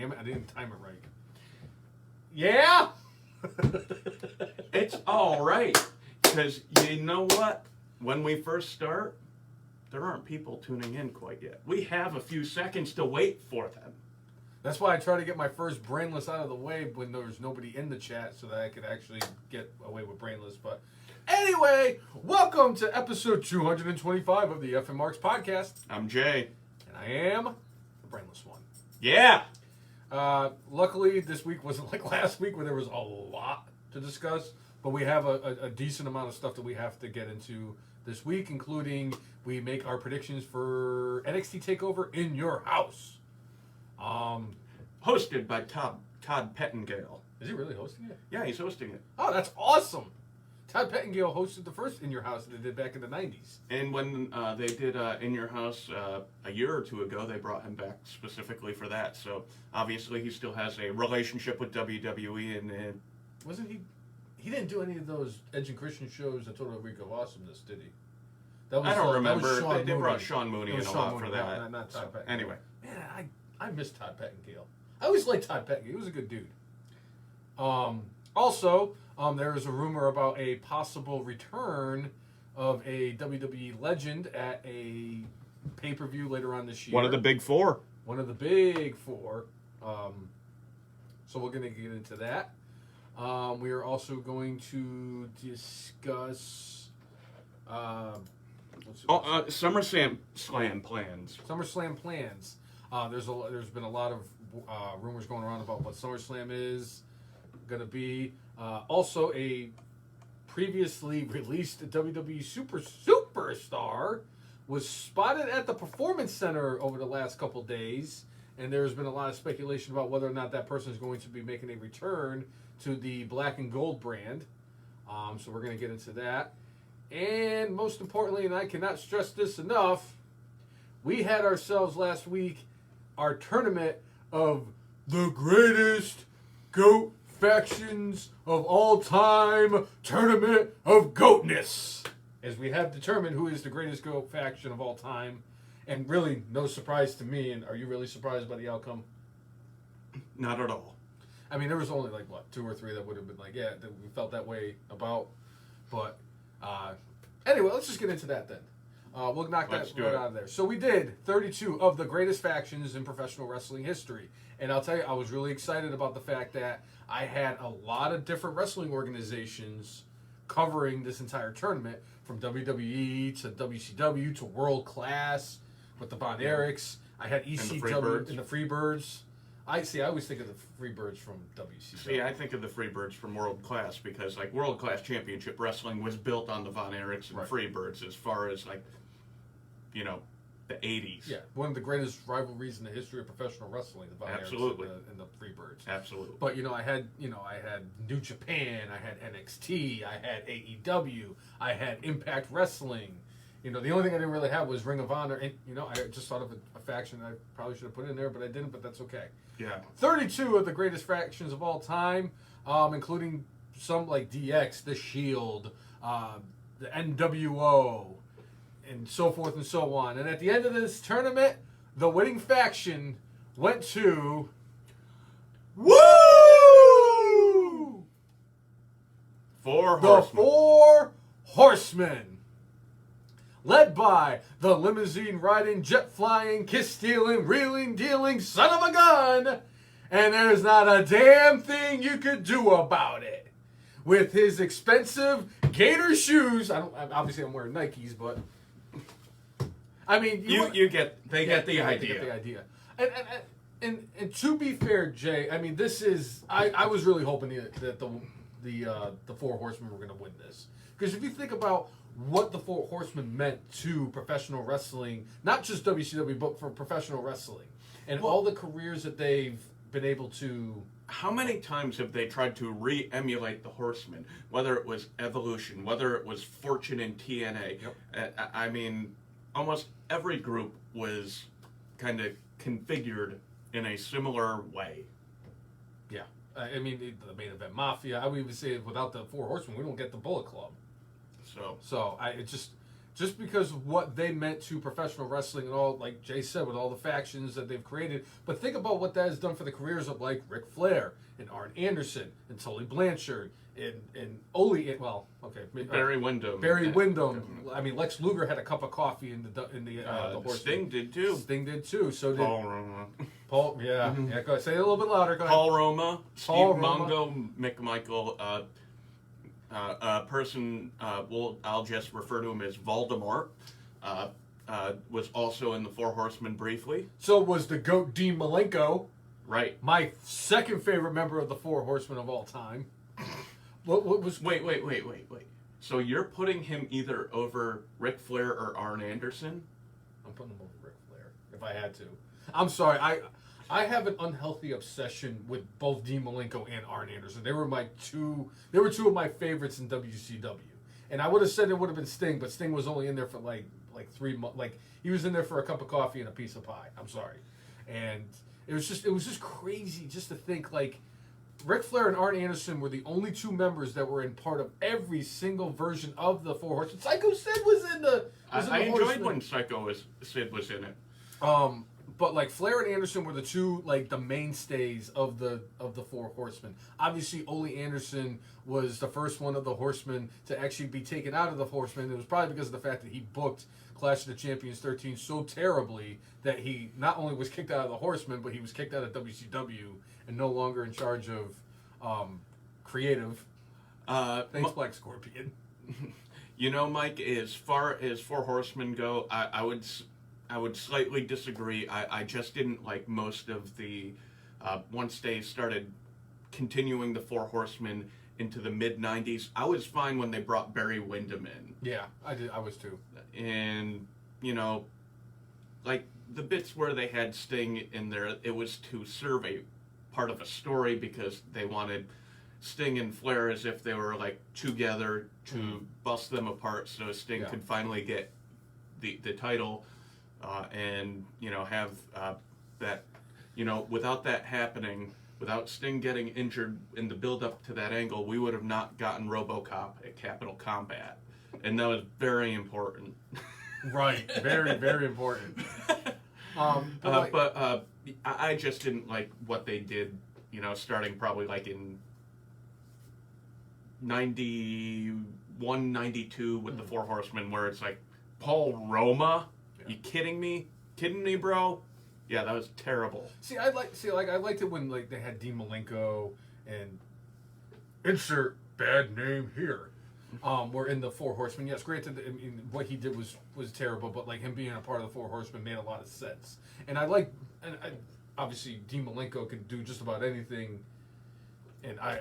damn it, I didn't time it right. Yeah? It's all right. Because you know what? When we first start, there aren't people tuning in quite yet. We have a few seconds to wait for them. That's why I try to get my first brainless out of the way when there was nobody in the chat so that I could actually get away with brainless. But anyway, welcome to episode 225 of the FM Marks podcast. I'm Jay. And I am the brainless one. Yeah! Luckily, this week wasn't like last week where there was a lot to discuss. But we have a decent amount of stuff that we have to get into this week, including we make our predictions for NXT Takeover in your house. Hosted by Todd Pettingale. Is he really hosting it? Yeah, he's hosting it. Oh, that's awesome. Todd Pettingale hosted the first In Your House that they did back in the 90s. And when they did In Your House a year or two ago, they brought him back specifically for that. So obviously he still has a relationship with WWE. And wasn't he? He didn't do any of those Edge and Christian shows that Total Week of Awesomeness, did he? That was, I don't remember. That was They brought Sean Mooney in a lot for that. Not Todd Pettingale. Anyway. Man, I miss Todd Pettingale. I always liked Todd Pettingale. He was a good dude. Also, there is a rumor about a possible return of a WWE legend at a pay-per-view later on this year. One of the big four. One of the big four. So we're going to get into that. We are also going to discuss SummerSlam plans. SummerSlam plans. There's been a lot of rumors going around about what SummerSlam is going to be. Also, a previously released WWE superstar was spotted at the Performance Center over the last couple days, and there's been a lot of speculation about whether or not that person is going to be making a return to the black and gold brand. So we're going to get into that. And most importantly, and I cannot stress this enough, we had ourselves last week our tournament of the greatest GOAT factions of all time, tournament of GOATness. As we have determined who is the greatest GOAT faction of all time. And really, no surprise to me. And are you really surprised by the outcome? Not at all. I mean, there was only like, what, 2 or 3 that would have been like, yeah, that we felt that way about. But anyway, let's just get into that then. We'll knock that right out of there. So we did 32 of the greatest factions in professional wrestling history. And I'll tell you, I was really excited about the fact that I had a lot of different wrestling organizations covering this entire tournament, from WWE to WCW to World Class with the Von Erichs. I had ECW and the Freebirds. I always think of the Freebirds from WCW. See, I think of the Freebirds from World Class because, like, World Class Championship Wrestling was built on the Von Erichs and Freebirds as far as, like, you know, the 80s. Yeah, one of the greatest rivalries in the history of professional wrestling, the Von Erichs and the Freebirds. Absolutely. But, I had New Japan, I had NXT, I had AEW, I had Impact Wrestling. The only thing I didn't really have was Ring of Honor. And, I just thought of a faction I probably should have put in there, but I didn't, but that's okay. Yeah. 32 of the greatest factions of all time, including some like DX, The Shield, the NWO, and so forth and so on. And at the end of this tournament, the winning faction went to... Woo! The Four Horsemen. Led by the limousine-riding, jet-flying, kiss-stealing, reeling-dealing son of a gun. And there's not a damn thing you could do about it. With his expensive gator shoes. Obviously, I'm wearing Nikes, but... I mean... They get the idea. They get the idea. And to be fair, Jay, I mean, this is... I was really hoping that the Four Horsemen were going to win this. Because if you think about what the Four Horsemen meant to professional wrestling, not just WCW, but for professional wrestling, and all the careers that they've been able to... How many times have they tried to re-emulate the Horsemen? Whether it was Evolution, whether it was Fortune in TNA. Yep. I mean, almost every group was kind of configured in a similar way. Yeah. I mean, the Main Event Mafia. I would even say without the Four Horsemen, we don't get the Bullet Club. just because of what they meant to professional wrestling and all, like Jay said, with all the factions that they've created. But think about what that has done for the careers of like Ric Flair and Arn Anderson and Tully Blanchard and Ole. Well, okay, Barry Windham. Barry Windham. I mean, Lex Luger had a cup of coffee in the horse. Sting did too. Sting did too. So did Paul Roma. Paul. Yeah, yeah. Go ahead. Say it a little bit louder. Go ahead. Paul Roma. Paul Steve Roma. Mongo. McMichael. I'll just refer to him as Voldemort. Was also in the Four Horsemen briefly. So was the GOAT Dean Malenko. Right. My second favorite member of the Four Horsemen of all time. What was... Wait. So you're putting him either over Ric Flair or Arn Anderson? I'm putting him over Ric Flair, if I had to. I'm sorry, I have an unhealthy obsession with both Dean Malenko and Arn Anderson. They were two of my favorites in WCW. And I would have said it would have been Sting, but Sting was only in there for like 3 months. Like, he was in there for a cup of coffee and a piece of pie. I'm sorry. And it was just crazy just to think, like, Ric Flair and Arn Anderson were the only two members that were in part of every single version of the Four Horsemen. Psycho Sid was in the. I enjoyed when Psycho Sid was in it. But like Flair and Anderson were the two, like, the mainstays of the Four Horsemen. Obviously, Ole Anderson was the first one of the Horsemen to actually be taken out of the Horsemen. It was probably because of the fact that he booked Clash of the Champions 13 so terribly that he not only was kicked out of the Horsemen, but he was kicked out of WCW and no longer in charge of creative. Thanks, Black Scorpion. You know, Mike, as far as Four Horsemen go, I would slightly disagree. I just didn't like most of the once they started continuing the Four Horsemen into the mid-90s. I was fine when they brought Barry Windham in. Yeah, I did. I was too. And, you know, like the bits where they had Sting in there, it was to serve a part of a story because they wanted Sting and Flair as if they were like together to bust them apart so Sting could finally get the title and, you know, have that, you know, without that happening, without Sting getting injured in the build-up to that angle, we would have not gotten RoboCop at Capital Combat. And that was very important. Right. Very, very important. But I just didn't like what they did, you know, starting probably like in 91, 92 with the Four Horsemen, where it's like, Paul Roma? Yeah. You kidding me? Kidding me, bro? Yeah, that was terrible. I liked it when like they had Dean Malenko and insert bad name here. Were in the Four Horsemen. Yes, granted, I mean, what he did was terrible, but like him being a part of the Four Horsemen made a lot of sense. And obviously Dean Malenko could do just about anything.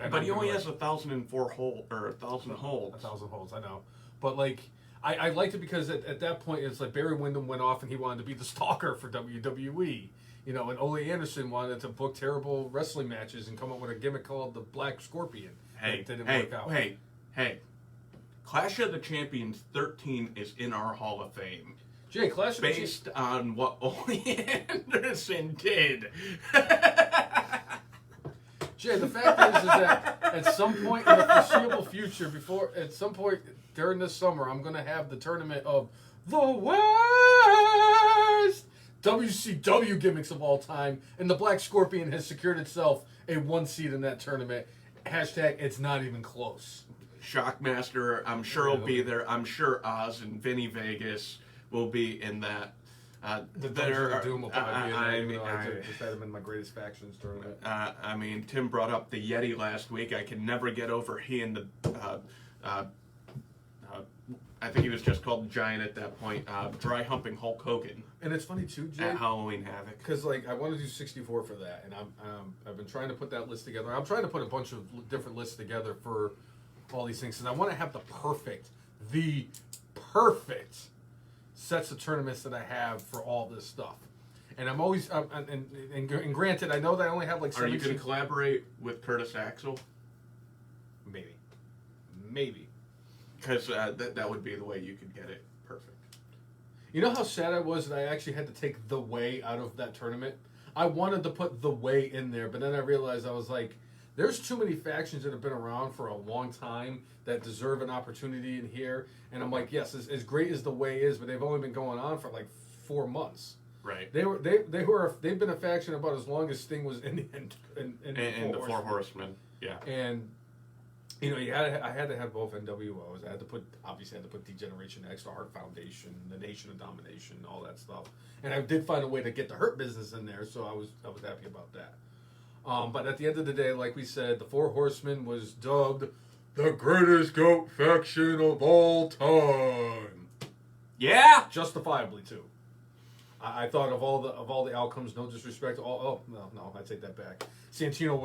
But he only has 1,004 holds. 1,000 holds. 1,000 holds, I know. But like, I liked it because at that point it's like Barry Windham went off and he wanted to be the stalker for WWE. You know, and Ole Anderson wanted to book terrible wrestling matches and come up with a gimmick called the Black Scorpion. That didn't work out. Hey. Clash of the Champions 13 is in our Hall of Fame. Jay, Clash of the Based on what Ole Anderson did. Jay, the fact is that at some point in the foreseeable future, at some point during this summer, I'm going to have the tournament of the worst WCW gimmicks of all time, and the Black Scorpion has secured itself a 1 seed in that tournament. Hashtag, it's not even close. Shockmaster, I'm sure will be there. I'm sure Oz and Vinny Vegas will be in that. The Dungeon of Doom will probably be in there. I just had them in my greatest factions tournament. I mean, Tim brought up the Yeti last week. I can never get over he and the... I think he was just called the Giant at that point. Dry humping Hulk Hogan. And it's funny too, Jay. At Halloween Havoc. Because like I want to do 64 for that, and I've been trying to put that list together. I'm trying to put a bunch of different lists together for all these things, and I want to have the perfect sets of tournaments that I have for all this stuff. And I'm always and granted, I know that I only have like 17. Are you going to collaborate with Curtis Axel? Maybe. Because that would be the way you could get it perfect. You know how sad I was that I actually had to take The Way out of that tournament? I wanted to put The Way in there, but then I realized I was like, there's too many factions that have been around for a long time that deserve an opportunity in here. And I'm like, yes, as great as the way is, but they've only been going on for like 4 months. Right. They've been a faction about as long as Sting was in the Four Horsemen. Yeah. And I had to have both NWOs. I had to put D-Generation X, the Heart Foundation, the Nation of Domination, all that stuff. And I did find a way to get the Hurt Business in there, so I was happy about that. But at the end of the day, like we said, the Four Horsemen was dubbed the greatest GOAT faction of all time. Yeah, justifiably too. I thought of all the outcomes, no disrespect. No, I take that back. Santino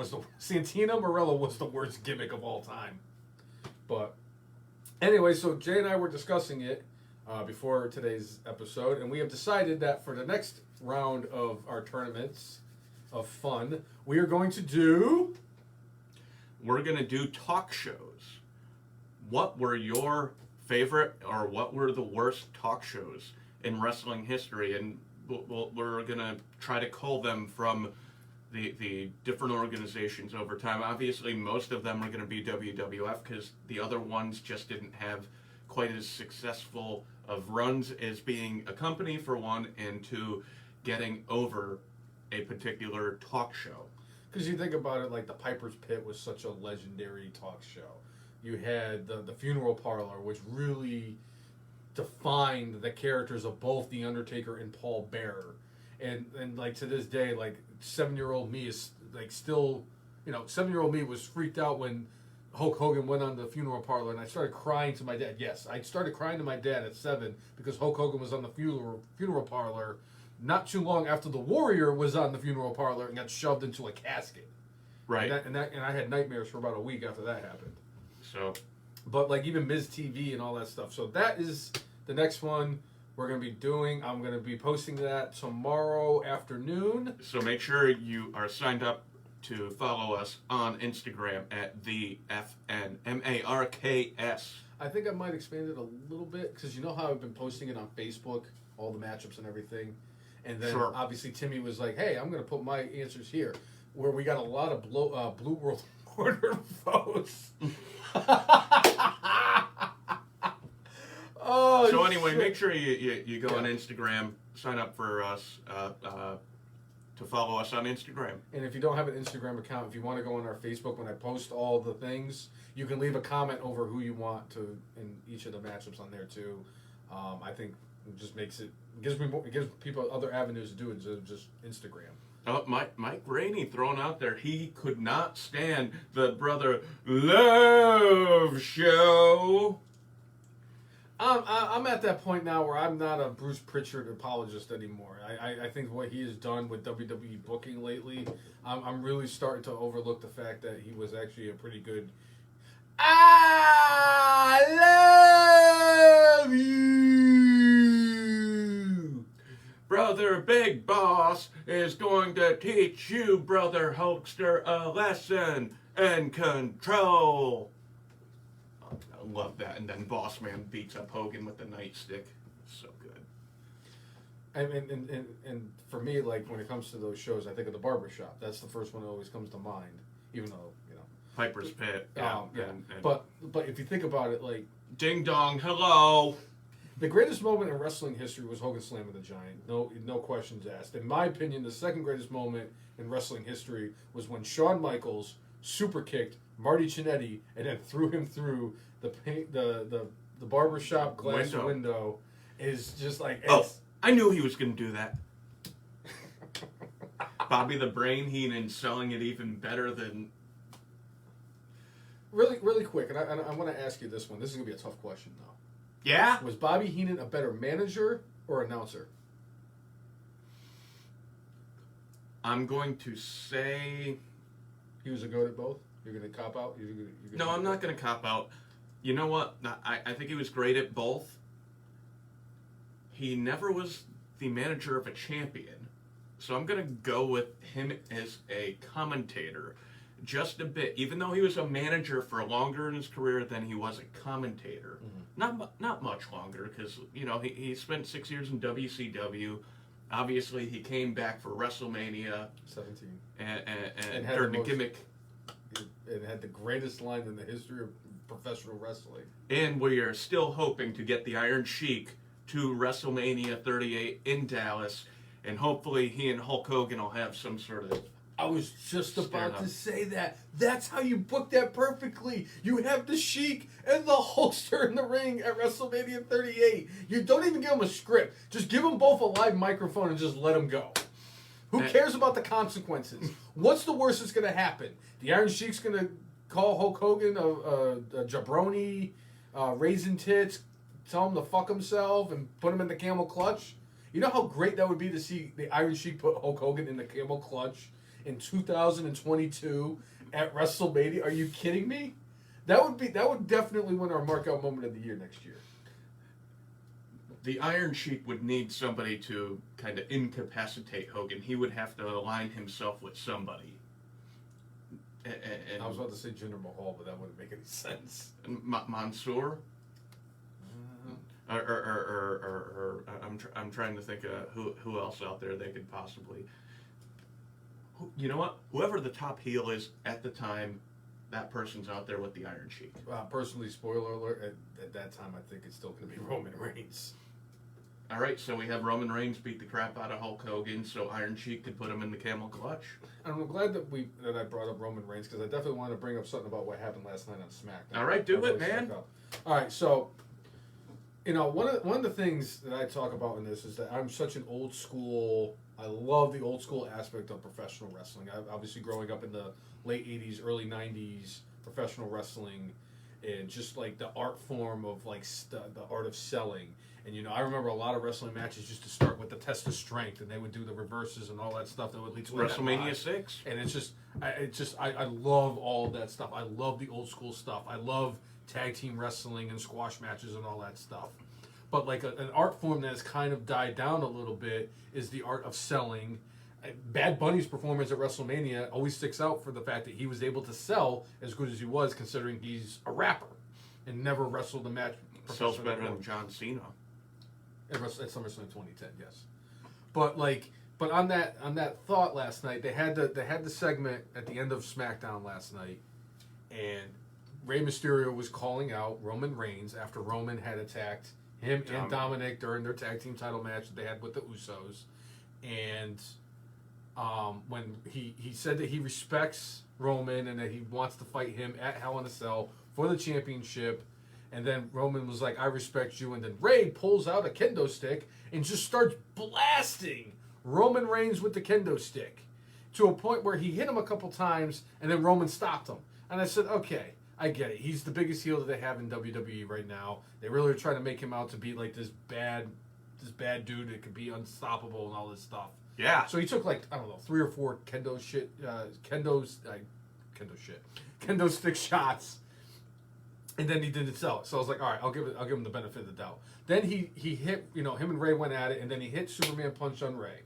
Marella was the worst gimmick of all time. But anyway, so Jay and I were discussing it before today's episode, and we have decided that for the next round of our tournaments of fun, we're going to do talk shows. What were your favorite or what were the worst talk shows in wrestling history? And we're going to try to cull them from the different organizations over time. Obviously, most of them are going to be WWF because the other ones just didn't have quite as successful of runs as being a company, for one, and two, getting over a particular talk show. Because you think about it, like the Piper's Pit was such a legendary talk show. You had the Funeral Parlor, which really defined the characters of both The Undertaker and Paul Bearer. And like to this day, like 7-year-old me is like still, 7-year-old me was freaked out when Hulk Hogan went on the Funeral Parlor, and I started crying to my dad. Yes, I started crying to my dad at 7 because Hulk Hogan was on the Funeral Parlor not too long after the Warrior was on the Funeral Parlor and got shoved into a casket. Right. And I had nightmares for about a week after that happened. So, but like even Miz TV and all that stuff. So that is the next one we're going to be doing. I'm going to be posting that tomorrow afternoon. So make sure you are signed up to follow us on Instagram at the FNMARKS. I think I might expand it a little bit because you know how I've been posting it on Facebook, all the matchups and everything. And then obviously Timmy was like, hey, I'm going to put my answers here. Where we got a lot of Blue World Order votes. Oh, so anyway, shit. make sure you go on Instagram, sign up for us to follow us on Instagram. And if you don't have an Instagram account, if you want to go on our Facebook, when I post all the things, you can leave a comment over who you want to in each of the matchups on there too. I think it just gives people other avenues to do it than just Instagram. Oh, Mike Rainey thrown out there. He could not stand the Brother Love show. I'm at that point now where I'm not a Bruce Pritchard apologist anymore. I think what he has done with WWE booking lately, I'm really starting to overlook the fact that he was actually a pretty good. I love you. Brother Big Boss is going to teach you, Brother Hulkster, a lesson in control. I love that. And then Boss Man beats up Hogan with the nightstick. So good. And for me, like when it comes to those shows, I think of the Barbershop. That's the first one that always comes to mind, even though Piper's Pit. But if you think about it, like Ding Dong, hello. The greatest moment in wrestling history was Hogan slamming the Giant. No questions asked. In my opinion, the second greatest moment in wrestling history was when Shawn Michaels super kicked Marty Jannetty and then threw him through the barbershop glass window. Is just like I knew he was going to do that. Bobby the Brain Heenan selling it even better than. Really, really quick, and I want to ask you this one. This is going to be a tough question, though. Yeah? Was Bobby Heenan a better manager or announcer? I'm going to say... He was a goat at both? You're going to cop out? No, I'm not going to cop out. You know what? I think he was great at both. He never was the manager of a champion. So I'm going to go with him as a commentator. Just a bit, even though he was a manager for longer in his career than he was a commentator. Mm-hmm. Not much longer, because he spent 6 years in WCW. Obviously, he came back for WrestleMania 17 and during the gimmick. and had the greatest line in the history of professional wrestling. And we are still hoping to get the Iron Sheik to WrestleMania 38 in Dallas, and hopefully he and Hulk Hogan will have some sort of... I was just about to say that. That's how you book that perfectly. You have the Sheik and the Hulkster in the ring at WrestleMania 38. You don't even give them a script. Just give them both a live microphone and just let them go. Who cares about the consequences? What's the worst that's going to happen? The Iron Sheik's going to call Hulk Hogan a jabroni, raisin tits, tell him to fuck himself, and put him in the camel clutch? You know how great that would be to see the Iron Sheik put Hulk Hogan in the camel clutch in 2022 at WrestleMania? Are you kidding me? That would definitely win our markout moment of the year next year. The Iron Sheik would need somebody to kind of incapacitate Hogan. He would have to align himself with somebody. And I was about to say Jinder Mahal, but that wouldn't make any sense. Mansoor? Or I'm trying to think of who else out there they could possibly... You know what? Whoever the top heel is at the time, that person's out there with the Iron Sheik. Personally, spoiler alert, at that time I think it's still going to be Roman Reigns. All right, so we have Roman Reigns beat the crap out of Hulk Hogan, so Iron Sheik could put him in the camel clutch. And I'm glad that I brought up Roman Reigns, because I definitely want to bring up something about what happened last night on SmackDown. All right, do it, man. All right, so one of the things that I talk about in this is that I'm such an old school. I love the old school aspect of professional wrestling. I obviously growing up in the late '80s, early '90s, professional wrestling, and just like the art form of like the art of selling. And I remember a lot of wrestling matches used to start with the test of strength, and they would do the reverses and all that stuff that would lead to WrestleMania 6. And I love all of that stuff. I love the old school stuff. I love tag team wrestling and squash matches and all that stuff. But like an art form that has kind of died down a little bit is the art of selling. Bad Bunny's performance at WrestleMania always sticks out for the fact that he was able to sell as good as he was, considering he's a rapper and never wrestled a match. Sells better than John Cena. At SummerSlam 2010, yes. But on that thought last night, they had the segment at the end of SmackDown last night, and Rey Mysterio was calling out Roman Reigns after Roman had attacked him and Dominic during their tag team title match that they had with the Usos, and when he said that he respects Roman and that he wants to fight him at Hell in a Cell for the championship. And then Roman was like, I respect you. And then Rey pulls out a kendo stick and just starts blasting Roman Reigns with the kendo stick to a point where he hit him a couple times and then Roman stopped him. And I said, okay, I get it. He's the biggest heel that they have in WWE right now. They really are trying to make him out to be like this bad dude that could be unstoppable and all this stuff. Yeah. So he took 3 or 4 kendo stick shots. And then he didn't sell it. So I was like, all right, I'll give him the benefit of the doubt. Then he hit, him and Rey went at it, and then he hit Superman punch on Rey.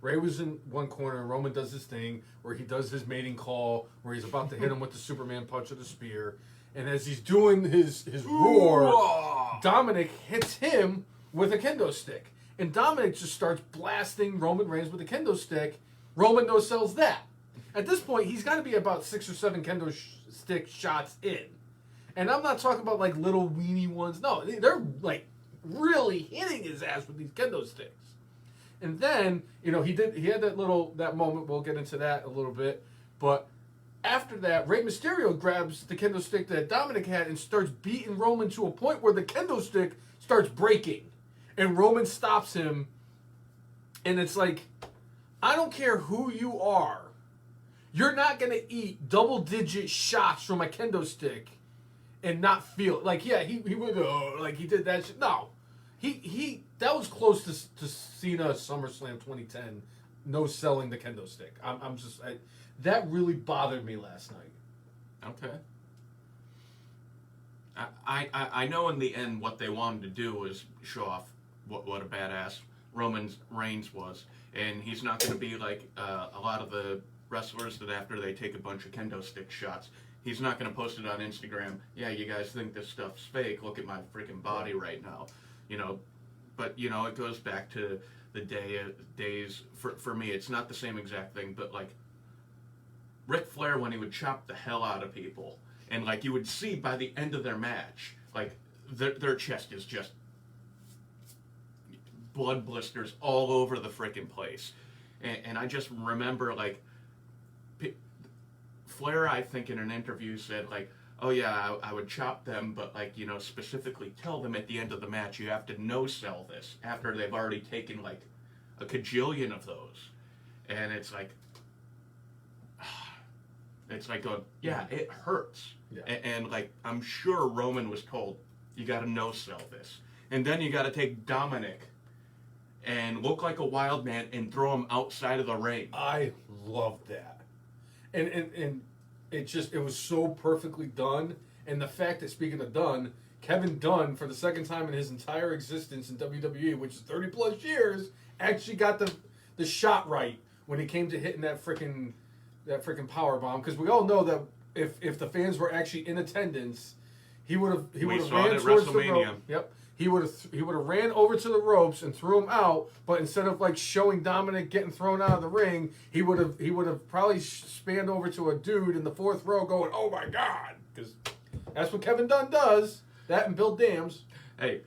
Rey was in one corner, and Roman does his thing where he does his mating call, where he's about to hit him with the Superman punch or the spear. And as he's doing his roar, Dominic hits him with a kendo stick. And Dominic just starts blasting Roman Reigns with a kendo stick. Roman no-sells that. At this point, he's got to be about 6 or 7 kendo stick shots in. And I'm not talking about like little weenie ones. No, they're like really hitting his ass with these kendo sticks. And then, he had that moment. We'll get into that a little bit. But after that, Rey Mysterio grabs the kendo stick that Dominic had and starts beating Roman to a point where the kendo stick starts breaking. And Roman stops him. And it's like, I don't care who you are. You're not going to eat double-digit shots from a kendo stick and not feel it. Like, yeah, he would, he did that shit. No. That was close to Cena SummerSlam 2010, no selling the kendo stick. That really bothered me last night. Okay. I know in the end what they wanted to do was show off what a badass Roman Reigns was. And he's not going to be like a lot of the wrestlers that after they take a bunch of kendo stick shots, he's not going to post it on Instagram. Yeah, you guys think this stuff's fake. Look at my freaking body right now. But, it goes back to the days. For me, it's not the same exact thing, but, like, Ric Flair when he would chop the hell out of people. And, like, you would see by the end of their match, like, their chest is just blood blisters all over the frickin' place. And I just remember, like, Flair, I think, in an interview said, like, oh, yeah, I would chop them, but, like, you know, specifically tell them at the end of the match you have to no-sell this after they've already taken, like, a cajillion of those. And it's like going, yeah, it hurts. Yeah. And, like, I'm sure Roman was told, you got to no-sell this. And then you got to take Dominic and look like a wild man and throw him outside of the ring. I loved that. And it was so perfectly done. And the fact that, speaking of done, Kevin Dunn, for the second time in his entire existence in WWE, which is 30 plus years, actually got the shot right when it came to hitting that freaking power bomb. Because we all know that if the fans were actually in attendance, he would have ran towards the rope. Yep. He would have ran over to the ropes and threw him out, but instead of like showing Dominic getting thrown out of the ring, he would have probably spanned over to a dude in the fourth row going, "Oh my God," because that's what Kevin Dunn does. That and Bill Dams. Hey,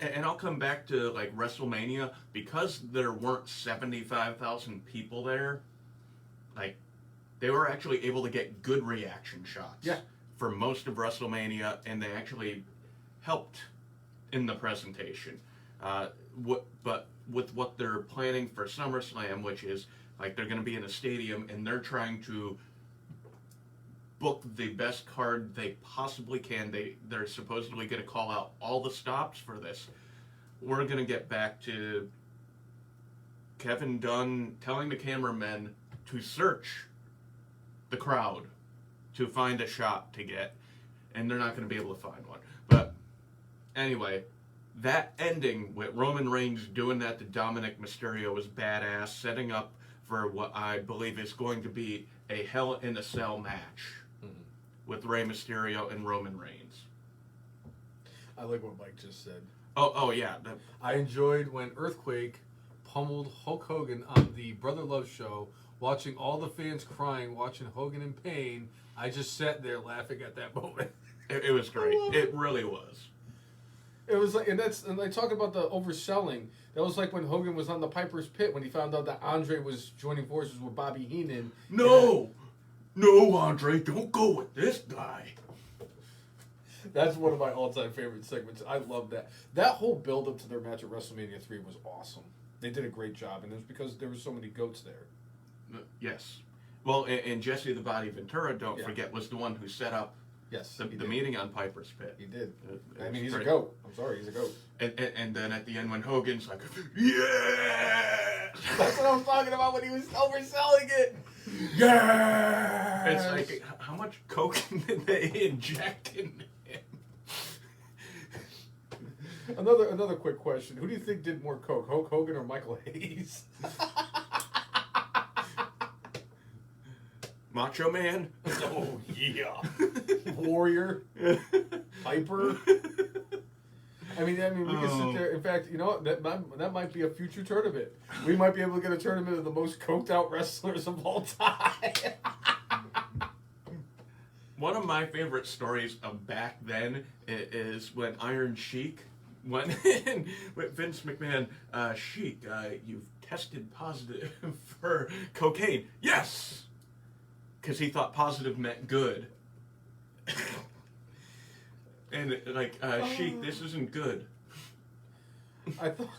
and I'll come back to like WrestleMania, because there weren't 75,000 people there. Like, they were actually able to get good reaction shots. Yeah. For most of WrestleMania, and they actually helped in the presentation. But with what they're planning for SummerSlam, which is like they're going to be in a stadium and they're trying to book the best card they possibly can. They're supposedly going to call out all the stops for this. We're going to get back to Kevin Dunn telling the cameramen to search the crowd to find a shot to get, and they're not going to be able to find one. But anyway, that ending with Roman Reigns doing that to Dominic Mysterio was badass, setting up for what I believe is going to be a Hell in a Cell match with Rey Mysterio and Roman Reigns. I like what Mike just said. Oh yeah. I enjoyed when Earthquake pummeled Hulk Hogan on the Brother Love show, watching all the fans crying, watching Hogan in pain. I just sat there laughing at that moment. It was great. It really was. It was like, and they talk about the overselling. That was like when Hogan was on the Piper's Pit when he found out that Andre was joining forces with Bobby Heenan. No, Andre, don't go with this guy. That's one of my all-time favorite segments. I love that. That whole build-up to their match at WrestleMania 3 was awesome. They did a great job, and it was because there were so many goats there. Yes. Well, and Jesse the Body Ventura, don't forget, was the one who set up the meeting on Piper's Pit. He did. He's a goat. I'm sorry, he's a goat. And then at the end when Hogan's like, yeah! That's what I was talking about when he was overselling it. Yeah! It's like, how much coke did they inject in him? Another quick question. Who do you think did more coke, Hulk Hogan or Michael Hayes? Macho Man? Oh, yeah. Warrior? Piper? I mean, we can sit there. In fact, you know what? That might be a future tournament. We might be able to get a tournament of the most coked out wrestlers of all time. One of my favorite stories of back then is when Iron Sheik went in with Vince McMahon. Sheik, you've tested positive for cocaine. Yes! Because he thought positive meant good. And like, Sheik, this isn't good. I thought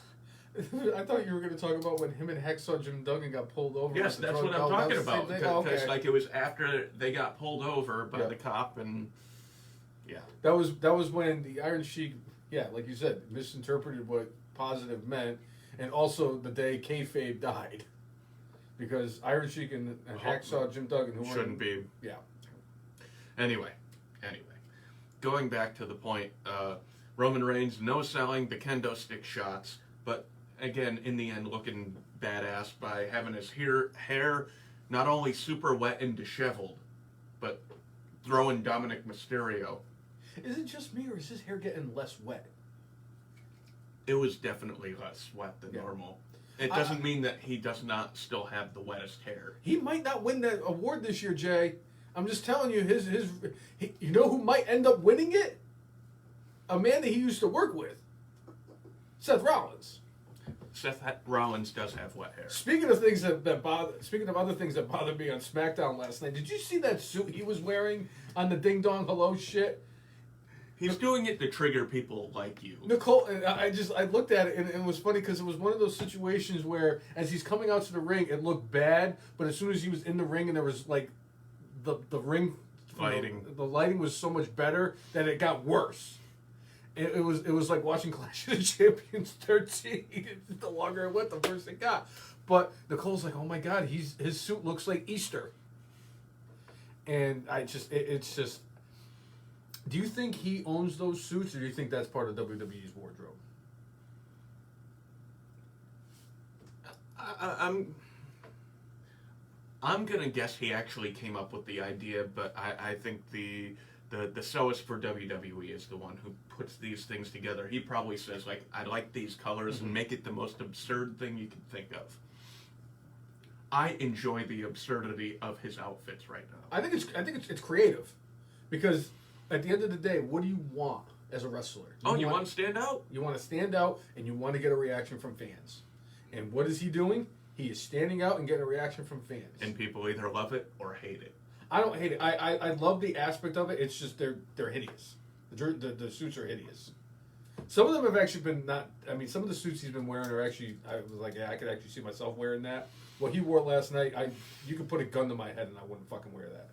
you were going to talk about when him and Hacksaw Jim Duggan got pulled over. Yes, that's what I'm talking about. Because like, it was after they got pulled over by the cop, and yeah. That was when the Iron Sheik, like you said, misinterpreted what positive meant, and also the day kayfabe died. Because Iron Sheik and Hacksaw Jim Duggan, who shouldn't be. Yeah. Anyway, going back to the point, Roman Reigns no-selling the kendo stick shots, but again, in the end, looking badass by having his hair not only super wet and disheveled, but throwing Dominic Mysterio. Is it just me, or is his hair getting less wet? It was definitely less wet than normal. It doesn't mean that he does not still have the wettest hair. He might not win that award this year, Jay. I'm just telling you, you know who might end up winning it? A man that he used to work with, Seth Rollins. Seth Rollins does have wet hair. Speaking of things that bother, speaking of other things that bothered me on SmackDown last night, did you see that suit he was wearing on the Ding Dong Hello shit? He's doing it to trigger people like you. Nicole, I looked at it and it was funny because it was one of those situations where as he's coming out to the ring, it looked bad, but as soon as he was in the ring and there was like the ring lighting, the lighting was so much better that it got worse. It was like watching Clash of the Champions 13. The longer it went, the worse it got. But Nicole's like, oh my god, his suit looks like Easter. And it's just. Do you think he owns those suits, or do you think that's part of WWE's wardrobe? I'm gonna guess he actually came up with the idea, but I think the sewist for WWE is the one who puts these things together. He probably says like, I like these colors and make it the most absurd thing you can think of. I enjoy the absurdity of his outfits right now. I think it's creative, because at the end of the day, what do you want as a wrestler? You want to stand out? You want to stand out, and you want to get a reaction from fans. And what is he doing? He is standing out and getting a reaction from fans. And people either love it or hate it. I don't hate it. I love the aspect of it. It's just they're hideous. The suits are hideous. Some of them have actually been not. I mean, some of the suits he's been wearing are actually. I was like, yeah, I could actually see myself wearing that. What he wore last night, you could put a gun to my head and I wouldn't fucking wear that.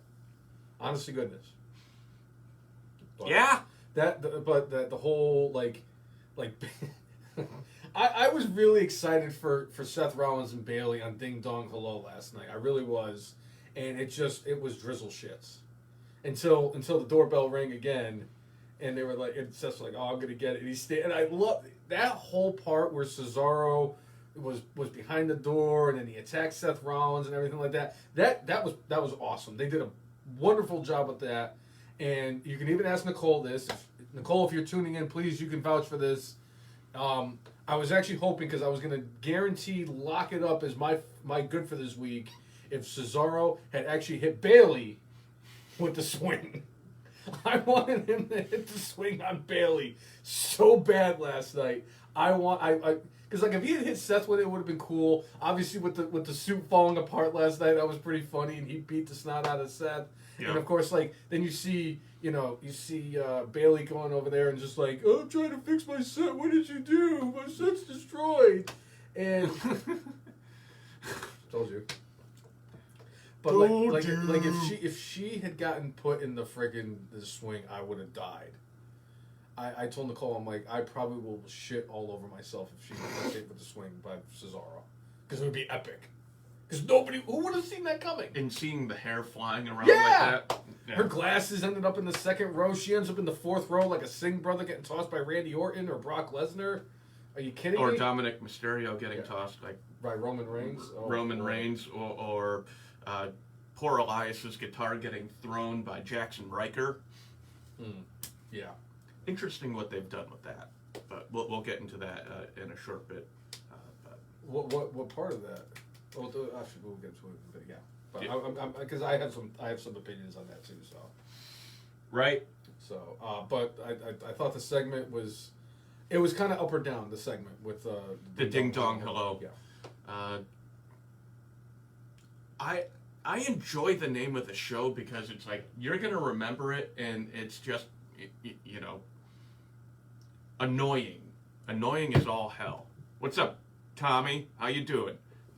Honest to goodness. But yeah. The whole like I was really excited for Seth Rollins and Bayley on Ding Dong Hello last night. I really was, and it was drizzle shits until the doorbell rang again, and they were like, and Seth's like, oh, I'm gonna get it, and and I love that whole part where Cesaro was behind the door and then he attacked Seth Rollins and everything like that. That was awesome. They did a wonderful job with that. And you can even ask Nicole this. Nicole, if you're tuning in, please, you can vouch for this. I was actually hoping, because I was going to guarantee lock it up as my good for this week, if Cesaro had actually hit Bayley with the swing. I wanted him to hit the swing on Bayley so bad last night. Because like if he had hit Seth with it, it would have been cool. Obviously, with the suit falling apart last night, that was pretty funny, and he beat the snot out of Seth. Yep. And of course, like then you see Bayley going over there and just like, oh, I'm trying to fix my set. What did you do? My set's destroyed. And told you. But like if she had gotten put in the swing, I would have died. I told Nicole, I'm like, I probably will shit all over myself if she gets hit with the swing by Cesaro, because it would be epic. Because who would have seen that coming? And seeing the hair flying around like that. Yeah. Her glasses ended up in the second row. She ends up in the fourth row like a Singh brother getting tossed by Randy Orton or Brock Lesnar. Are you kidding me? Or Dominic Mysterio getting tossed like by Roman Reigns. Reigns, or poor Elias's guitar getting thrown by Jackson Riker. Yeah. Interesting what they've done with that, but we'll get into that in a short bit. What part of that? Well, actually, we'll get to it, but yeah. But because I have some opinions on that too. So. Right. So, but I thought the segment was kind of up or down, the segment with the Ding Dong Hello. Yeah. I enjoy the name of the show because it's like you're gonna remember it, and it's just annoying. Annoying as all hell. What's up, Tommy? How you doing?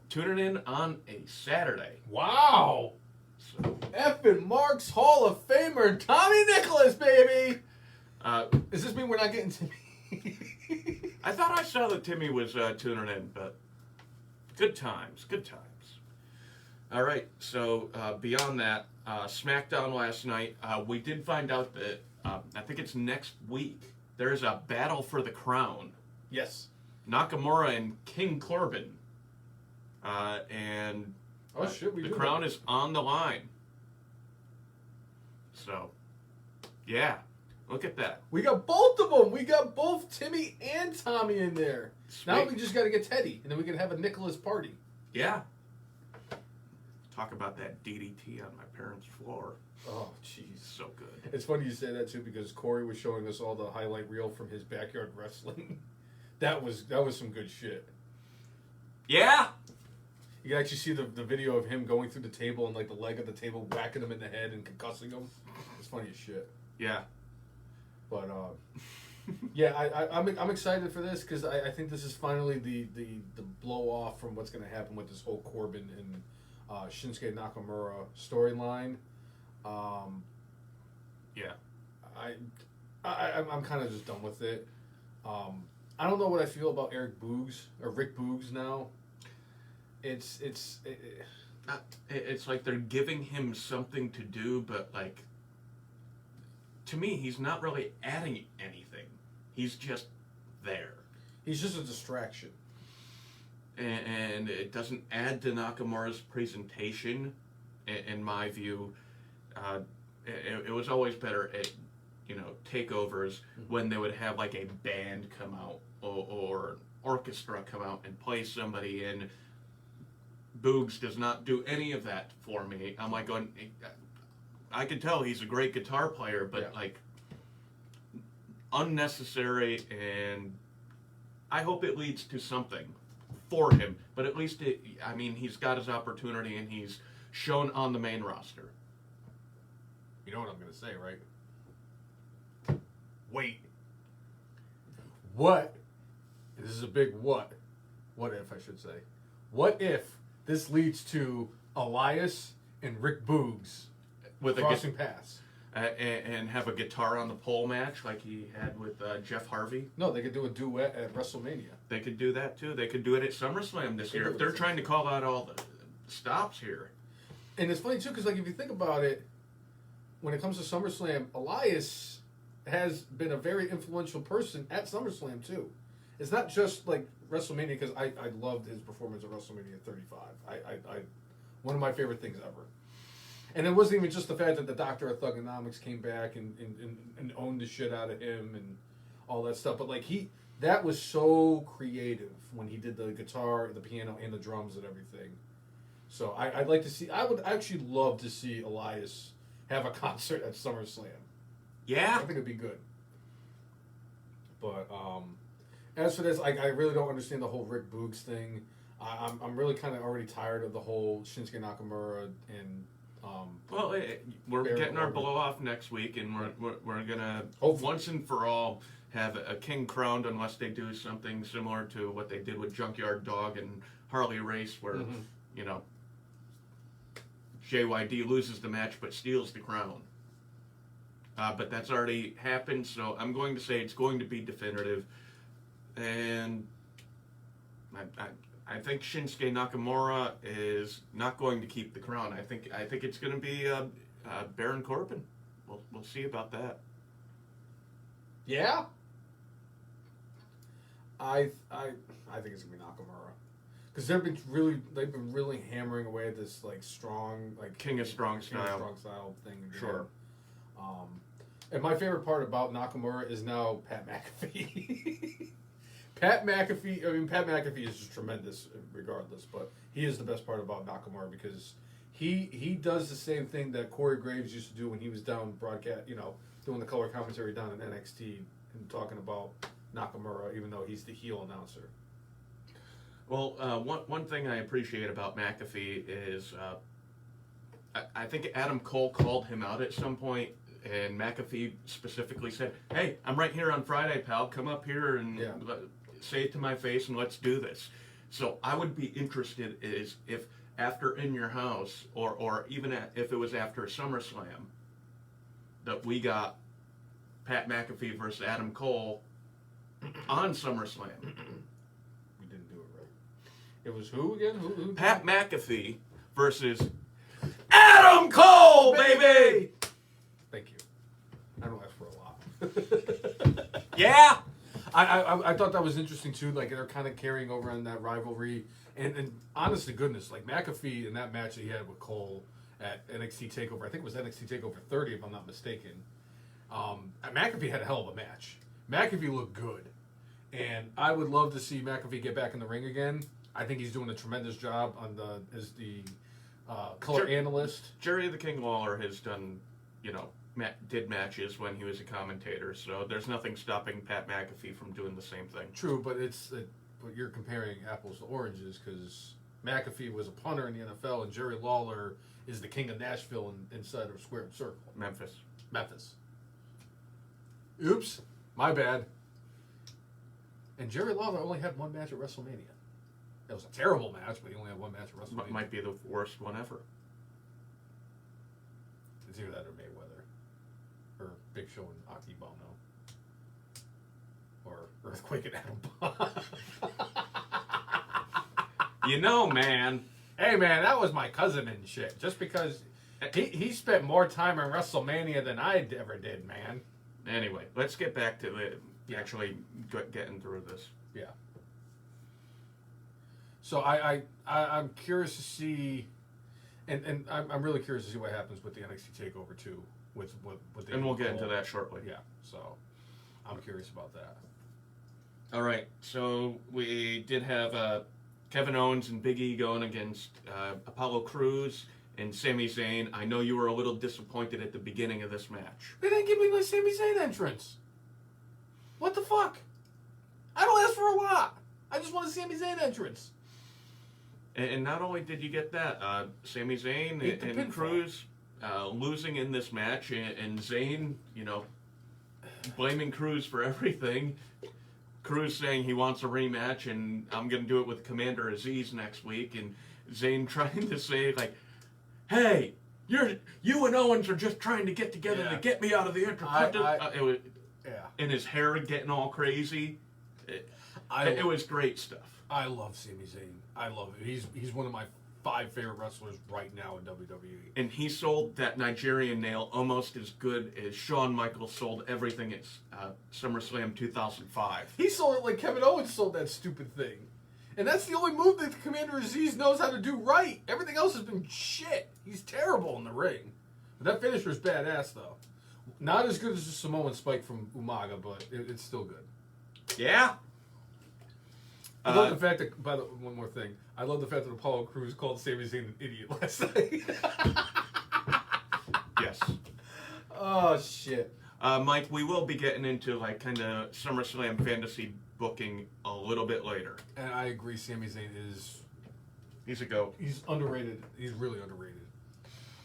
Tuning in on a Saturday. Wow. So. Effing Mark's Hall of Famer, Tommy Nicholas, baby. Does this mean we're not getting Timmy? I thought I saw that Timmy was tuning in, but good times, good times. All right, so beyond that, SmackDown last night, we did find out that I think it's next week, there's a battle for the crown. Yes. Nakamura and King Corbin. And the crown is on the line. So, yeah. Look at that. We got both of them. We got both Timmy and Tommy in there. Sweet. Now we just got to get Teddy, and then we can have a Nicholas party. Yeah. Talk about that DDT on my parents' floor. Oh, jeez. So good. It's funny you say that, too, because Corey was showing us all the highlight reel from his backyard wrestling. That was some good shit. Yeah. You can actually see the video of him going through the table and, like, the leg of the table, whacking him in the head and concussing him. It's funny as shit. Yeah. But, yeah, I'm excited for this because I think this is finally the blow off from what's going to happen with this whole Corbin and Shinsuke Nakamura storyline. Yeah. I'm kind of just done with it. I don't know what I feel about Rick Boogs now. It's like they're giving him something to do, but like, to me, he's not really adding anything. He's just there. He's just a distraction. And it doesn't add to Nakamura's presentation, in my view. It was always better at, takeovers when they would have like a band come out or orchestra come out and play somebody, and Boogs does not do any of that for me. I'm like going, I could tell he's a great guitar player, but like unnecessary, and I hope it leads to something for him. But at least he's got his opportunity and he's shown on the main roster. You know what I'm going to say, right? Wait. What? This is a big what. What if, I should say. What if this leads to Elias and Rick Boogs with crossing paths? And have a guitar on the pole match like he had with Jeff Harvey? No, they could do a duet at WrestleMania. They could do that too. They could do it at SummerSlam this year if they're trying to call out all the stops here. And it's funny too, because like if you think about it, when it comes to SummerSlam, Elias has been a very influential person at SummerSlam too. It's not just like WrestleMania, because I loved his performance at WrestleMania 35. I one of my favorite things ever. And it wasn't even just the fact that the Doctor of Thugonomics came back and owned the shit out of him and all that stuff. But like that was so creative when he did the guitar, the piano, and the drums and everything. So I'd like to see. I would actually love to see Elias have a concert at SummerSlam. Yeah, I think it'd be good. But as for this, I really don't understand the whole Rick Boogs thing. I'm really kind of already tired of the whole Shinsuke Nakamura and. We're getting our blow off next week, and we're gonna once and for all have a king crowned, unless they do something similar to what they did with Junkyard Dog and Harley Race, where JYD loses the match but steals the crown. But that's already happened, so I'm going to say it's going to be definitive, and I think Shinsuke Nakamura is not going to keep the crown. I think it's going to be Baron Corbin. We'll see about that. Yeah. I think it's going to be Nakamura, because they've been really hammering away at this like strong King of Strong style thing. Sure. And my favorite part about Nakamura is now Pat McAfee. Pat McAfee is just tremendous regardless, but he is the best part about Nakamura, because he does the same thing that Corey Graves used to do when he was down doing the color commentary down in NXT and talking about Nakamura, even though he's the heel announcer. Well, one thing I appreciate about McAfee is I think Adam Cole called him out at some point, and McAfee specifically said, "Hey, I'm right here on Friday, pal. Come up here and say it to my face, and let's do this." So I would be interested if after In Your House, or even if it was after SummerSlam, that we got Pat McAfee versus Adam Cole on SummerSlam. We didn't do it right. It was who again? Who? Pat McAfee versus Adam Cole, baby! Thank you. I don't ask for a lot. Yeah! I thought that was interesting too. Like, they're kind of carrying over on that rivalry, and honest to goodness, like McAfee in that match that he had with Cole at NXT Takeover, I think it was NXT Takeover 30 if I'm not mistaken. McAfee had a hell of a match. McAfee looked good. And I would love to see McAfee get back in the ring again. I think he's doing a tremendous job as the color analyst. Jerry the King Lawler has done, did matches when he was a commentator, so there's nothing stopping Pat McAfee from doing the same thing. True, but but you're comparing apples to oranges because McAfee was a punter in the NFL and Jerry Lawler is the king of Nashville inside of Square and Circle. Memphis. Oops, my bad. And Jerry Lawler only had one match at WrestleMania. It was a terrible match, but he only had one match at WrestleMania. Might be the worst one ever. It's either that or Mayweather. Or Big Show and Aki Bono. Or Earthquake and Adam Bomb. Man. Hey, man, that was my cousin and shit. Just because he spent more time in WrestleMania than I ever did, man. Anyway, let's get back to actually getting through this. Yeah. So I'm curious to see, and I'm really curious to see what happens with the NXT Takeover too, with and we'll get into that shortly. Yeah. So I'm curious about that. All right. So we did have Kevin Owens and Big E going against Apollo Crews and Sami Zayn. I know you were a little disappointed at the beginning of this match. They didn't give me my Sami Zayn entrance. What the fuck? I don't ask for a lot. I just want a Sami Zayn entrance. And not only did you get that, Sami Zayn and Crews losing in this match, and Zayn, blaming Crews for everything. Crews saying he wants a rematch, and I'm going to do it with Commander Aziz next week, and Zayn trying to say, like, hey, you and Owens are just trying to get together to get me out of the Intercontinental. And his hair getting all crazy. It was great stuff. I love Sami Zayn. I love it. He's one of my 5 favorite wrestlers right now in WWE. And he sold that Nigerian nail almost as good as Shawn Michaels sold everything at SummerSlam 2005. He sold it like Kevin Owens sold that stupid thing. And that's the only move that Commander Aziz knows how to do right. Everything else has been shit. He's terrible in the ring. But that finisher's badass, though. Not as good as the Samoan spike from Umaga, but it's still good. Yeah. I love the fact that, one more thing. I love the fact that Apollo Crews called Sami Zayn an idiot last night. Yes. Oh, shit. Mike, we will be getting into, kind of SummerSlam fantasy booking a little bit later. And I agree, Sami Zayn is... He's a GOAT. He's underrated. He's really underrated.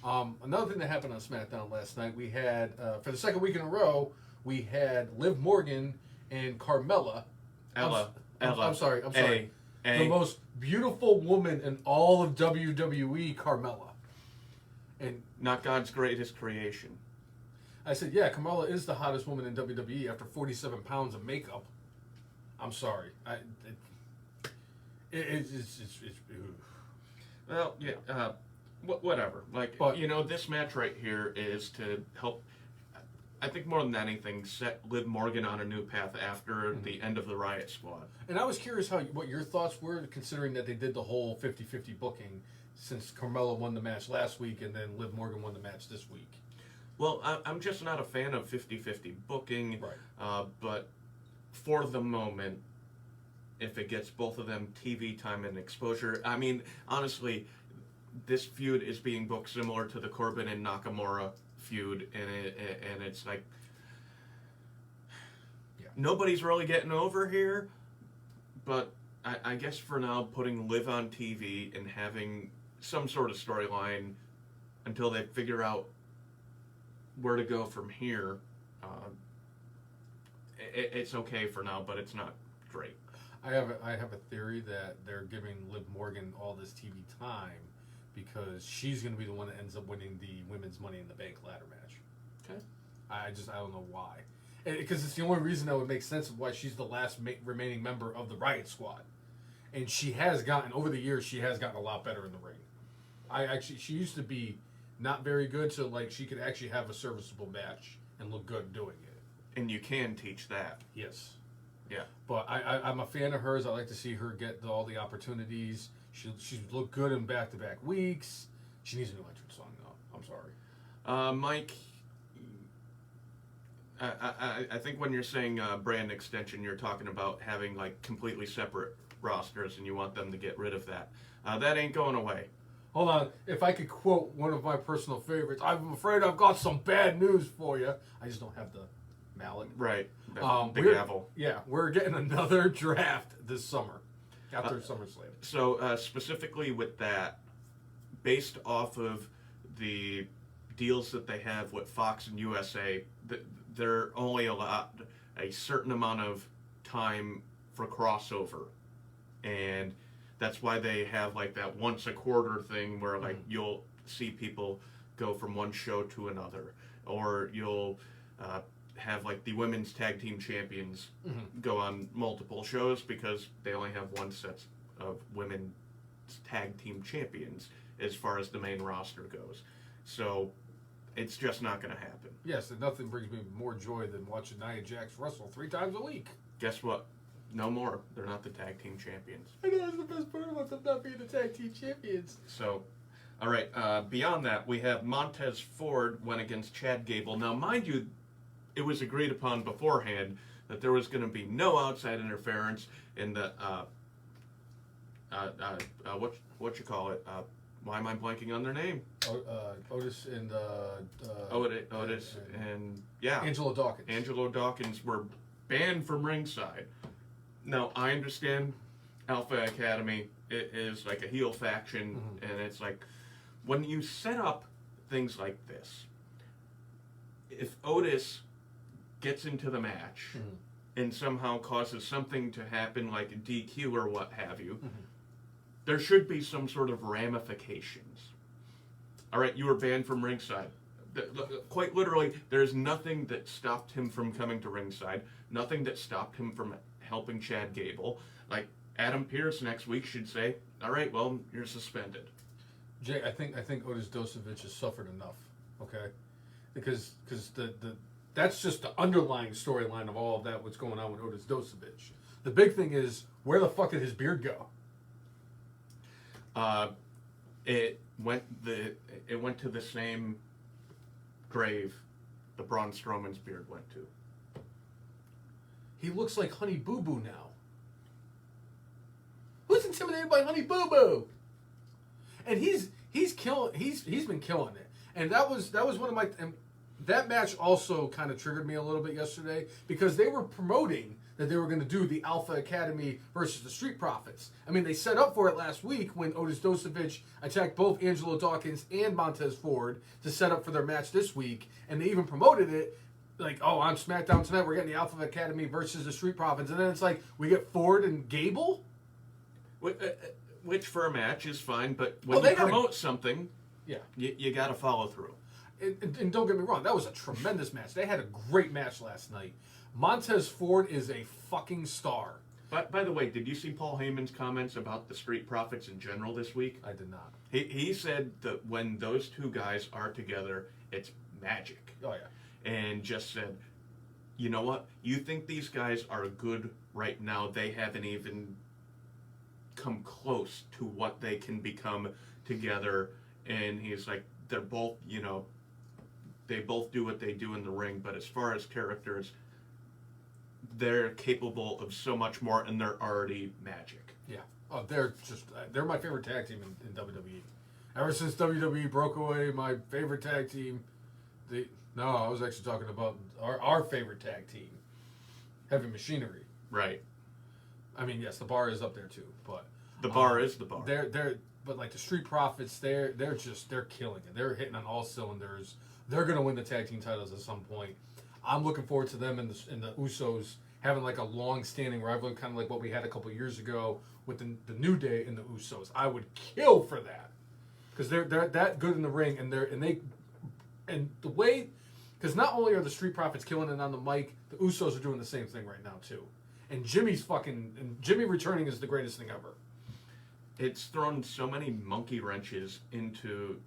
Another thing that happened on SmackDown last night, we had, for the second week in a row, we had Liv Morgan and Carmella. I'm sorry. The most beautiful woman in all of WWE, Carmella. And not God's greatest creation. I said, yeah, Carmella is the hottest woman in WWE after 47 pounds of makeup. I'm sorry. Well, yeah, whatever. This match right here is to help, I think more than anything, set Liv Morgan on a new path after the end of the Riot Squad. And I was curious what your thoughts were, considering that they did the whole 50-50 booking, since Carmella won the match last week and then Liv Morgan won the match this week. Well, I'm just not a fan of 50-50 booking, right. But for the moment, if it gets both of them TV time and exposure, I mean, honestly, this feud is being booked similar to the Corbin and Nakamura feud, and it's like, nobody's really getting over here, but I guess for now, putting Liv on TV and having some sort of storyline until they figure out where to go from here, it's okay for now, but it's not great. I have a theory that they're giving Liv Morgan all this TV time because she's going to be the one that ends up winning the Women's Money in the Bank ladder match. Okay. I don't know why. Because it's the only reason that would make sense of why she's the last remaining member of the Riot Squad. And she has gotten, over the years, she has gotten a lot better in the ring. She used to be not very good, so she could actually have a serviceable match and look good doing it. And you can teach that. Yes. Yeah. But I'm a fan of hers. I like to see her get all the opportunities. She's looked good in back-to-back weeks. She needs a new entrance song, though. I'm sorry. Mike, I think when you're saying brand extension, you're talking about having like completely separate rosters, and you want them to get rid of that. That ain't going away. Hold on. If I could quote one of my personal favorites, I'm afraid I've got some bad news for you. I just don't have the mallet. Right. The gavel. Yeah, we're getting another draft this summer after SummerSlam. So specifically with that, based off of the deals that they have with Fox and USA, they're only allowed a certain amount of time for crossover, and that's why they have like that once a quarter thing where like you'll see people go from one show to another, or you'll have like the women's tag team champions go on multiple shows because they only have one set of women's tag team champions as far as the main roster goes. So it's just not going to happen. Yes, and nothing brings me more joy than watching Nia Jax wrestle 3 times a week. Guess what? No more. They're not the tag team champions. I know, that's the best part about them not being the tag team champions. So, all right. Beyond that, we have Montez Ford went against Chad Gable. Now, mind you, it was agreed upon beforehand that there was going to be no outside interference in the what you call it? Why am I blanking on their name? Otis and Otis and yeah, Angelo Dawkins. Angelo Dawkins were banned from ringside. Now I understand Alpha Academy is like a heel faction, and it's like when you set up things like this, if Otis gets into the match and somehow causes something to happen like a DQ or what have you, there should be some sort of ramifications. All right, you were banned from ringside. Quite literally, there's nothing that stopped him from coming to ringside, nothing that stopped him from helping Chad Gable. Like, Adam Pearce next week should say, all right, well, you're suspended. Jay, I think Otis Dosovich has suffered enough, okay? Because that's just the underlying storyline of all of that, what's going on with Otis Dosovich. The big thing is, where the fuck did his beard go? It went to the same grave the Braun Strowman's beard went to. He looks like Honey Boo Boo now. Who's intimidated by Honey Boo Boo? And he's been killing it. And that was one of my that match also kind of triggered me a little bit yesterday because they were promoting that they were going to do the Alpha Academy versus the Street Profits. I mean, they set up for it last week when Otis Dosovich attacked both Angelo Dawkins and Montez Ford to set up for their match this week, and they even promoted it like, oh, on SmackDown tonight we're getting the Alpha Academy versus the Street Profits, and then it's like we get Ford and Gable, which for a match is fine, but when you promote something, yeah, you got to follow through. And don't get me wrong, that was a tremendous match. They had a great match last night. Montez Ford is a fucking star. But by the way, did you see Paul Heyman's comments about the Street Profits in general this week? I did not. He said that when those two guys are together, it's magic. Oh, yeah. And just said, you know what? You think these guys are good right now. They haven't even come close to what they can become together. And he's like, they're both, they both do what they do in the ring. But as far as characters, they're capable of so much more, and they're already magic. Yeah. Oh, they're my favorite tag team in WWE. Ever since WWE broke away, my favorite tag team. I was actually talking about our favorite tag team, Heavy Machinery. Right. I mean, yes, the bar is up there too, but the bar is the bar. But like the Street Profits, they're killing it. They're hitting on all cylinders. They're gonna win the tag team titles at some point. I'm looking forward to them and the Usos having like a long-standing rivalry, kind of like what we had a couple years ago with the New Day and the Usos. I would kill for that because they're that good in the ring, and the way, because not only are the Street Profits killing it on the mic, the Usos are doing the same thing right now too. And Jimmy returning is the greatest thing ever. It's thrown so many monkey wrenches into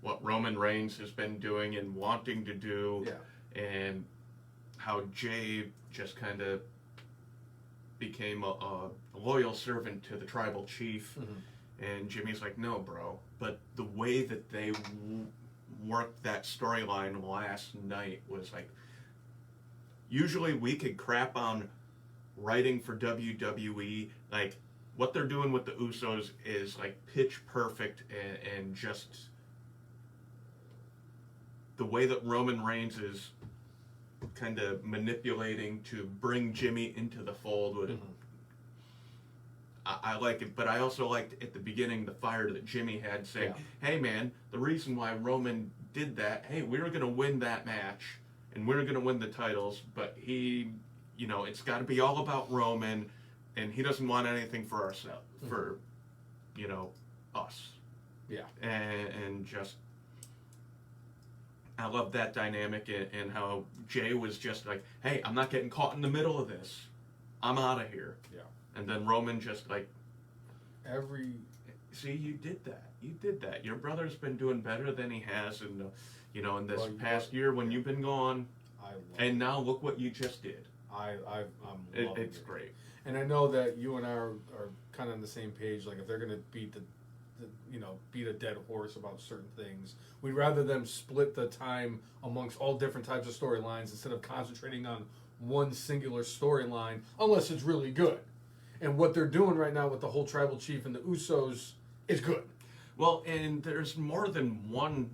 what Roman Reigns has been doing and wanting to do. Yeah. And how Jay just kind of became a loyal servant to the tribal chief. Mm-hmm. And Jimmy's like, no, bro. But the way that they worked that storyline last night was like, usually we could crap on writing for WWE. Like, what they're doing with the Usos is like pitch perfect, and just the way that Roman Reigns is kind of manipulating to bring Jimmy into the fold. I like it, but I also liked at the beginning the fire that Jimmy had saying, hey man, the reason why Roman did that, hey, we were going to win that match and we were going to win the titles, but he, you know, it's got to be all about Roman, and he doesn't want anything for ourselves, for, you know, us. Yeah. And just, I love that dynamic, and how Jay was just like, hey, I'm not getting caught in the middle of this. I'm out of here. Yeah. And then Roman just like, see, you did that. You did that. Your brother's been doing better than he has in, you know, in this past year when you've been gone. And now look what you just did. I'm loving it's great. And I know that you and I are kind of on the same page. Like, if they're going to beat beat a dead horse about certain things, we'd rather them split the time amongst all different types of storylines instead of concentrating on one singular storyline, unless it's really good. And what they're doing right now with the whole Tribal Chief and the Usos is good. Well, and there's more than one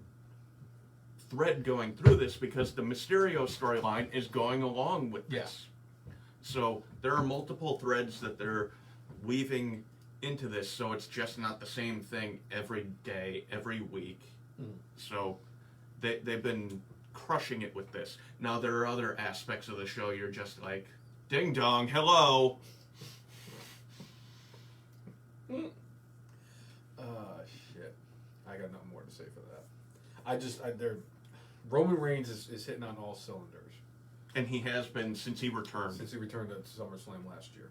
thread going through this, because the Mysterio storyline is going along with this. So there are multiple threads that they're weaving into this, so it's just not the same thing every day, every week. So they've been crushing it with this. Now there are other aspects of the show you're just like, ding dong, hello. Shit. I got nothing more to say for that. Roman Reigns is hitting on all cylinders. And he has been since he returned. Since he returned to SummerSlam last year.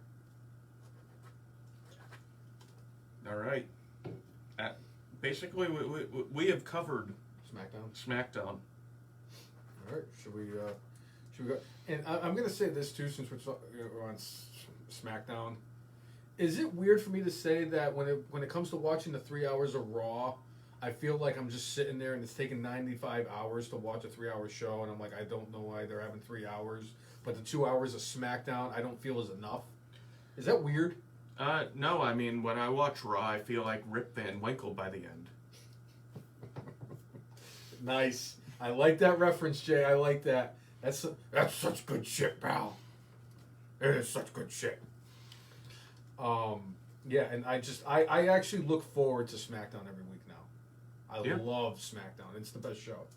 All right. Basically, we have covered SmackDown. All right. Should we go? And I'm going to say this too, since we're on SmackDown. Is it weird for me to say that when it comes to watching the 3 hours of Raw, I feel like I'm just sitting there and it's taking 95 hours to watch a 3-hour show, and I'm like, I don't know why they're having 3 hours, but the 2 hours of SmackDown I don't feel is enough. Is that weird? No, I mean, when I watch Raw, I feel like Rip Van Winkle by the end. Nice. I like that reference, Jay. I like that. That's such good shit, pal. It is such good shit. Yeah, and I actually look forward to SmackDown every week now. I love SmackDown. It's the best show.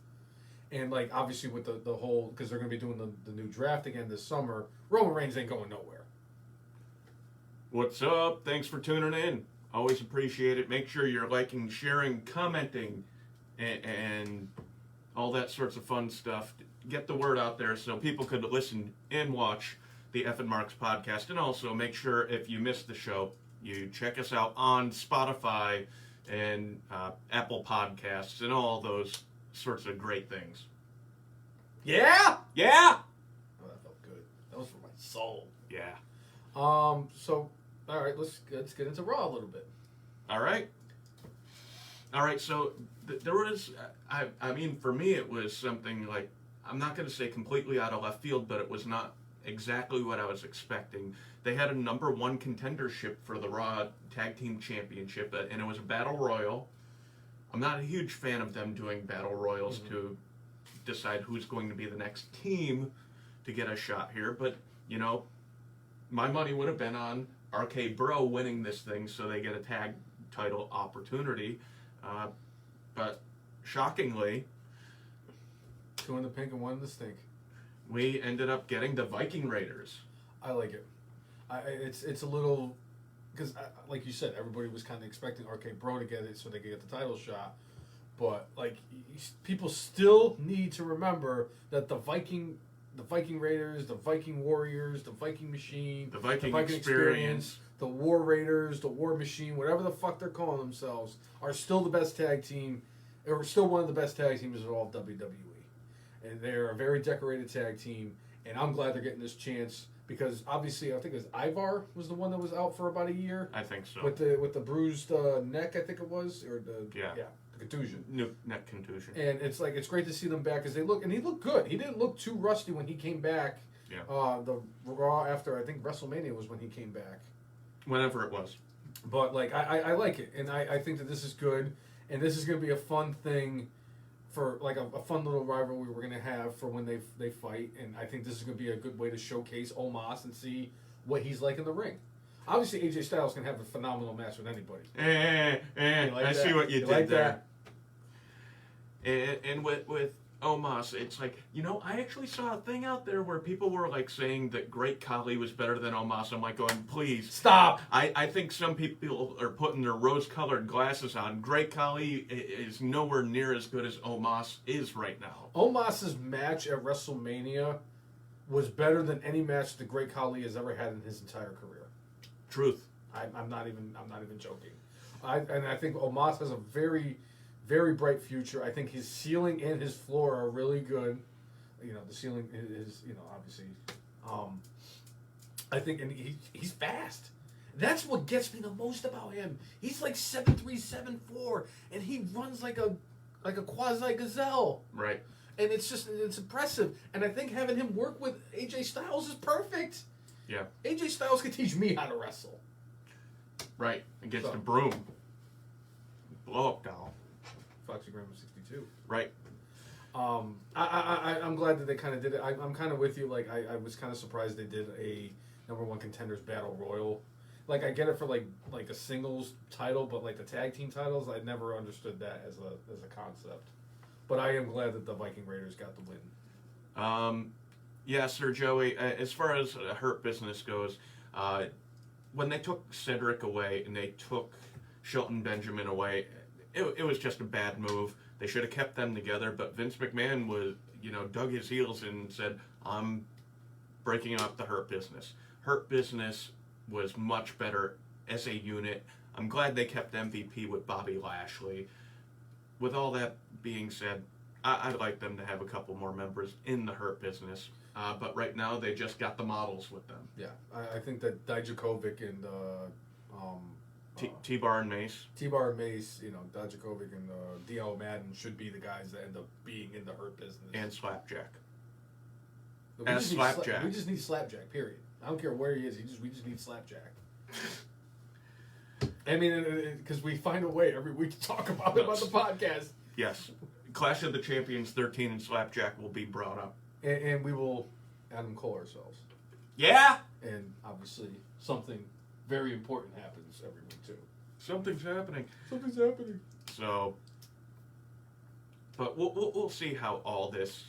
And, like, obviously with the whole, because they're going to be doing the new draft again this summer, Roman Reigns ain't going nowhere. What's up? Thanks for tuning in. Always appreciate it. Make sure you're liking, sharing, commenting, and all that sorts of fun stuff. Get the word out there so people could listen and watch the F and Marks podcast. And also make sure if you missed the show, you check us out on Spotify and Apple Podcasts and all those sorts of great things. Yeah? Yeah! Oh, that felt good. That was for my soul. Yeah. So, all right, let's get into Raw a little bit. All right. So there was, I mean, for me, it was something like, I'm not going to say completely out of left field, but it was not exactly what I was expecting. They had a number 1 contendership for the Raw Tag Team Championship, and it was a Battle Royal. I'm not a huge fan of them doing Battle Royals to decide who's going to be the next team to get a shot here, but, you know, my money would have been on RK Bro winning this thing so they get a tag title opportunity. But shockingly, 2 in the pink and 1 in the stink. We ended up getting the Viking Raiders. I like it. It's a little, because like you said, everybody was kind of expecting RK Bro to get it so they could get the title shot. But like, people still need to remember that the Viking Raiders, the Viking Warriors, the Viking Machine, the Viking Experience, the War Raiders, the War Machine, whatever the fuck they're calling themselves, are still the best tag team, or still one of the best tag teams of all of WWE. And they're a very decorated tag team, and I'm glad they're getting this chance, because obviously I think it was Ivar was the one that was out for about a year. I think so. With the bruised neck, I think it was, or the contusion. Neck contusion. And it's like, it's great to see them back, because he looked good. He didn't look too rusty when he came back Yeah. The Raw after I think WrestleMania was when he came back. Whenever it was. But like I like it, and I think that this is good, and this is going to be a fun thing for like a fun little rivalry we're going to have for when they fight, and I think this is going to be a good way to showcase Omos and see what he's like in the ring. Obviously, AJ Styles can have a phenomenal match with anybody. Like I see what you did like there. And with Omos, it's like, I actually saw a thing out there where people were like saying that Great Khali was better than Omos. I'm like going, please. Stop! I think some people are putting their rose-colored glasses on. Great Khali is nowhere near as good as Omos is right now. Omos's match at WrestleMania was better than any match the Great Khali has ever had in his entire career. Truth. I'm not even joking. I think Omos has a very, very bright future. I think his ceiling and his floor are really good. The ceiling is obviously. I think, and he's fast. That's what gets me the most about him. He's like 7'3", 7'4", and he runs like a quasi gazelle. Right. And it's impressive. And I think having him work with AJ Styles is perfect. Yeah. AJ Styles could teach me how to wrestle. Right. Against a broom. Blow up doll. Foxy Graham 62. Right. I'm glad that they kind of did it. I'm kind of with you. Like, I was kind of surprised they did a number one contenders battle royal. Like, I get it for like a singles title, but like the tag team titles, I never understood that as a concept. But I am glad that the Viking Raiders got the win. Yeah, Sir Joey, as far as Hurt Business goes, when they took Cedric away and they took Shelton Benjamin away, it was just a bad move. They should have kept them together, but Vince McMahon was, dug his heels and said, I'm breaking up the Hurt Business. Hurt Business was much better as a unit. I'm glad they kept MVP with Bobby Lashley. With all that being said, I'd like them to have a couple more members in the Hurt Business. But right now, they just got the models with them. Yeah, I think that Dijakovic and T-Bar and Mace. T-Bar and Mace, Dijakovic and D.L. Madden should be the guys that end up being in the Hurt Business. And Slapjack. We just need Slapjack, period. I don't care where he is. We just need Slapjack. I mean, because we find a way every week to talk about him on the podcast. Yes. Clash of the Champions 13 and Slapjack will be brought up. And we will Adam Cole ourselves. Yeah! And obviously, something very important happens every week, too. Something's happening. Something's happening. So, but we'll see how all this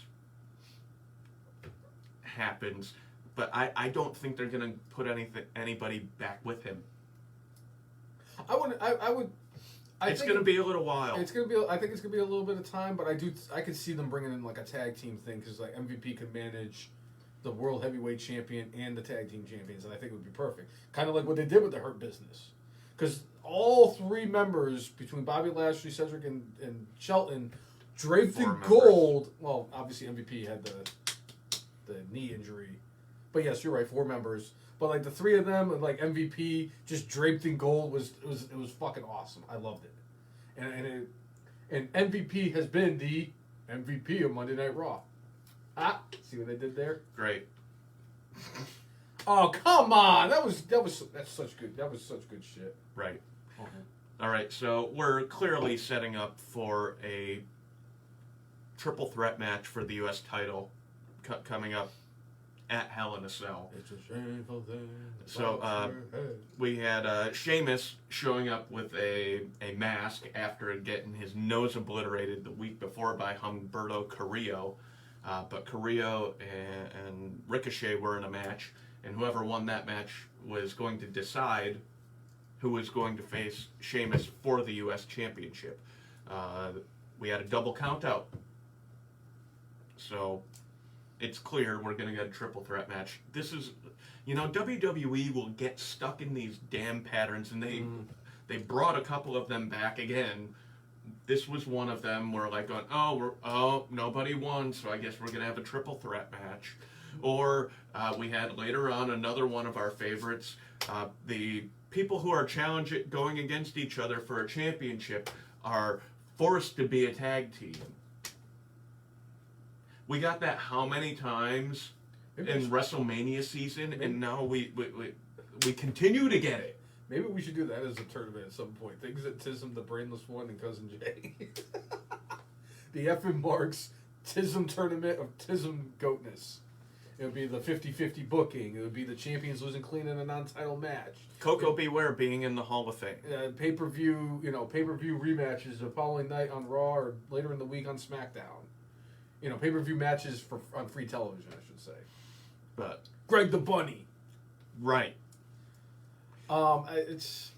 happens. But I don't think they're going to put anybody back with him. It's going to be a little while. I think it's going to be a little bit of time, but I could see them bringing in like a tag team thing because like MVP could manage the World Heavyweight Champion and the Tag Team Champions, and I think it would be perfect. Kind of like what they did with the Hurt Business. Because all three members, between Bobby Lashley, Cedric, and Shelton, draped in gold. Well, obviously MVP had the knee injury. But yes, you're right, 4 members. But like the 3 of them, and like MVP, just draped in gold was fucking awesome. I loved it. And MVP has been the MVP of Monday Night Raw. See what they did there? Great. Oh, come on! That's such good shit. Right. All right, so we're clearly setting up for a triple threat match for the U.S. title coming up at Hell in a Cell. It's a shameful thing. So we had Sheamus showing up with a mask after getting his nose obliterated the week before by Humberto Carrillo. But Carrillo and Ricochet were in a match, and whoever won that match was going to decide who was going to face Sheamus for the U.S. Championship. We had a double count out. So it's clear we're going to get a triple threat match. This is, WWE will get stuck in these damn patterns, and they brought a couple of them back again. This was one of them where like going, nobody won, so I guess we're going to have a triple threat match. Or we had later on another one of our favorites, the people who are going against each other for a championship are forced to be a tag team. We got that how many times? in WrestleMania season, and now we continue to get it. Maybe we should do that as a tournament at some point. Things that Tism, the Brainless One, and Cousin Jay. The effing Marks Tism tournament of Tism goatness. It would be the 50-50 booking. It would be the champions losing clean in a non-title match. Coco Beware being in the Hall of Fame. Pay-per-view rematches the following night on Raw or later in the week on SmackDown. Pay-per-view matches on free television, I should say. But Greg the Bunny. Right. It's.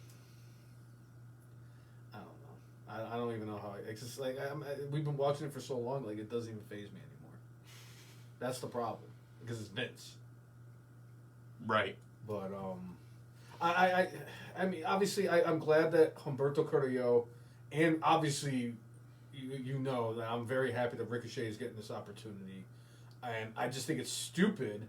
I don't know. I don't even know how. It's just like we've been watching it for so long, like it doesn't even faze me anymore. That's the problem because it's Vince. Right. But I mean, obviously, I'm glad that Humberto Carrillo, and obviously, you know that I'm very happy that Ricochet is getting this opportunity, and I just think it's stupid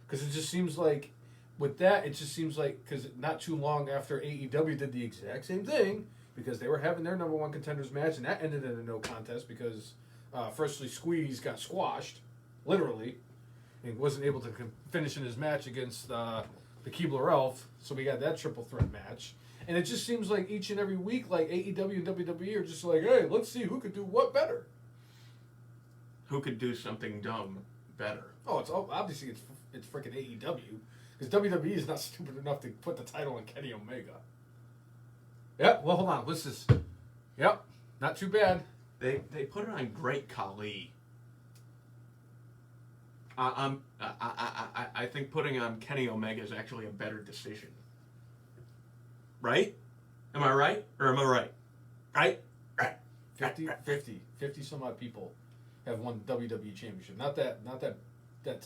because it just seems like. With that, it just seems like, because not too long after AEW did the exact same thing, because they were having their number one contenders match, and that ended in a no contest because Firstly Squeeze got squashed, literally, and wasn't able to finish in his match against the Keebler Elf, so we got that triple threat match. And it just seems like each and every week, like AEW and WWE are just like, hey, let's see who could do what Who could do something dumb better? Oh, obviously it's freaking AEW. Because WWE is not stupid enough to put the title on Kenny Omega. Yep, well, hold on. What's this? Yep, not too bad. They put it on Great Khali. I think putting on Kenny Omega is actually a better decision. Right? Am I right? Or am I right? Right? 50 some odd people have won the WWE Championship. Not that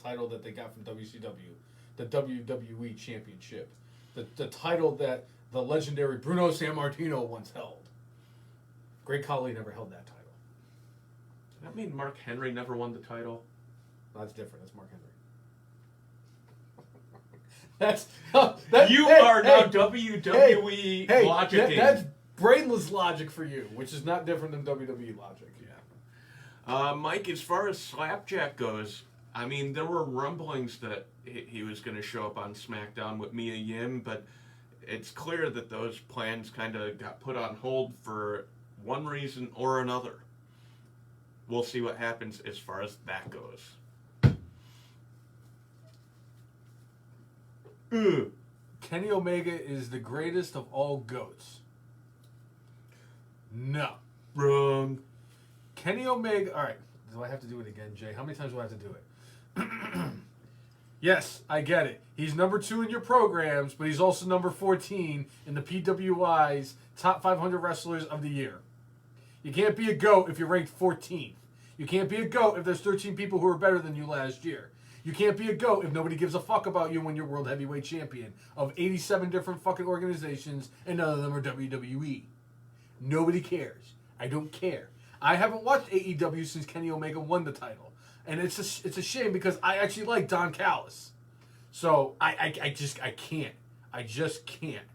title that they got from WCW. The WWE Championship. The title that the legendary Bruno Sammartino once held. Great Khali never held that title. Does that mean Mark Henry never won the title? No, that's different. That's Mark Henry. You are now WWE logicking. That's brainless logic for you, which is not different than WWE logic. Yeah. Mike, as far as Slapjack goes, I mean, there were rumblings that he was going to show up on SmackDown with Mia Yim, but it's clear that those plans kind of got put on hold for one reason or another. We'll see what happens as far as that goes. Kenny Omega is the greatest of all goats. No. Wrong. Kenny Omega... All right. Do I have to do it again, Jay? How many times do I have to do it? Yes, I get it. He's number 2 in your programs, but he's also number 14 in the PWI's top 500 wrestlers of the year. You can't be a GOAT if you're ranked 14th. You can't be a GOAT if there's 13 people who are better than you last year. You can't be a GOAT if nobody gives a fuck about you when you're World Heavyweight Champion of 87 different fucking organizations, and none of them are WWE. Nobody cares. I don't care. I haven't watched AEW since Kenny Omega won the title. And it's a shame because I actually like Don Callis. So I can't. I just can't.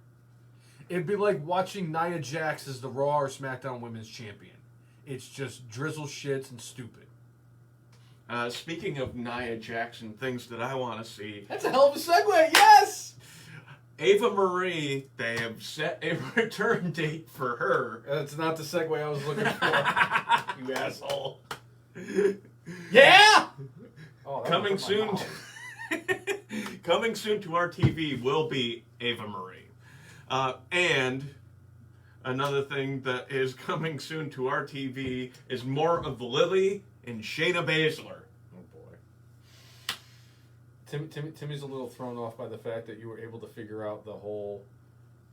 It'd be like watching Nia Jax as the Raw or SmackDown Women's Champion. It's just drizzle shits and stupid. Speaking of Nia Jax and things that I want to see. That's a hell of a segue, yes! Ava Marie, they have set a return date for her. That's not the segue I was looking for. You asshole. Yeah! Oh, coming soon. Coming soon to our TV will be Ava Marie. And another thing that is coming soon to our TV is more of Lilly and Shayna Baszler. Oh boy. Timmy's a little thrown off by the fact that you were able to figure out the whole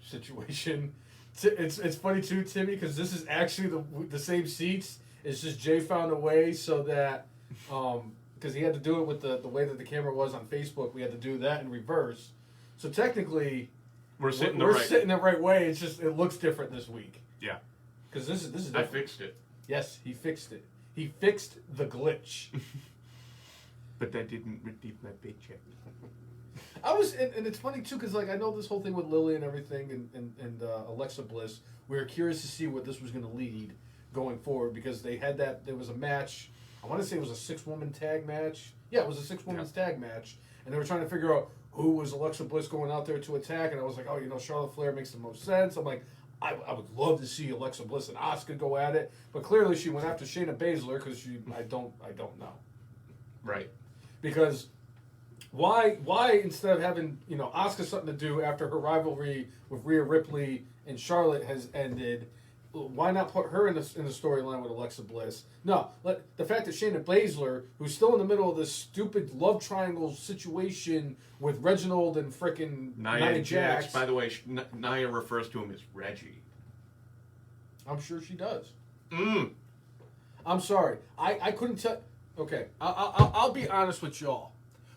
situation. It's funny too, Timmy, because this is actually the same seats. It's just Jay found a way so that, because he had to do it with the way that the camera was on Facebook, we had to do that in reverse. So technically, we're sitting the right way. It's just it looks different this week. Yeah. Because this is different. I fixed it. Yes, he fixed it. He fixed the glitch. But that didn't redeem my paycheck. And it's funny too, because like I know this whole thing with Lilly and everything, and Alexa Bliss. We were curious to see what this was going to lead going forward, because they had there was a match. I I want to say it was a 6-woman tag match. Yeah, it was a 6-woman's tag match, and they were trying to figure out who was Alexa Bliss going out there to attack, and I was like, oh, Charlotte Flair makes the most sense. I'm like, I would love to see Alexa Bliss and Asuka go at it, but clearly she went after Shayna Baszler because I don't know. Right. Because why instead of having Asuka something to do after her rivalry with Rhea Ripley and Charlotte has ended, why not put her in the storyline with Alexa Bliss? No, the fact that Shayna Baszler, who's still in the middle of this stupid love triangle situation with Reginald and frickin' Nia Jax. By the way, Nia refers to him as Reggie. I'm sure she does. I'm sorry, I couldn't tell. Okay, I'll be honest with y'all.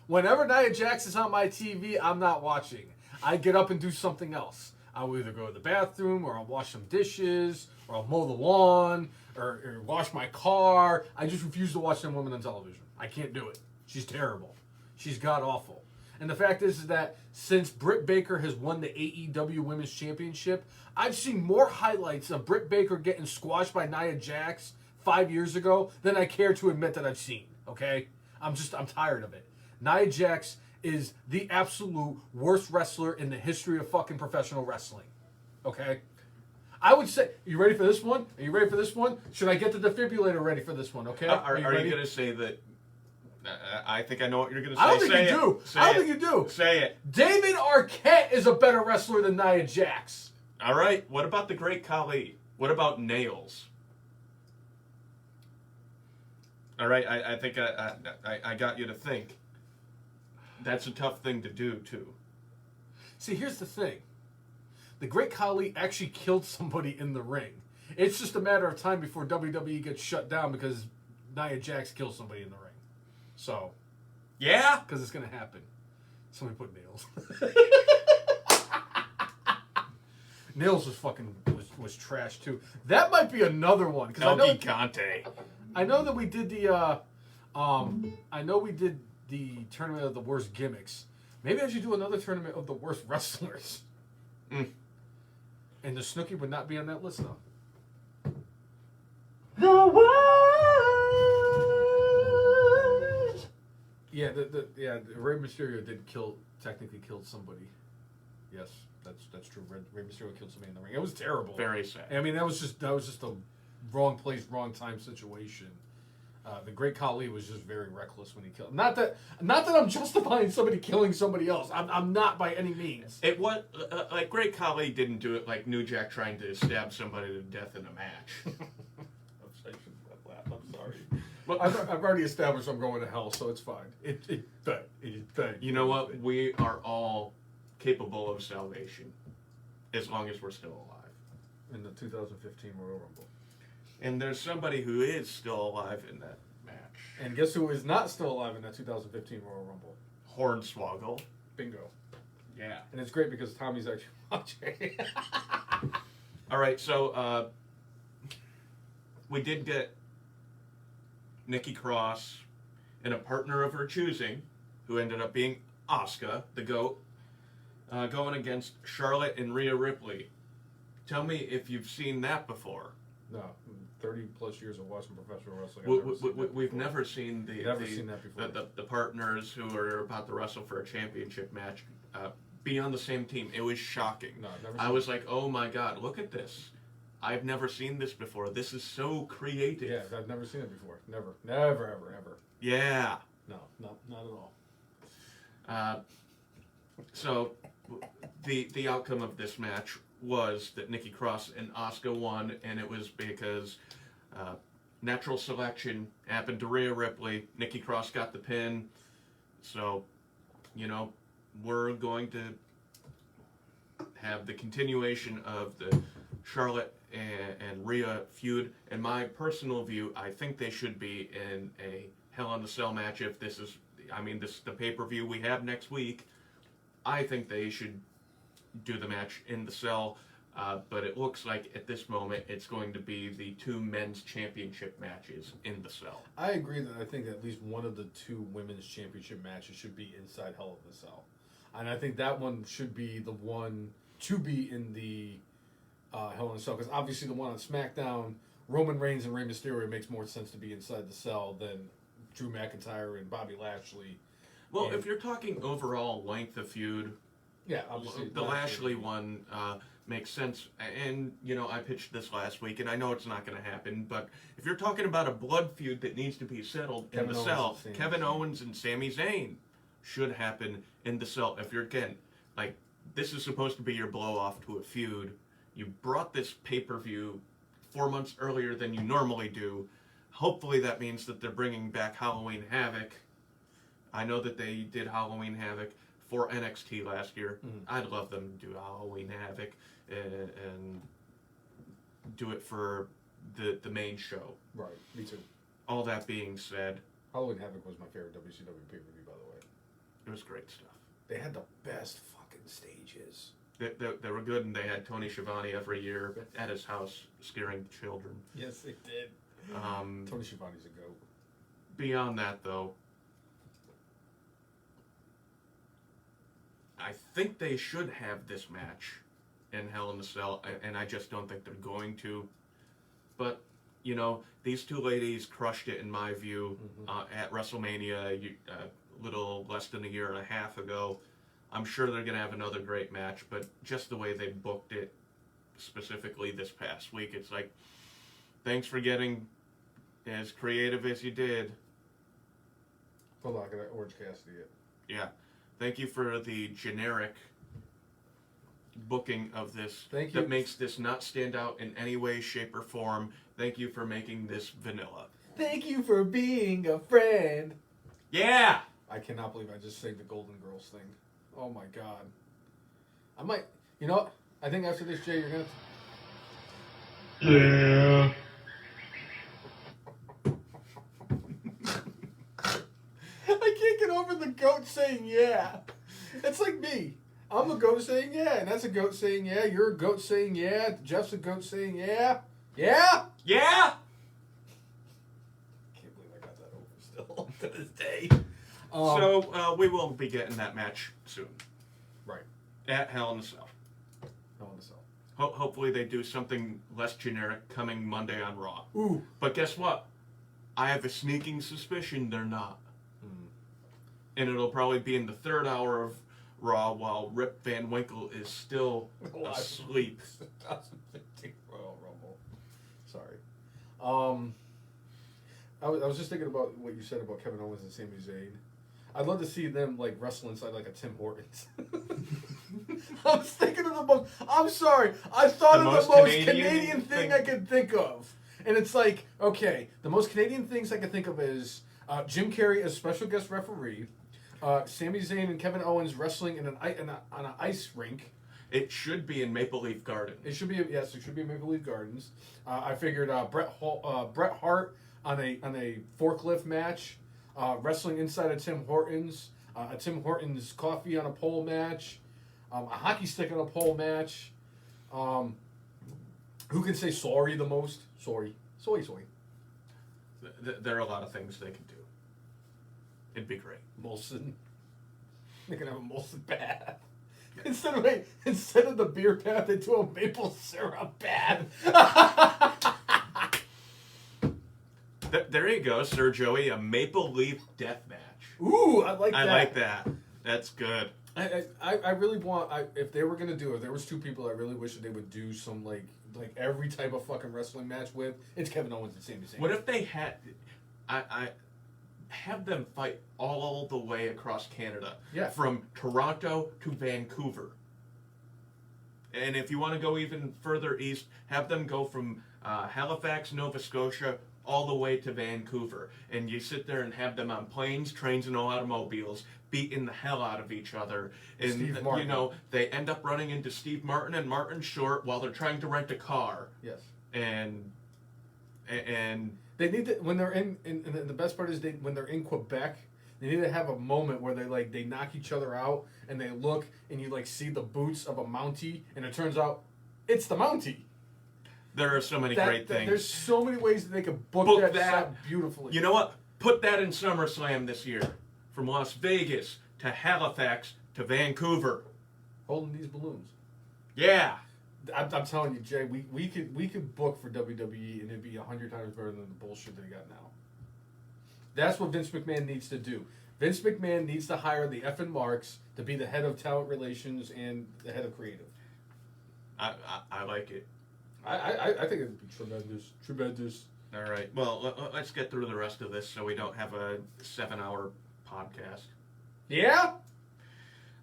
Whenever Nia Jax is on my TV, I'm not watching. I get up and do something else. I'll either go to the bathroom, or I'll wash some dishes, or I'll mow the lawn, or wash my car. I just refuse to watch them women on television. I can't do it. She's terrible. She's god-awful. And the fact is that since Britt Baker has won the AEW Women's Championship, I've seen more highlights of Britt Baker getting squashed by Nia Jax 5 years ago than I care to admit that I've seen, okay? I'm tired of it. Nia Jax is the absolute worst wrestler in the history of fucking professional wrestling. Okay? I would say, you ready for this one? Are you ready for this one? Should I get the defibrillator ready for this one, okay? Are you going to say that? I think I know what you're going to say. I don't think you do. I don't think you do. Say it. David Arquette is a better wrestler than Nia Jax. All right. What about the Great Khali? What about Nails? All right. I think I got you to think. That's a tough thing to do, too. See, here's the thing. The Great Khali actually killed somebody in the ring. It's just a matter of time before WWE gets shut down because Nia Jax kills somebody in the ring. So. Yeah? Because it's going to happen. Somebody put Nails. Nails was trash, too. That might be another one. El Gigante. I know that we did the tournament of the worst gimmicks. Maybe I should do another tournament of the worst wrestlers. And the Snooki would not be on that list, though. The world. Yeah, Rey Mysterio technically killed somebody. Yes, that's true. Rey Mysterio killed somebody in the ring. It was terrible. Very sad. I mean, that was just a wrong place, wrong time situation. The Great Khali was just very reckless when he killed. Not that I'm justifying somebody killing somebody else. I'm not by any means. It was like Great Khali didn't do it like New Jack trying to stab somebody to death in a match. I shouldn't laugh. I'm sorry. Well, I've already established I'm going to hell, so it's fine. It's fine. You know what? We are all capable of salvation, as long as we're still alive. In the 2015 Royal Rumble. And there's somebody who is still alive in that match. And guess who is not still alive in that 2015 Royal Rumble? Hornswoggle. Bingo. Yeah. And it's great because Tommy's actually watching. All right, so we did get Nikki Cross and a partner of her choosing, who ended up being Asuka, the GOAT, going against Charlotte and Rhea Ripley. Tell me if you've seen that before. No, 30 plus years of watching professional wrestling. We've never seen the partners who are about to wrestle for a championship match be on the same team. It was shocking. No, I was like, oh my god, look at this. I've never seen this before. This is so creative. Yeah, I've never seen it before. Never, ever. Yeah. No, not at all. So the outcome of this match was that Nikki Cross and Asuka won, and it was because natural selection happened to Rhea Ripley. Nikki Cross got the pin. So, we're going to have the continuation of the Charlotte and Rhea feud. In my personal view, I think they should be in a Hell in a Cell match. If this is, this is the pay-per-view we have next week. I think they should do the match in the Cell, but it looks like at this moment it's going to be the two men's championship matches in the Cell. I agree that I think at least one of the two women's championship matches should be inside Hell in a Cell. And I think that one should be the one to be in the Hell in a Cell, because obviously the one on SmackDown, Roman Reigns and Rey Mysterio makes more sense to be inside the cell than Drew McIntyre and Bobby Lashley. Well, if you're talking overall length of feud, yeah, obviously the Lashley one makes sense. And, I pitched this last week, and I know it's not going to happen, but if you're talking about a blood feud that needs to be settled in the cell, Kevin Owens and Sami Zayn should happen in the cell. If you're, again, like, this is supposed to be your blow-off to a feud. You brought this pay-per-view 4 months earlier than you normally do. Hopefully that means that they're bringing back Halloween Havoc. I know that they did Halloween Havoc for NXT last year. I'd love them to do Halloween Havoc and do it for the main show. Right, me too. All that being said, Halloween Havoc was my favorite WCW pay-per-view, by the way. it was great stuff. They had the best fucking stages. They were good, and they had Tony Schiavone every year at his house scaring children. Yes, they did. Tony Schiavone's a goat. Beyond that, though, I think they should have this match in Hell in a Cell, and I just don't think they're going to. But, these two ladies crushed it, in my view, at WrestleMania a little less than a year and a half ago. I'm sure they're going to have another great match, but just the way they booked it, specifically this past week, it's like, thanks for getting as creative as you did. Hold on, I got Orange Cassidy it. Yeah. Thank you for the generic booking of this. Thank you. That makes this not stand out in any way, shape, or form. Thank you for making this vanilla. Thank you for being a friend. Yeah! I cannot believe I just sang the Golden Girls thing. Oh my god. I might, I think after this, Jay, you're going to... Yeah. I can't get over the goat saying yeah. It's like me. I'm a goat saying yeah, and that's a goat saying yeah. You're a goat saying yeah. Jeff's a goat saying yeah. Yeah? Yeah! Can't believe I got that over still to this day. So, we will be getting that match soon. Right. At Hell in a Cell. Hell in a Cell. Hopefully they do something less generic coming Monday on Raw. Ooh. But guess what? I have a sneaking suspicion they're not. And it'll probably be in the third hour of Raw while Rip Van Winkle is still asleep. 2015 Royal Rumble. Sorry. I was just thinking about what you said about Kevin Owens and Sami Zayn. I'd love to see them like wrestle inside like a Tim Hortons. I was thinking of the most. I'm sorry. I thought of the most Canadian thing I could think of, and it's like, okay, the most Canadian things I could think of is Jim Carrey as special guest referee, Sami Zayn and Kevin Owens wrestling on an ice rink. It should be in Maple Leaf Gardens. It should be it should be in Maple Leaf Gardens. I figured Bret Hart on a forklift match, wrestling inside a Tim Hortons, a Tim Hortons coffee on a pole match, a hockey stick on a pole match. Who can say sorry the most? Sorry. There are a lot of things they can do. It'd be great. Molson. They can have a Molson bath. Instead of the beer bath, they do a maple syrup bath. There you go, Sir Joey. A Maple Leaf death match. Ooh, I like that. I like that. That's good. I really want. If they were gonna do it, there was two people I really wish that they would do some like every type of fucking wrestling match with. It's Kevin Owens and Sami Zayn. What if they had? I have them fight all the way across Canada. Yeah. From Toronto to Vancouver. And if you want to go even further east, have them go from Halifax, Nova Scotia, all the way to Vancouver. And you sit there and have them on planes, trains, and automobiles beating the hell out of each other. And, Steve Martin. they end up running into Steve Martin and Martin Short while they're trying to rent a car. Yes. And they need to, when they're in the best part is when they're in Quebec, they need to have a moment where they knock each other out and they look and you see the boots of a Mountie and it turns out it's the Mountie. There are so many great things. There's so many ways that they could book that beautifully. You know what? Put that in SummerSlam this year. From Las Vegas to Halifax to Vancouver. Holding these balloons. Yeah. I'm telling you, Jay, we could book for WWE and it'd be 100 times better than the bullshit they got now. That's what Vince McMahon needs to do. Vince McMahon needs to hire the effing marks to be the head of talent relations and the head of creative. I like it. I think it'd be tremendous. All right. Well, let's get through the rest of this so we don't have a 7-hour podcast. Yeah?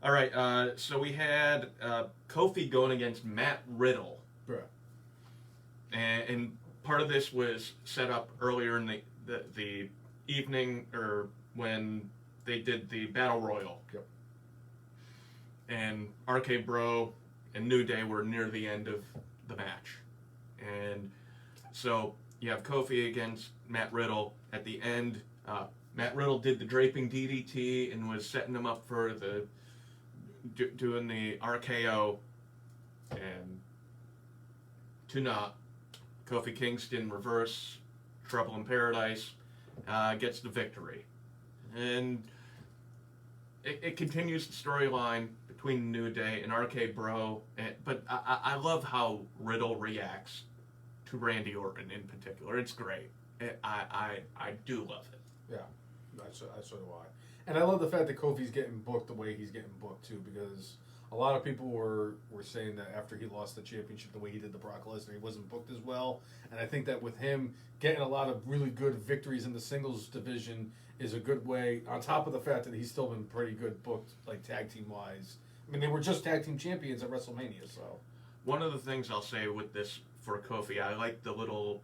All right. So we had Kofi going against Matt Riddle. Bruh. And part of this was set up earlier in the evening, or when they did the Battle Royal. Yep. And RK Bro and New Day were near the end of the match. And so you have Kofi against Matt Riddle. At the end, Matt Riddle did the draping DDT and was setting him up for doing the RKO. And to not, Kofi Kingston reverse Trouble in Paradise gets the victory. And it continues the storyline between New Day and RK Bro. But I love how Riddle reacts to Randy Orton in particular. It's great. I do love it. Yeah, so do I. And I love the fact that Kofi's getting booked the way he's getting booked too, because a lot of people were saying that after he lost the championship, the way he did the Brock Lesnar, he wasn't booked as well. And I think that with him getting a lot of really good victories in the singles division is a good way, on top of the fact that he's still been pretty good booked, like tag team wise. I mean, they were just tag team champions at WrestleMania, so. One of the things I'll say with this for Kofi, I like the little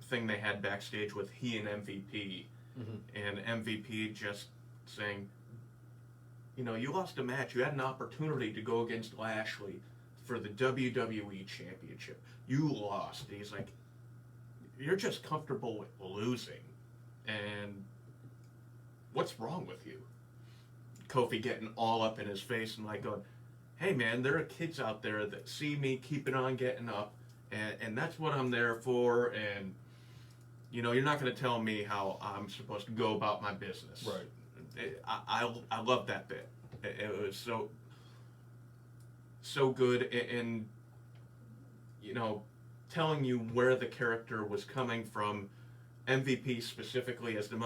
thing they had backstage with he and MVP. Mm-hmm. And MVP just saying, you know, you lost a match. You had an opportunity to go against Lashley for the WWE Championship. You lost. And he's like, you're just comfortable with losing. And what's wrong with you? Kofi getting all up in his face and like going, hey man, there are kids out there that see me keeping on getting up, and that's what I'm there for, and you know, you're not going to tell me how I'm supposed to go about my business. Right. I love that bit. It was so good, and you know, telling you where the character was coming from. MVP specifically as the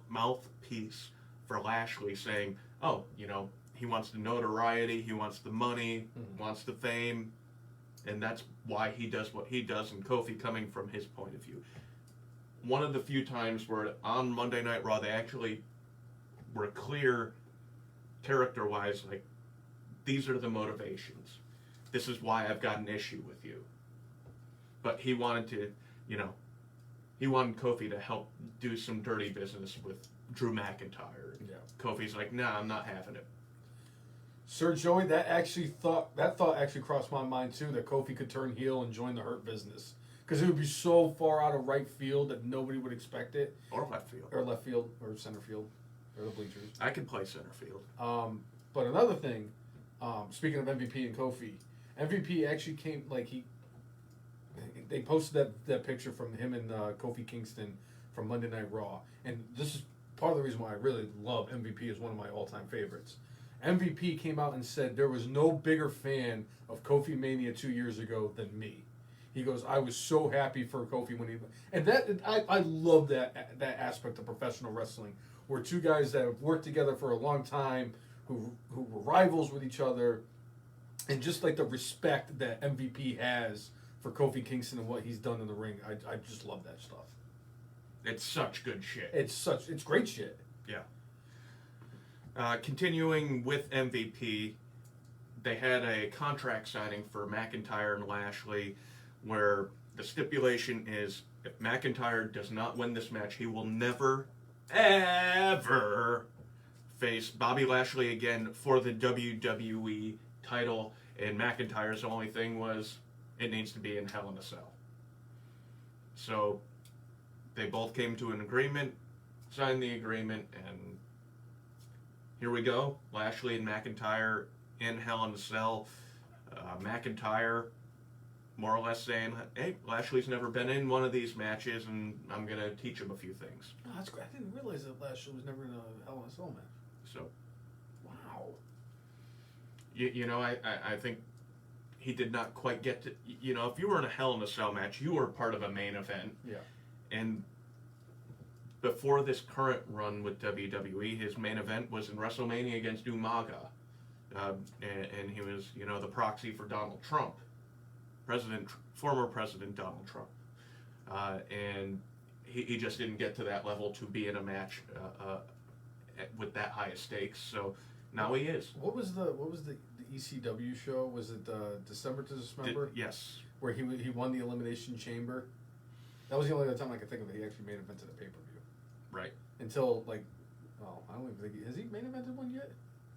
mouthpiece for Lashley, saying, "Oh, you know, he wants the notoriety, he wants the money, wants the fame, and that's why he does what he does." And Kofi coming from his point of view. One of the few times where on Monday Night Raw they actually were clear character-wise, like, these are the motivations. This is why I've got an issue with you. But he wanted to, you know, he wanted Kofi to help do some dirty business with Drew McIntyre. Yeah. Kofi's like, nah, I'm not having it. Sir Joey, that thought actually crossed my mind too, that Kofi could turn heel and join the Hurt Business. Because it would be so far out of right field that nobody would expect it. Or left field. Or left field, or center field, or the bleachers. I can play center field. But another thing, speaking of MVP and Kofi, MVP actually came, like, they posted that picture from him and Kofi Kingston from Monday Night Raw. And this is part of the reason why I really love MVP as one of my all-time favorites. MVP came out and said there was no bigger fan of Kofi Mania 2 years ago than me. He goes, I was so happy for Kofi when he... And I love that aspect of professional wrestling, where two guys that have worked together for a long time, who were rivals with each other, and just like the respect that MVP has for Kofi Kingston and what he's done in the ring. I just love that stuff. It's such good shit. It's great shit. Yeah. Continuing with MVP, they had a contract signing for McIntyre and Lashley, where the stipulation is if McIntyre does not win this match, he will never, ever face Bobby Lashley again for the WWE title. And McIntyre's only thing was it needs to be in Hell in a Cell. So they both came to an agreement, signed the agreement, and here we go. Lashley and McIntyre in Hell in a Cell. McIntyre more or less saying, hey, Lashley's never been in one of these matches, and I'm going to teach him a few things. Oh, that's great. I didn't realize that Lashley was never in a Hell in a Cell match. So, wow. You know, I think he did not quite get to. You know, if you were in a Hell in a Cell match, you were part of a main event. Yeah. And before this current run with WWE, his main event was in WrestleMania against Umaga. And he was, you know, the proxy for Donald Trump, former President Donald Trump. And he just didn't get to that level to be in a match with that high of stakes. So now he is. What was the ECW show? Was it December to Dismember? Yes. Where he won the Elimination Chamber. That was the only other time I could think of that he actually main evented a pay-per-view. Right. Until, like, well, I don't even think has he main evented one yet?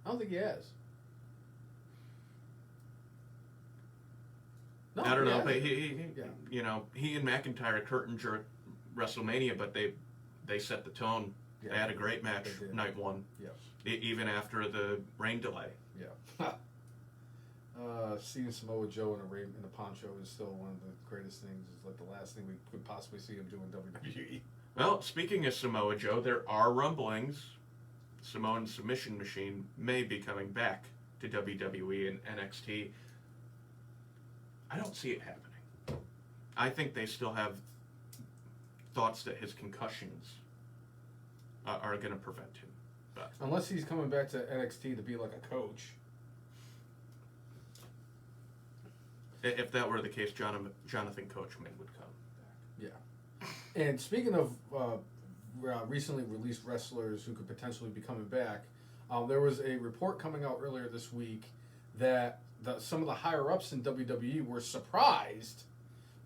I don't think he has. No, I don't know, but yeah. You know, he and McIntyre curtain jerked WrestleMania, but they set the tone. Yeah. They had a great match night one. Yeah. Even after the rain delay. Yeah. Seeing Samoa Joe in a poncho is still one of the greatest things. It's like the last thing we could possibly see him do in WWE. Well, speaking of Samoa Joe, there are rumblings. Samoan Submission Machine may be coming back to WWE and NXT. I don't see it happening. I think they still have thoughts that his concussions are going to prevent him. But unless he's coming back to NXT to be like a coach. If that were the case, Jonathan Coachman would come back. Yeah. And speaking of recently released wrestlers who could potentially be coming back, there was a report coming out earlier this week that some of the higher-ups in WWE were surprised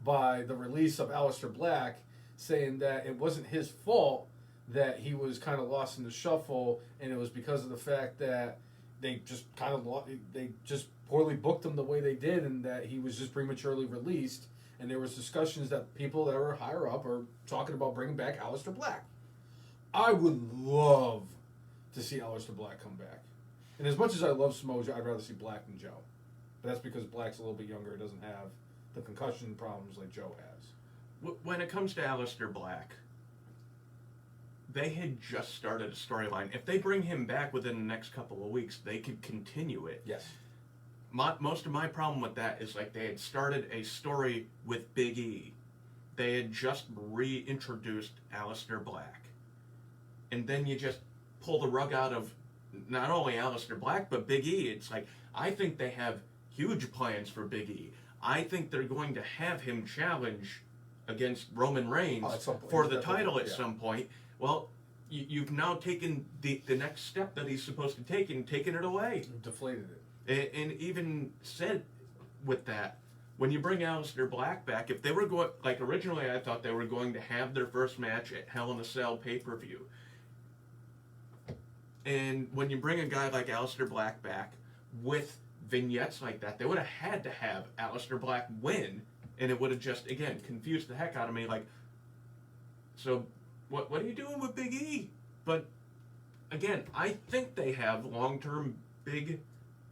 by the release of Aleister Black, saying that it wasn't his fault that he was kind of lost in the shuffle, and it was because of the fact that they just poorly booked him the way they did, and that he was just prematurely released. And there was discussions that people that were higher up are talking about bringing back Aleister Black. I would love to see Aleister Black come back. And as much as I love Samoa Joe, I'd rather see Black than Joe. But that's because Black's a little bit younger. He doesn't have the concussion problems like Joe has. When it comes to Aleister Black, they had just started a storyline. If they bring him back within the next couple of weeks, they could continue it. Yes. Most of my problem with that is like they had started a story with Big E. They had just reintroduced Aleister Black. And then you just pull the rug out of not only Aleister Black, but Big E. It's like, I think they have huge plans for Big E. I think they're going to have him challenge against Roman Reigns for the title at some point. Well, you've now taken the next step that he's supposed to take and taken it away. Deflated it. And even said with that, when you bring Aleister Black back, if they were going, like originally I thought they were going to have their first match at Hell in a Cell pay-per-view. And when you bring a guy like Aleister Black back with vignettes like that, they would have had to have Aleister Black win, and it would have just, again, confused the heck out of me. Like, so what are you doing with Big E? But, again, I think they have long-term big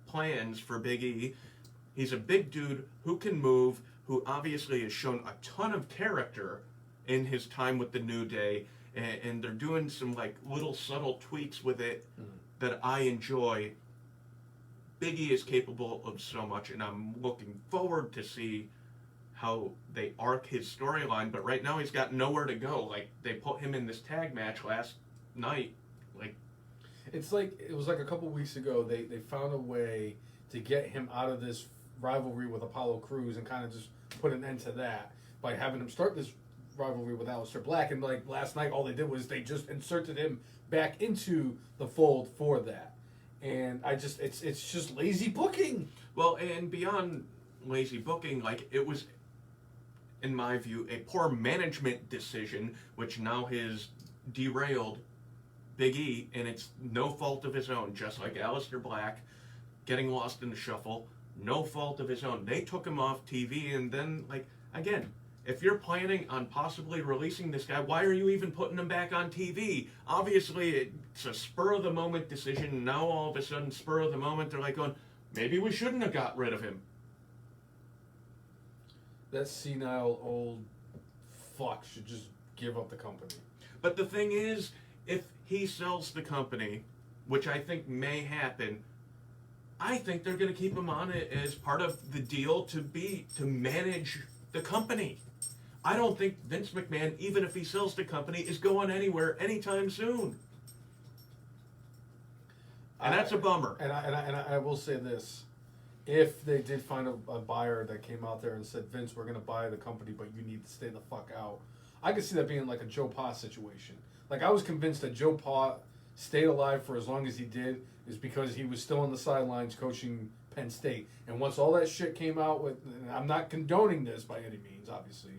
plans for Big E. He's a big dude who can move, who obviously has shown a ton of character in his time with the New Day, and they're doing some like little subtle tweaks with it that I enjoy. Big E is capable of so much, and I'm looking forward to see how they arc his storyline. But right now he's got nowhere to go. Like, they put him in this tag match last night. Like, it's like it was like a couple weeks ago. They found a way to get him out of this rivalry with Apollo Crews and kind of just put an end to that by having him start this rivalry with Aleister Black. And like last night, all they did was they just inserted him back into the fold for that. And it's just lazy booking. Well, and beyond lazy booking, like, it was, in my view, a poor management decision, which now has derailed Big E, and it's no fault of his own, just like Aleister Black getting lost in the shuffle, no fault of his own. They took him off TV, and then, like, again, if you're planning on possibly releasing this guy, why are you even putting him back on TV? Obviously, it's a spur-of-the-moment decision, and now all of a sudden, spur-of-the-moment, they're like going, maybe we shouldn't have got rid of him. That senile old fuck should just give up the company. But the thing is, if he sells the company, which I think may happen, I think they're going to keep him on as part of the deal to manage the company. I don't think Vince McMahon, even if he sells the company, is going anywhere anytime soon. And that's a bummer. And I will say this. If they did find a buyer that came out there and said, Vince, we're going to buy the company, but you need to stay the fuck out, I could see that being like a Joe Pa situation. Like, I was convinced that Joe Pa stayed alive for as long as he did is because he was still on the sidelines coaching Penn State. And once all that shit came out with, and I'm not condoning this by any means, obviously,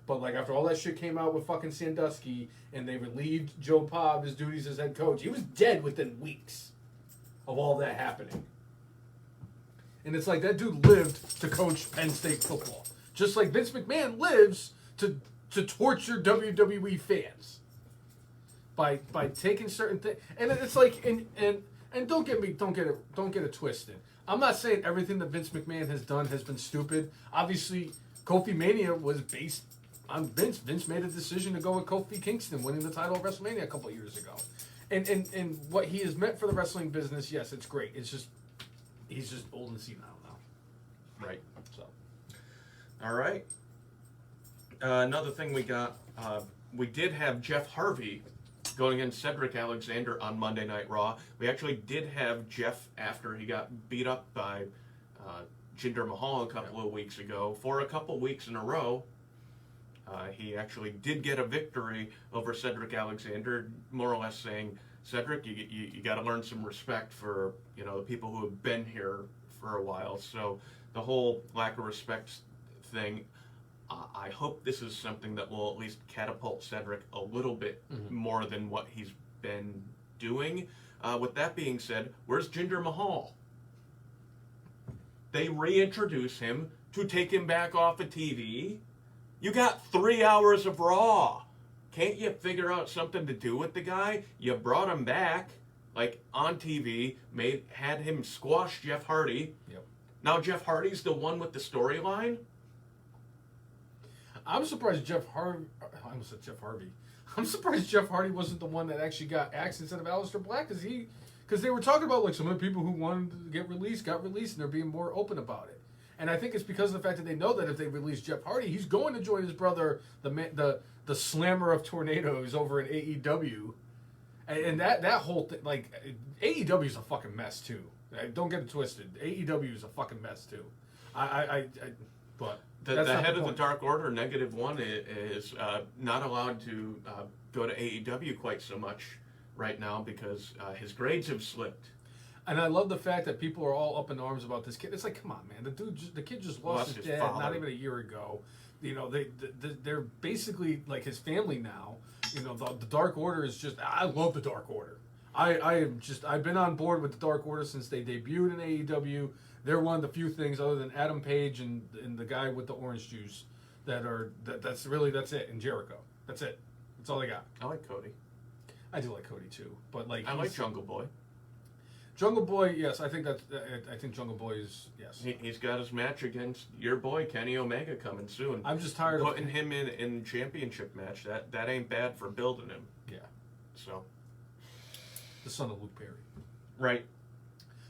but like after all that shit came out with fucking Sandusky and they relieved Joe Pa of his duties as head coach, he was dead within weeks of all that happening. And it's like that dude lived to coach Penn State football. Just like Vince McMahon lives to torture WWE fans by taking certain things. And it's like and don't get it twisted. I'm not saying everything that Vince McMahon has done has been stupid. Obviously, Kofi Mania was based on Vince. Vince made a decision to go with Kofi Kingston winning the title of WrestleMania a couple of years ago. And what he has meant for the wrestling business, yes, it's great. It's just he's just old and senile now. Right. So. All right. Another thing we got, we did have Jeff Harvey going against Cedric Alexander on Monday Night Raw. We actually did have Jeff after he got beat up by Jinder Mahal a couple of weeks ago. For a couple weeks in a row, he actually did get a victory over Cedric Alexander, more or less saying, Cedric, you got to learn some respect for the people who have been here for a while. So the whole lack of respect thing, I hope this is something that will at least catapult Cedric a little bit more than what he's been doing. With that being said, where's Jinder Mahal? They reintroduce him to take him back off of TV. You got 3 hours of Raw. Can't you figure out something to do with the guy? You brought him back, like, on TV, had him squash Jeff Hardy. Yep. Now Jeff Hardy's the one with the storyline? I'm surprised Jeff Harvey. I almost said Jeff Harvey. I'm surprised Jeff Hardy wasn't the one that actually got axed instead of Aleister Black, because they were talking about like some of the people who wanted to get released got released, and they're being more open about it. And I think it's because of the fact that they know that if they release Jeff Hardy, he's going to join his brother, the slammer of tornadoes over in AEW, and that whole thing, like AEW is a fucking mess too. Don't get it twisted. AEW is a fucking mess too. But. The head of the Dark Order, -1, is not allowed to go to AEW quite so much right now because his grades have slipped. And I love the fact that people are all up in arms about this kid. It's like, come on, man, the kid just lost his dad father. not even a year ago. They're basically like his family now. The Dark Order is just. I love the Dark Order. I've been on board with the Dark Order since they debuted in AEW. They're one of the few things other than Adam Page and the guy with the orange juice that's it. And Jericho. That's it. That's all they got. I like Cody. I do like Cody too, but like I like Jungle Boy. Jungle Boy, yes, I think Jungle Boy is yes. He's got his match against your boy Kenny Omega coming soon. I'm just tired of putting of him in championship match. That ain't bad for building him. Yeah. So. The son of Luke Perry. Right.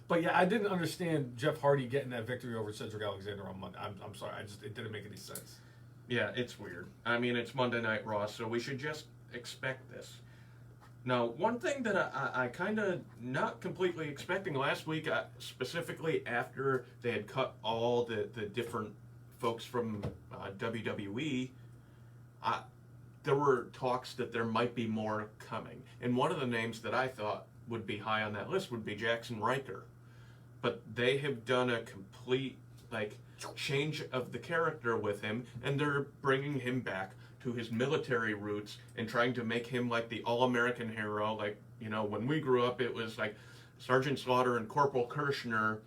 But yeah, I didn't understand Jeff Hardy getting that victory over Cedric Alexander on Monday. I'm sorry, it didn't make any sense. Yeah, it's weird. I mean, it's Monday Night Raw, so we should just expect this. Now, one thing that I kind of not completely expecting last week, specifically after they had cut all the different folks from WWE, there were talks that there might be more coming. And one of the names that I thought would be high on that list would be Jackson Riker. But they have done a complete, change of the character with him, and they're bringing him back to his military roots and trying to make him like the all-American hero. When we grew up, it was like Sergeant Slaughter and Corporal Kirshner,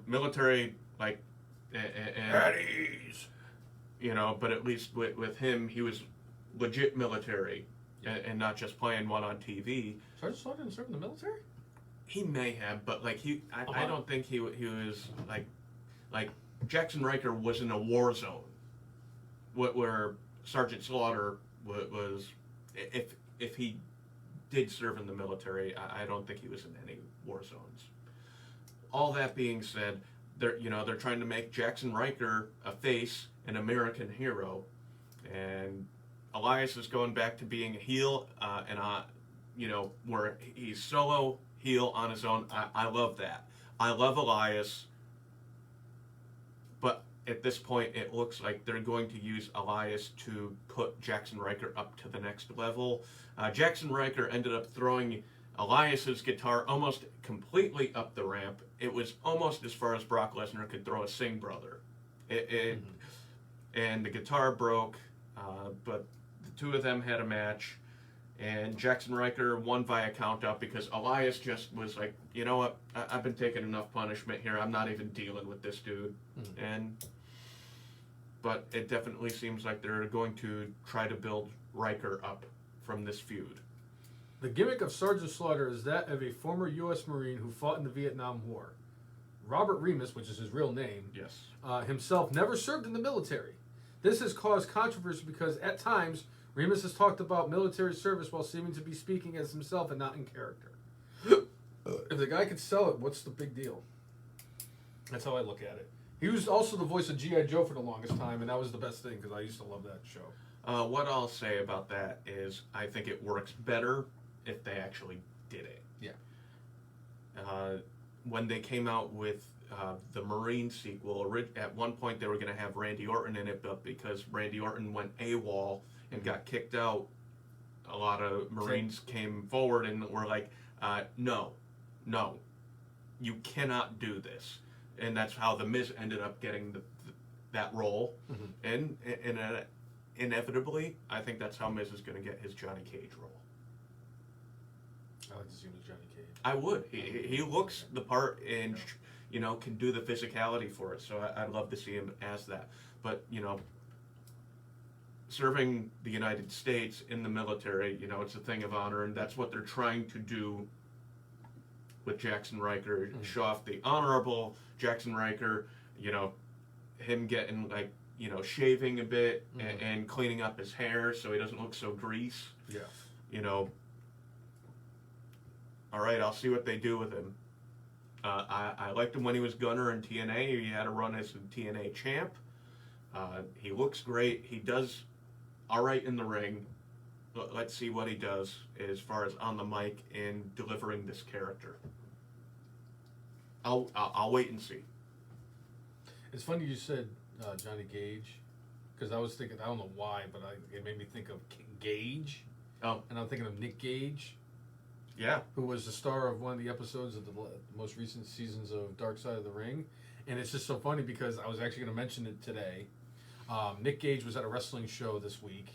military, at ease. But at least with him, he was legit military and not just playing one on TV. Sergeant Slaughter didn't serve in the military? He may have, but I don't think he was like Jackson Riker was in a war zone, where Sergeant Slaughter was. If he did serve in the military, I don't think he was in any war zones. all that being said, they're trying to make Jackson Riker a face, an American hero, and Elias is going back to being a heel, where he's solo heel on his own. I love that. I love Elias, but at this point, it looks like they're going to use Elias to put Jackson Riker up to the next level. Jackson Riker ended up throwing Elias's guitar almost completely up the ramp. It was almost as far as Brock Lesnar could throw a Singh brother. And the guitar broke, but the two of them had a match, and Jackson Riker won via countout because Elias just was like, you know what, I've been taking enough punishment here. I'm not even dealing with this dude. But it definitely seems like they're going to try to build Riker up from this feud. The gimmick of Sergeant Slaughter is that of a former U.S. Marine who fought in the Vietnam War. Robert Remus, which is his real name, Yes. Himself never served in the military. This has caused controversy because at times Remus has talked about military service while seeming to be speaking as himself and not in character. If the guy could sell it, what's the big deal? That's how I look at it. He was also the voice of G.I. Joe for the longest time, and that was the best thing because I used to love that show. What I'll say about that is I think it works better if they actually did it. Yeah. When they came out with the Marine sequel, at one point they were going to have Randy Orton in it, but because Randy Orton went AWOL and got kicked out, a lot of Marines came forward and were like, no, you cannot do this. And that's how The Miz ended up getting that role. And inevitably, I think that's how Miz is going to get his Johnny Cage role. I like to see him as Johnny Cage. I would. He looks the part and, can do the physicality for it. So I'd love to see him as that. But, serving the United States in the military, it's a thing of honor. And that's what they're trying to do with Jackson Riker. Show off the honorable Jackson Riker, him getting, shaving a bit and cleaning up his hair so he doesn't look so grease. Yeah. All right, I'll see what they do with him. I liked him when he was Gunner in TNA. He had a run as a TNA champ. He looks great. He does all right in the ring. Let's see what he does as far as on the mic and delivering this character. I'll wait and see. It's funny you said Johnny Cage, because I was thinking, I don't know why, but it made me think of Gage. Oh. And I'm thinking of Nick Gage. Yeah. Who was the star of one of the episodes of the most recent seasons of Dark Side of the Ring. And it's just so funny because I was actually going to mention it today. Nick Gage was at a wrestling show this week.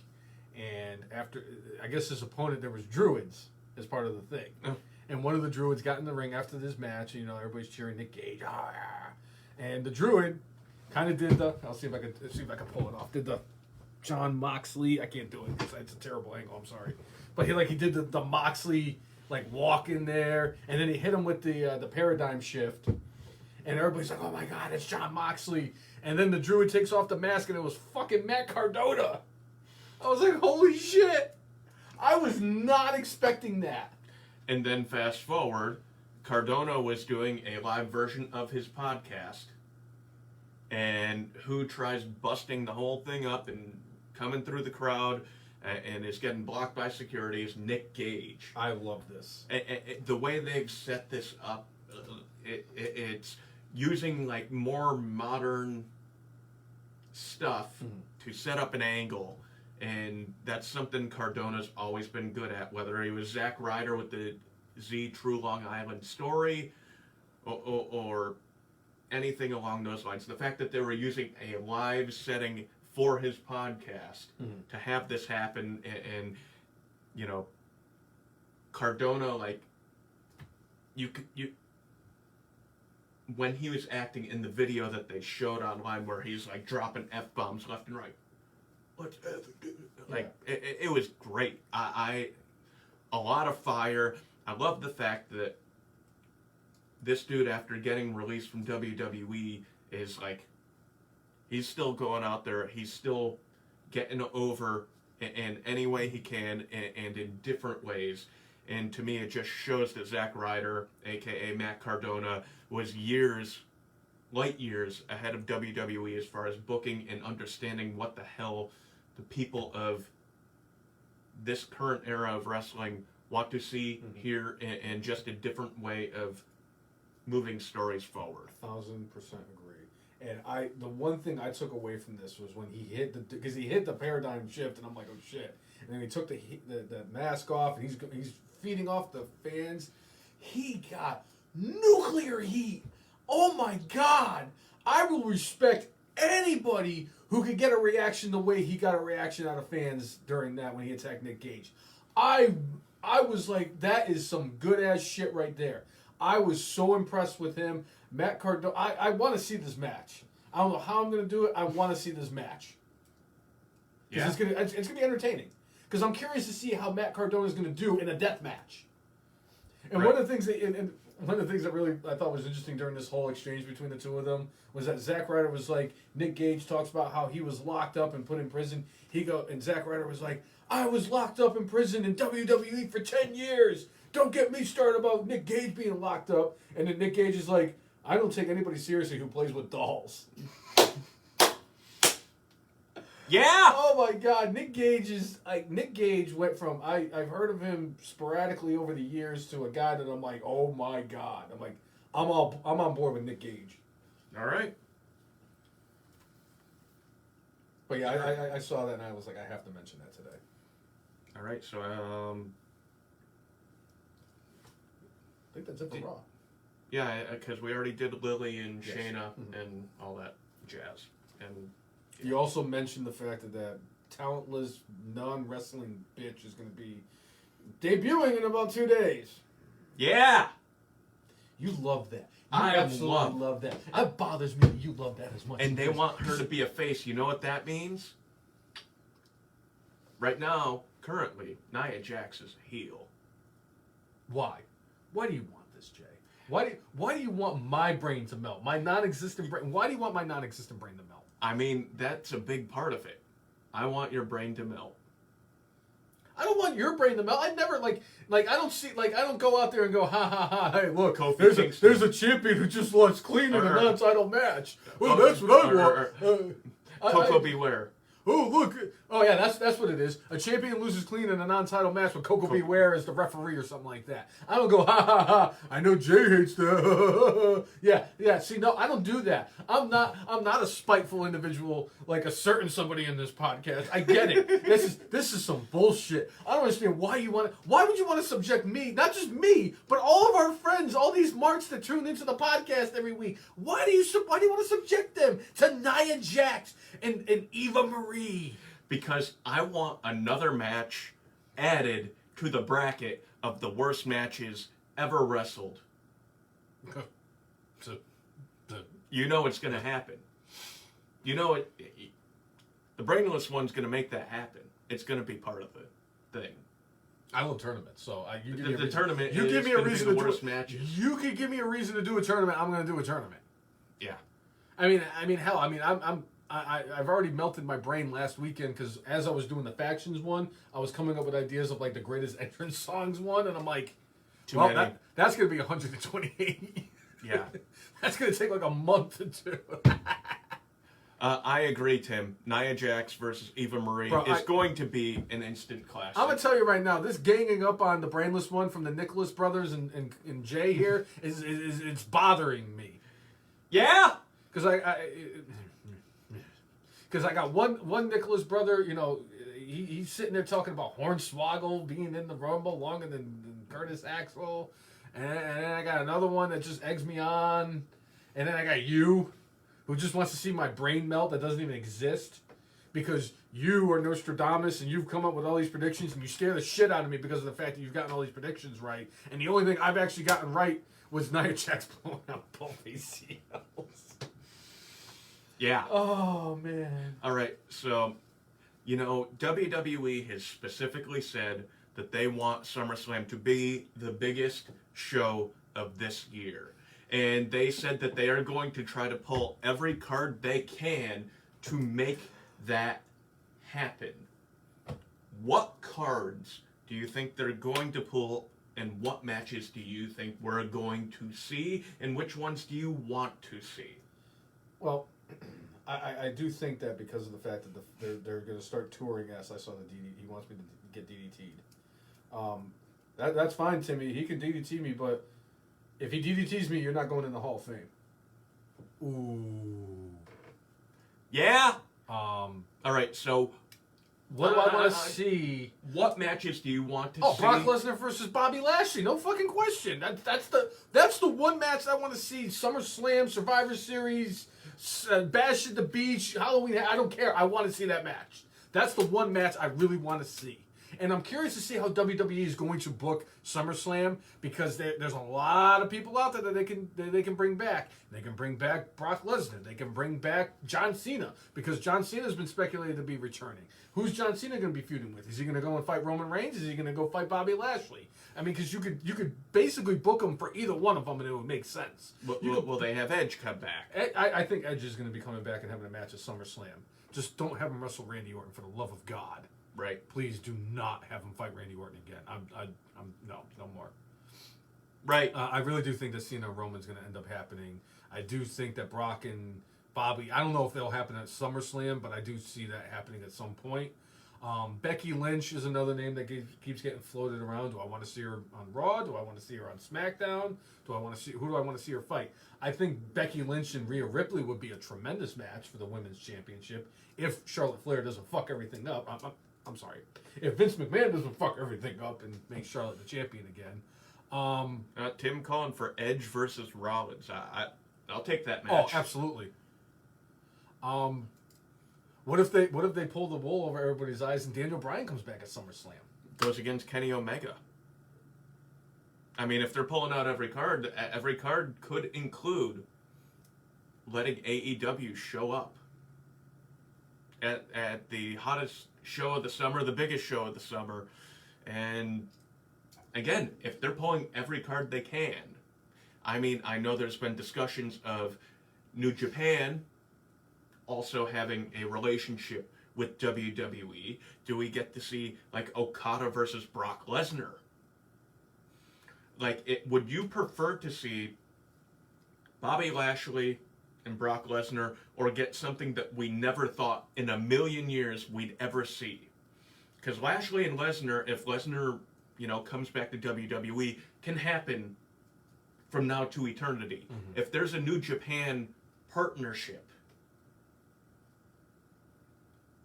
And after, I guess his opponent, there was Druids as part of the thing. Oh. And one of the Druids got in the ring after this match. And, everybody's cheering Nick Gage. Ah, yeah. And the Druid kind of did I'll see if I can pull it off. Did the John Moxley. I can't do it because it's a terrible angle. I'm sorry. But he did the Moxley, walk in there. And then he hit him with the paradigm shift. And everybody's like, oh my God, it's John Moxley. And then the Druid takes off the mask and it was fucking Matt Cardona. I was like, holy shit. I was not expecting that. And then fast forward, Cardona was doing a live version of his podcast. And who tries busting the whole thing up and coming through the crowd and is getting blocked by security is Nick Gage. I love this. The way they've set this up, it's using more modern stuff to set up an angle. And that's something Cardona's always been good at, whether he was Zack Ryder with the Z True Long Island Story or anything along those lines. The fact that they were using a live setting for his podcast to have this happen and Cardona, you when he was acting in the video that they showed online where he's dropping F-bombs left and right. Let's do it. It was great. A lot of fire. I love the fact that this dude, after getting released from WWE, is he's still going out there. He's still getting over in any way he can and in different ways. And to me, it just shows that Zack Ryder, a.k.a. Matt Cardona, was light years ahead of WWE as far as booking and understanding what the hell the people of this current era of wrestling want to see, hear, and just a different way of moving stories forward. 1000% agree. And the one thing I took away from this was when he hit because he hit the paradigm shift, and I'm like, oh shit. And then he took the mask off, and he's feeding off the fans. He got nuclear heat. Oh my God. I will respect anybody who could get a reaction the way he got a reaction out of fans during that when he attacked Nick Gage. I was like, that is some good ass shit right there. I was so impressed with him. Matt Cardona, I want to see this match. I don't know how I'm going to do it. I want to see this match. Yeah. It's gonna be entertaining. Because I'm curious to see how Matt Cardona is going to do in a death match. And right. One of the things that really I thought was interesting during this whole exchange between the two of them was that Zack Ryder was like, Nick Gage talks about how he was locked up and put in prison. And Zack Ryder was like, I was locked up in prison in WWE for 10 years. Don't get me started about Nick Gage being locked up. And then Nick Gage is like, I don't take anybody seriously who plays with dolls. Yeah. Oh my God, Nick Gage went from I've heard of him sporadically over the years to a guy that I'm like, oh my God. I'm like, I'm on board with Nick Gage. All right. But yeah, I saw that and I was like, I have to mention that today. All right, so I think that's it for Raw. Yeah, because we already did Lilly and Shayna and all that jazz. And you also mentioned the fact that talentless, non-wrestling bitch is going to be debuting in about 2 days. Yeah! You love that. I absolutely love that. It bothers me that you love that as much. And they want her to be a face. You know what that means? Right now, currently, Nia Jax is a heel. Why? Why do you want this, Jay? Why do you want my brain to melt? My non-existent brain. Why do you want my non-existent brain to melt? I mean, that's a big part of it. I want your brain to melt. I don't want your brain to melt. I never I don't go out there and go, ha ha ha, hey look, there's a champion who just lost clean in a non-title match. Well, that's what I want. Coco Beware. Oh, look. Oh, yeah, that's what it is. A champion loses clean in a non-title match with Coco Beware as the referee or something like that. I don't go, ha, ha, ha. I know Jay hates that. Yeah. See, no, I don't do that. I'm not a spiteful individual like a certain somebody in this podcast. I get it. This is some bullshit. I don't understand why would you want to subject me, not just me, but all of our friends, all these marks that tune into the podcast every week. Why do you want to subject them to Nia Jax and Eva Marie? Because I want another match added to the bracket of the worst matches ever wrestled. You know it's going to happen. You know it. The brainless one's going to make that happen. It's going to be part of the thing. I love tournaments, so you give me a reason to do worst matches. You could give me a reason to do a tournament. I'm going to do a tournament. Yeah. I mean, hell. I mean, I've already melted my brain last weekend because as I was doing the factions one, I was coming up with ideas of like the greatest entrance songs one, and I'm like, that's going to be 128. Yeah. That's going to take like a month to do. I agree, Tim. Nia Jax versus Eva Marie is going to be an instant classic. I'm going to tell you right now, this ganging up on the brainless one from the Nicholas brothers and Jay here is it's bothering me. Yeah. Because I got one Nicholas brother, you know, he's sitting there talking about Hornswoggle being in the Rumble longer than Curtis Axel. And then I got another one that just eggs me on. And then I got you, who just wants to see my brain melt that doesn't even exist. Because you are Nostradamus and you've come up with all these predictions and you scare the shit out of me because of the fact that you've gotten all these predictions right. And the only thing I've actually gotten right was Nia Jax blowing out both ACLs. Yeah. Oh, man. All right. So, you know, WWE has specifically said that they want SummerSlam to be the biggest show of this year. And they said that they are going to try to pull every card they can to make that happen. What cards do you think they're going to pull And what matches do you think we're going to see, and which ones do you want to see? Well, I do think that because of the fact that they're going to start touring us. I saw the DDT. He wants me to get DDT'd. That's fine, Timmy. He can DDT me, but if he DDTs me, you're not going in the Hall of Fame. Ooh. Yeah. All right. So, what do I want to see? What matches do you want to see? Brock Lesnar versus Bobby Lashley. No fucking question. That's the one match I want to see. SummerSlam, Survivor Series, Bash at the Beach, Halloween. I don't care. I want to see that match. That's the one match I really want to see. And I'm curious to see how WWE is going to book SummerSlam, because there's a lot of people out there that they can bring back. They can bring back Brock Lesnar. They can bring back John Cena, because John Cena has been speculated to be returning. Who's John Cena going to be feuding with? Is he going to go and fight Roman Reigns? Is he going to go fight Bobby Lashley? I mean, because you could basically book them for either one of them, and it would make sense. Will they have Edge come back? I think Edge is going to be coming back and having a match at SummerSlam. Just don't have him wrestle Randy Orton, for the love of God. Right. Please do not have him fight Randy Orton again. No more. Right. I really do think that Cena and Roman's going to end up happening. I do think that Brock and Bobby, I don't know if they'll happen at SummerSlam, but I do see that happening at some point. Becky Lynch is another name that keeps getting floated around. Do I want to see her on Raw? Do I want to see her on SmackDown? Who do I want to see her fight? I think Becky Lynch and Rhea Ripley would be a tremendous match for the Women's Championship if Charlotte Flair doesn't fuck everything up. I'm sorry. If Vince McMahon doesn't fuck everything up and make Charlotte the champion again. Tim calling for Edge versus Rollins. I'll take that Oh, match. absolutely. What if they pull the wool over everybody's eyes and Daniel Bryan comes back at SummerSlam? Goes against Kenny Omega. I mean, if they're pulling out every card could include letting AEW show up at the hottest show of the summer, the biggest show of the summer. And again, if they're pulling every card they can, I mean, I know there's been discussions of New Japan also having a relationship with WWE. Do we get to see, like, Okada versus Brock Lesnar? Like, would you prefer to see Bobby Lashley and Brock Lesnar, or get something that we never thought in a million years we'd ever see? Because Lashley and Lesnar, if Lesnar, comes back to WWE, can happen from now to eternity. Mm-hmm. If there's a New Japan partnership,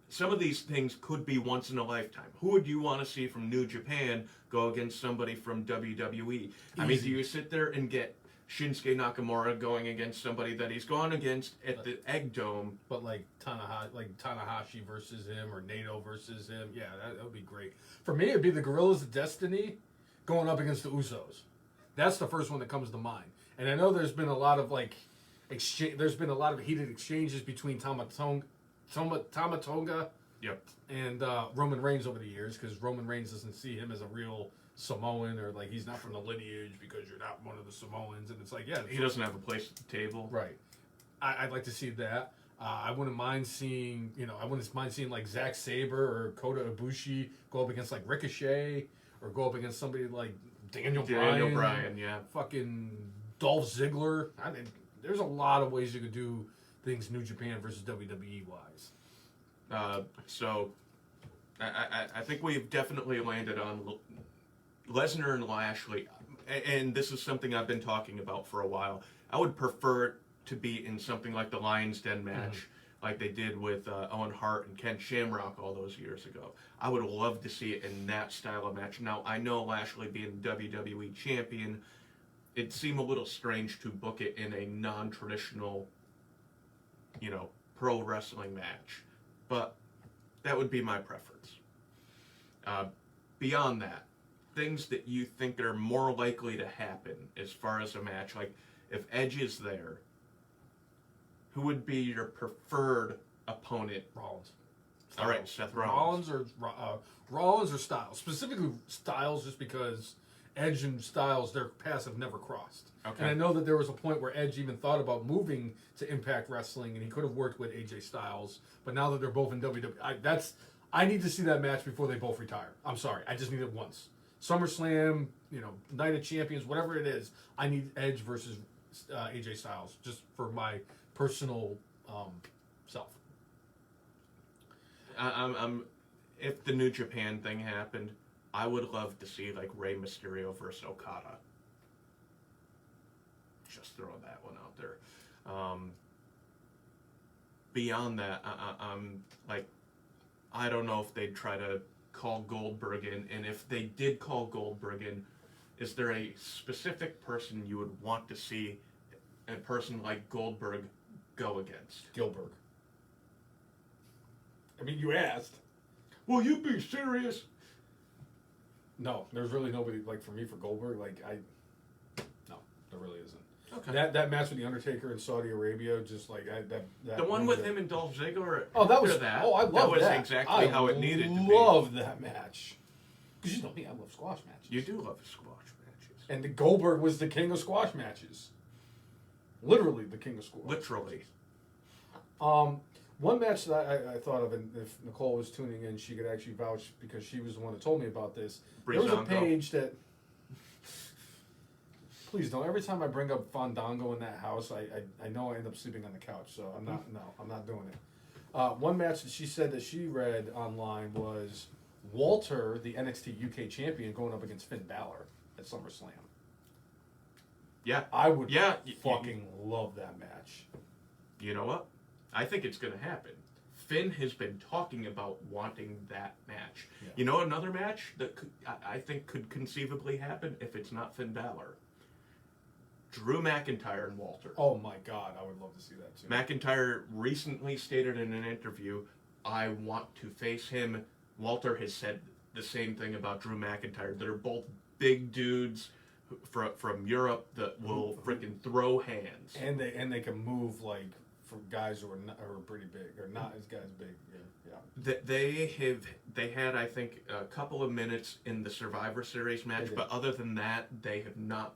some of these things could be once in a lifetime. Who would you want to see from New Japan go against somebody from WWE? Easy. I mean, do you sit there and get Shinsuke Nakamura going against somebody that he's gone against at the Egg Dome? But like Tanahashi versus him, or Naito versus him, yeah, that would be great. For me, it'd be the Guerrillas of Destiny going up against the Usos. That's the first one that comes to mind. And I know there's been a lot of there's been a lot of heated exchanges between Tama Tonga Yep. and Roman Reigns over the years, because Roman Reigns doesn't see him as a real Samoan, or like he's not from the lineage because you're not one of the Samoans, and it's like, yeah, he doesn't have a place at the table. Right. I'd like to see that. I wouldn't mind seeing, like Zack Sabre or Kota Ibushi go up against like Ricochet, or go up against somebody like Daniel Bryan, yeah. Fucking Dolph Ziggler. I mean, there's a lot of ways you could do things New Japan versus WWE wise. So I think we've definitely landed on Lesnar and Lashley, and this is something I've been talking about for a while. I would prefer it to be in something like the Lion's Den match, like they did with Owen Hart and Ken Shamrock all those years ago. I would love to see it in that style of match. Now, I know Lashley being WWE champion, it'd seem a little strange to book it in a non-traditional, pro wrestling match. But that would be my preference. Beyond that, things that you think are more likely to happen as far as a match, like if Edge is there, who would be your preferred opponent? Rollins. All right, Seth Rollins. Rollins or Styles. Specifically Styles, just because Edge and Styles, their paths have never crossed. Okay. And I know that there was a point where Edge even thought about moving to Impact Wrestling, and he could have worked with AJ Styles. But now that they're both in WWE, I need to see that match before they both retire. I'm sorry, I just need it once. SummerSlam, Night of Champions, whatever it is, I need Edge versus AJ Styles, just for my personal self. If the New Japan thing happened, I would love to see like Rey Mysterio versus Okada. Just throwing that one out there. Beyond that, I don't know if they'd try to call Goldberg in, and if they did call Goldberg in, is there a specific person you would want to see a person like Goldberg go against? Gilbert. I mean, you asked. Will you be serious? No, there's really nobody, like, for me, for Goldberg, no, there really isn't. Okay. That match with The Undertaker in Saudi Arabia, just like, that the one with him and Dolph Ziggler. Oh, that was, that. Oh, I love that. That was exactly how it needed to be. I love that match. Because you know me, I love squash matches. You do love squash matches. And the Goldberg was the king of squash matches. Literally the king of squash. Literally. One match that I thought of, and if Nicole was tuning in, she could actually vouch because she was the one that told me about this. There was a page that... Please don't. Every time I bring up Fandango in that house, I know I end up sleeping on the couch, so I'm not doing it. One match that she said that she read online was Walter, the NXT UK champion, going up against Finn Balor at SummerSlam. Yeah. I would fucking love that match. You know what? I think it's going to happen. Finn has been talking about wanting that match. Yeah. You know another match that I think could conceivably happen if it's not Finn Balor? Drew McIntyre and Walter. Oh my God, I would love to see that too. McIntyre recently stated in an interview, I want to face him. Walter has said the same thing about Drew McIntyre. They're both big dudes from Europe that will freaking throw hands. And they can move like for guys who are pretty big or not as guys big. Yeah. They had I think a couple of minutes in the Survivor Series match, but other than that, they have never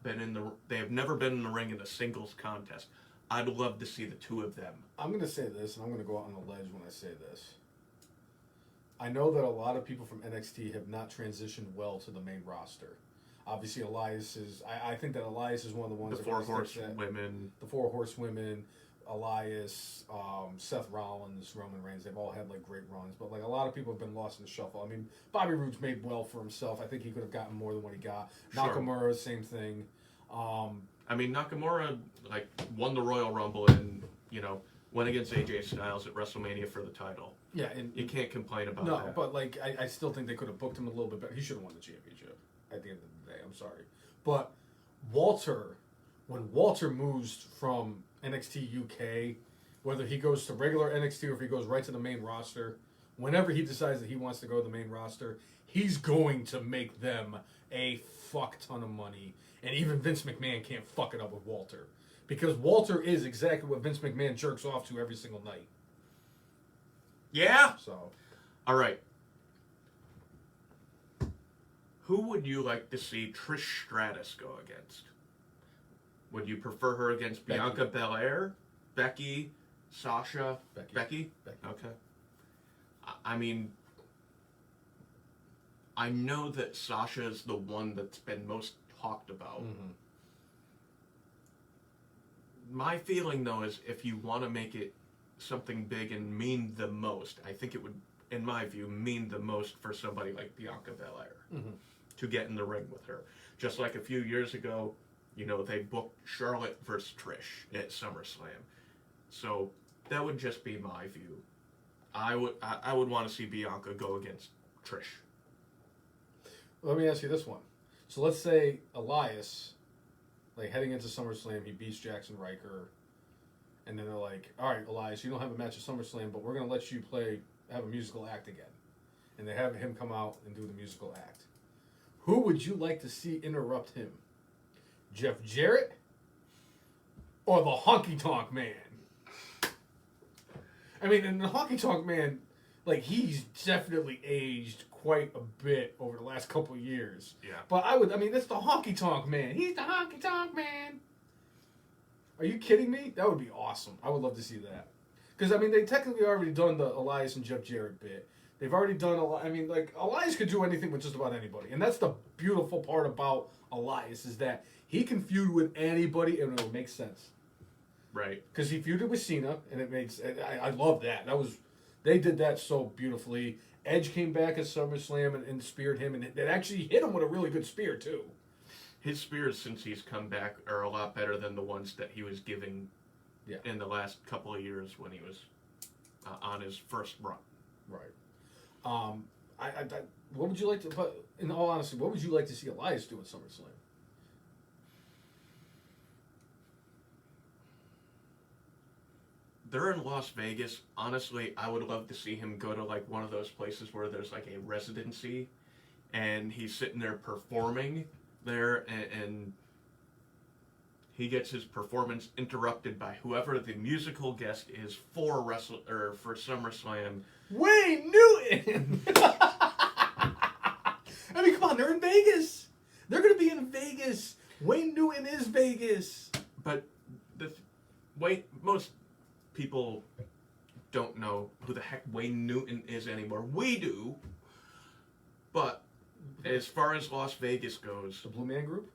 been in the ring in a singles contest. I'd love to see the two of them. I'm going to say this, and I'm going to go out on the ledge when I say this. I know that a lot of people from NXT have not transitioned well to the main roster. Obviously, Elias is... I think that Elias is one of the ones... The Four Horsewomen. The Four Horsewomen, Elias, Seth Rollins, Roman Reigns. They've all had, like, great runs. But, like, a lot of people have been lost in the shuffle. I mean, Bobby Roode's made well for himself. I think he could have gotten more than what he got. Sure. Nakamura, same thing. I mean, Nakamura, like, won the Royal Rumble and, went against AJ Styles at WrestleMania for the title. Yeah, and you can't complain about that. No, but, like, I still think they could have booked him a little bit better. He should have won the championship at the end of the day. I'm sorry. But Walter, when Walter moves from NXT UK, whether he goes to regular NXT or if he goes right to the main roster, whenever he decides that he wants to go to the main roster, he's going to make them a fuck ton of money. And even Vince McMahon can't fuck it up with Walter. Because Walter is exactly what Vince McMahon jerks off to every single night. Yeah? So. All right. Who would you like to see Trish Stratus go against? Would you prefer her against Bianca Belair, Becky, Sasha? Becky? Okay. I mean, I know that Sasha is the one that's been most talked about. Mm-hmm. My feeling, though, is if you want to make it something big and mean the most, I think it would, in my view, mean the most for somebody like Bianca Belair to get in the ring with her. Just like a few years ago, they booked Charlotte versus Trish at SummerSlam. So that would just be my view. I would want to see Bianca go against Trish. Let me ask you this one. So let's say Elias, like heading into SummerSlam, he beats Jackson Riker, and then they're like, all right, Elias, you don't have a match at SummerSlam, but we're going to let you have a musical act again. And they have him come out and do the musical act. Who would you like to see interrupt him? Jeff Jarrett or the Honky Tonk Man? I mean, and the Honky Tonk Man, like, he's definitely aged quite a bit over the last couple of years. Yeah. But it's the Honky Tonk Man. He's the Honky Tonk Man. Are you kidding me? That would be awesome. I would love to see that. Because, they technically already done the Elias and Jeff Jarrett bit. They've already done a lot. I mean, like, Elias could do anything with just about anybody. And that's the beautiful part about Elias is that he can feud with anybody and it'll make sense. Right. Because he feuded with Cena, and it makes... I love that. They did that so beautifully. Edge came back at SummerSlam and speared him, and it actually hit him with a really good spear, too. His spears, since he's come back, are a lot better than the ones that he was giving in the last couple of years when he was on his first run. Right. What would you like to... But in all honesty, what would you like to see Elias do at SummerSlam? They're in Las Vegas. Honestly, I would love to see him go to like one of those places where there's like a residency, and he's sitting there performing there, and he gets his performance interrupted by whoever the musical guest is for for SummerSlam. Wayne Newton. I mean, come on, they're in Vegas. They're going to be in Vegas. Wayne Newton is Vegas. But most people don't know who the heck Wayne Newton is anymore. We do. But as far as Las Vegas goes, the Blue Man Group?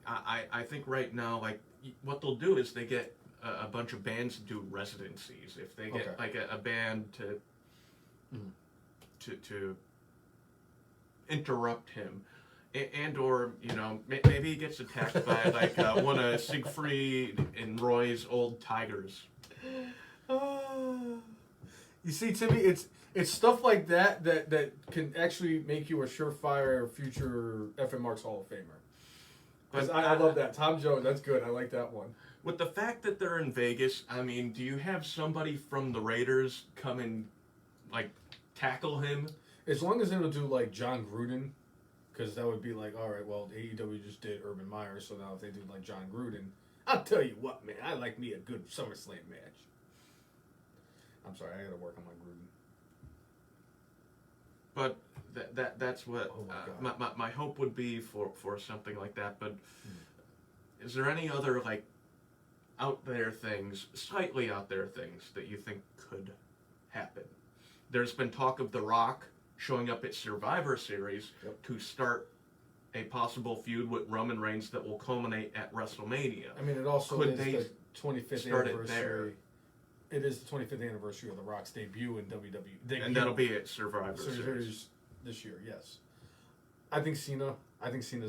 I think right now, like, what they'll do is they get a bunch of bands to do residencies. If they get like a band to interrupt him, and or maybe he gets attacked by like one of Siegfried and Roy's old tigers. You see, Timmy, it's stuff like that can actually make you a surefire future FM Marks Hall of Famer. Because I love that. Tom Jones, that's good. I like that one. With the fact that they're in Vegas, I mean, do you have somebody from the Raiders come and, like, tackle him? As long as they don't do, like, John Gruden, because that would be like, all right, well, AEW just did Urban Meyer, so now if they do, like, John Gruden, I'll tell you what, man, I like me a good SummerSlam match. I'm sorry, I got to work on my Gruden. But that's what my hope would be for something like that. But is there any other like slightly out there things that you think could happen? There's been talk of The Rock showing up at Survivor Series to start a possible feud with Roman Reigns that will culminate at WrestleMania. I mean, it also is the 25th anniversary. It is the 25th anniversary of The Rock's debut in WWE. And that'll be at Survivor Series this year, yes. I think Cena's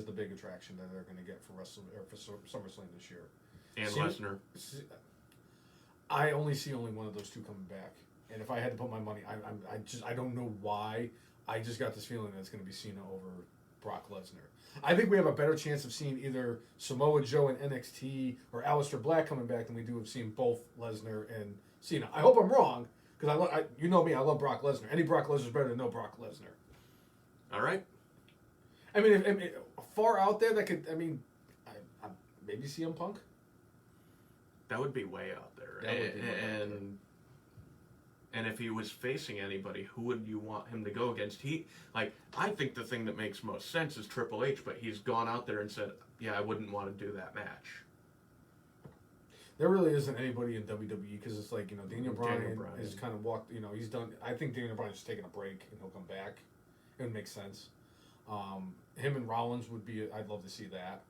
the big attraction that they're going to get for SummerSlam this year. And Lesnar. I only see one of those two coming back. And if I had to put my money, I don't know why. I just got this feeling that it's going to be Cena over Brock Lesnar. I think we have a better chance of seeing either Samoa Joe in NXT or Aleister Black coming back than we do of seeing both Lesnar and Cena. I hope I'm wrong, because you know me, I love Brock Lesnar. Any Brock Lesnar is better than no Brock Lesnar. All right. I mean, if far out there that could, maybe CM Punk. That would be way out there. And if he was facing anybody, who would you want him to go against? I think the thing that makes most sense is Triple H, but he's gone out there and said, yeah, I wouldn't want to do that match. There really isn't anybody in WWE, because it's like, Daniel Bryan has kind of walked, he's done. I think Daniel Bryan's just taking a break and he'll come back. It would make sense. Him and Rollins would be, I'd love to see that.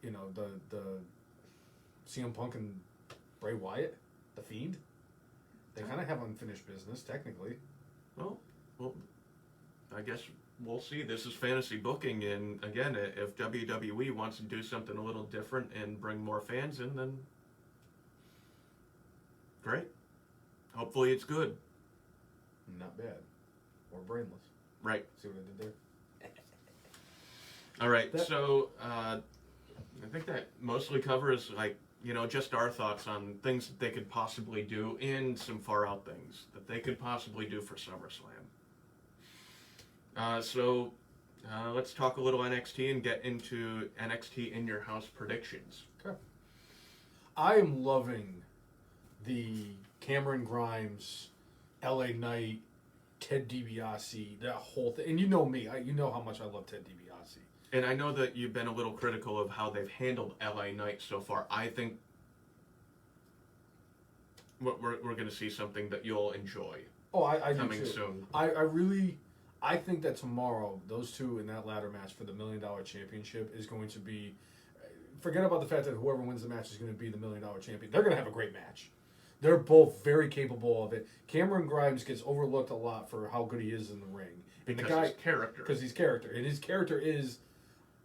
The CM Punk and Bray Wyatt, The Fiend. They kind of have unfinished business, technically. Well, I guess we'll see. This is fantasy booking, and again, if WWE wants to do something a little different and bring more fans in, then great. Hopefully it's good. Not bad. Or brainless. Right. See what I did there? All right, so I think that mostly covers, just our thoughts on things that they could possibly do and some far-out things that they could possibly do for SummerSlam. So let's talk a little NXT and get into NXT In Your House predictions. Okay. I am loving the Cameron Grimes, LA Knight, Ted DiBiase, that whole thing. And you know me. You know how much I love Ted DiBiase. And I know that you've been a little critical of how they've handled LA Knight so far. I think we're going to see something that you'll enjoy. Oh, I do coming too. soon. I think that tomorrow, those two in that ladder match for the $1 Million Championship is going to be. Forget about the fact that whoever wins the match is going to be the $1 Million Champion. They're going to have a great match. They're both very capable of it. Cameron Grimes gets overlooked a lot for how good he is in the ring. And Because his character. Because he's character. And his character is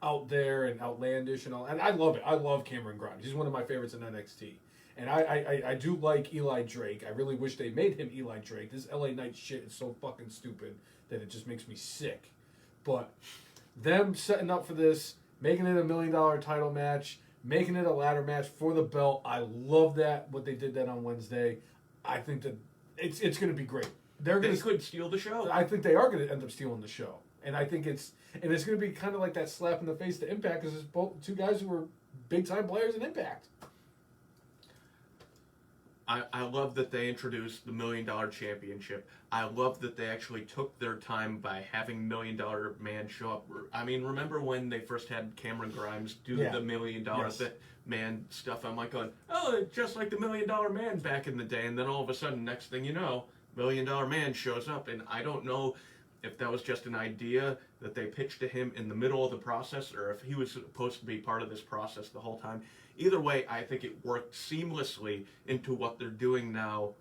out there and outlandish and all. And I love it. I love Cameron Grimes. He's one of my favorites in NXT. And I do like Eli Drake. I really wish they made him Eli Drake. This LA Knight shit is so fucking stupid that it just makes me sick. But them setting up for this, making it a $1 Million title match, making it a ladder match for the belt, I love that, what they did that on Wednesday. I think that it's going to be great. They could steal the show. I think they are going to end up stealing the show. And I think it's going to be kind of like that slap in the face to Impact, because it's both two guys who were big-time players in Impact. I love that they introduced the $1 Million Championship. I love that they actually took their time by having $1 Million Man show up. I mean, remember when they first had Cameron Grimes do the $1 Million Man stuff? I'm like going, oh, just like the $1 Million Man back in the day. And then all of a sudden, next thing you know, $1 Million Man shows up. And I don't know if that was just an idea that they pitched to him in the middle of the process, or if he was supposed to be part of this process the whole time. Either way, I think it worked seamlessly into what they're doing now,